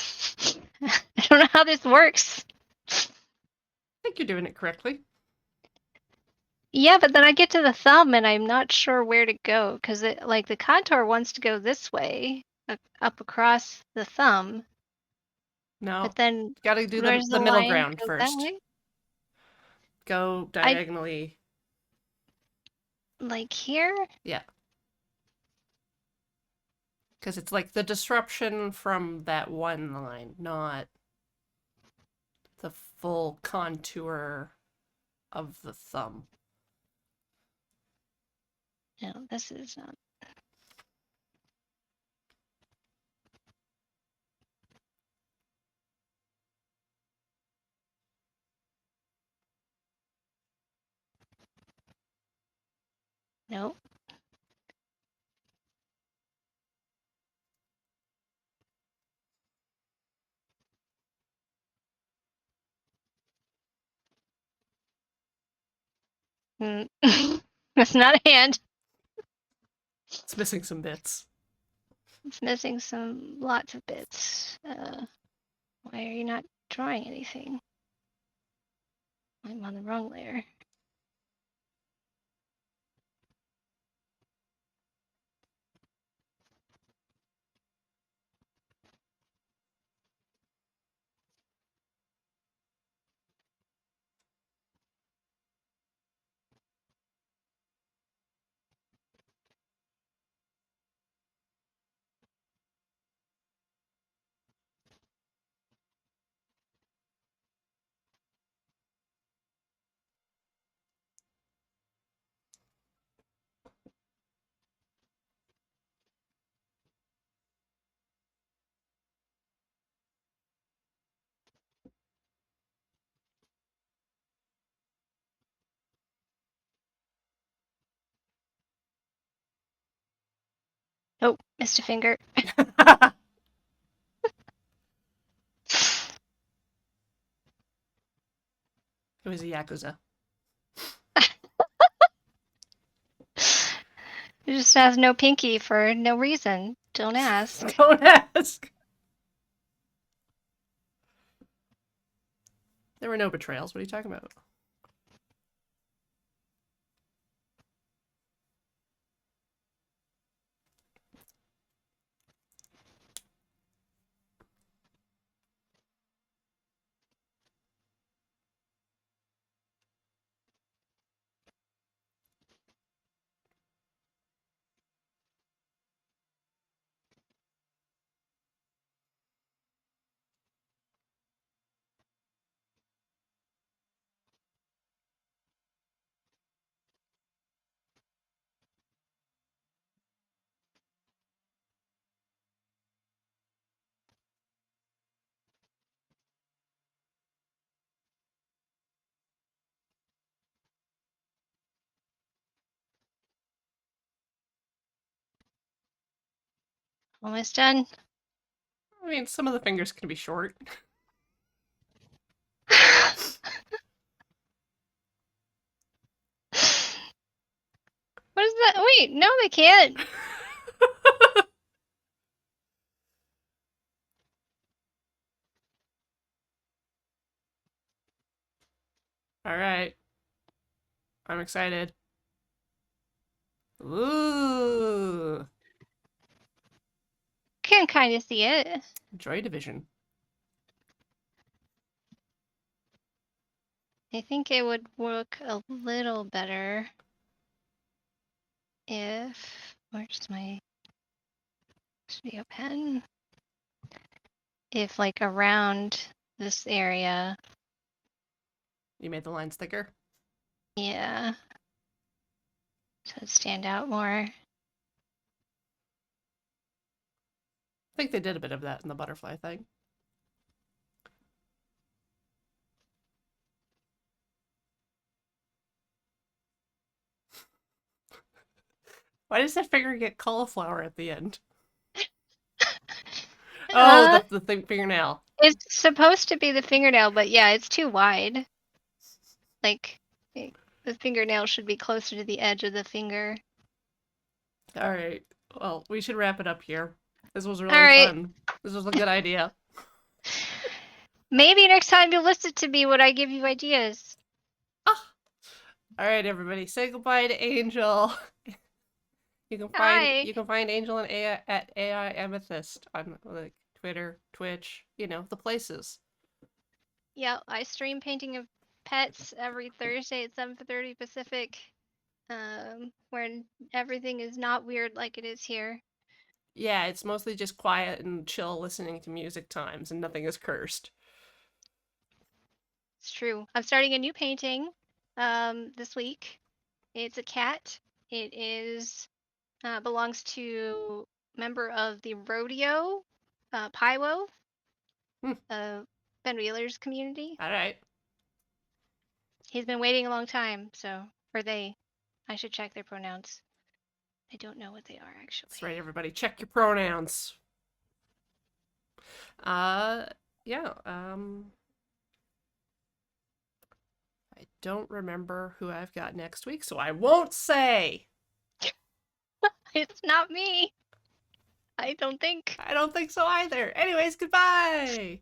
don't know how this works. I think you're doing it correctly. Yeah, but then I get to the thumb and I'm not sure where to go because it like the contour wants to go this way, up across the thumb, No. but then Gotta do where's the the middle line ground go that first. way? Go I diagonally. like here? Yeah. Because it's like the disruption from that one line, not the full contour of the thumb. No, this is not. Nope. Mm. That's not a hand. It's missing some bits. It's missing lots of bits. Why are you not drawing anything? I'm on the wrong layer. Oh, missed a finger. It was a Yakuza. It just has no pinky for no reason. Don't ask. Don't ask. There were no betrayals. What are you talking about? Almost done. I mean, some of the fingers can be short. What is that? Wait, no, they can't. All right. I'm excited. Ooh. Can kind of see it. Joy Division. I think it would work a little better if. Where's my studio pen? If, like, around this area. You made the lines thicker? Yeah. So it'd stand out more. I think they did a bit of that in the butterfly thing. Why does that finger get cauliflower at the end? Oh, the fingernail. It's supposed to be the fingernail, but yeah, it's too wide. Like, the fingernail should be closer to the edge of the finger. All right. Well, we should wrap it up here. This was really All right. fun. This was a good idea. Maybe next time you'll listen to me when I give you ideas. Ah. All right, everybody, say goodbye to Angel. You can find Angel and AI at AI Amethyst on like Twitter, Twitch, the places. Yeah, I stream painting of pets every Thursday at 7:30 Pacific, where everything is not weird like it is here. Yeah, it's mostly just quiet and chill listening to music times, and nothing is cursed. It's true. I'm starting a new painting this week. It's a cat. It is belongs to member of the rodeo, Pywo, Ben Wheeler's community. All right. He's been waiting a long time, or they. I should check their pronouns. I don't know what they are actually. That's right, everybody. Check your pronouns. Yeah. I don't remember who I've got next week, so I won't say. It's not me. I don't think. I don't think so either. Anyways, goodbye.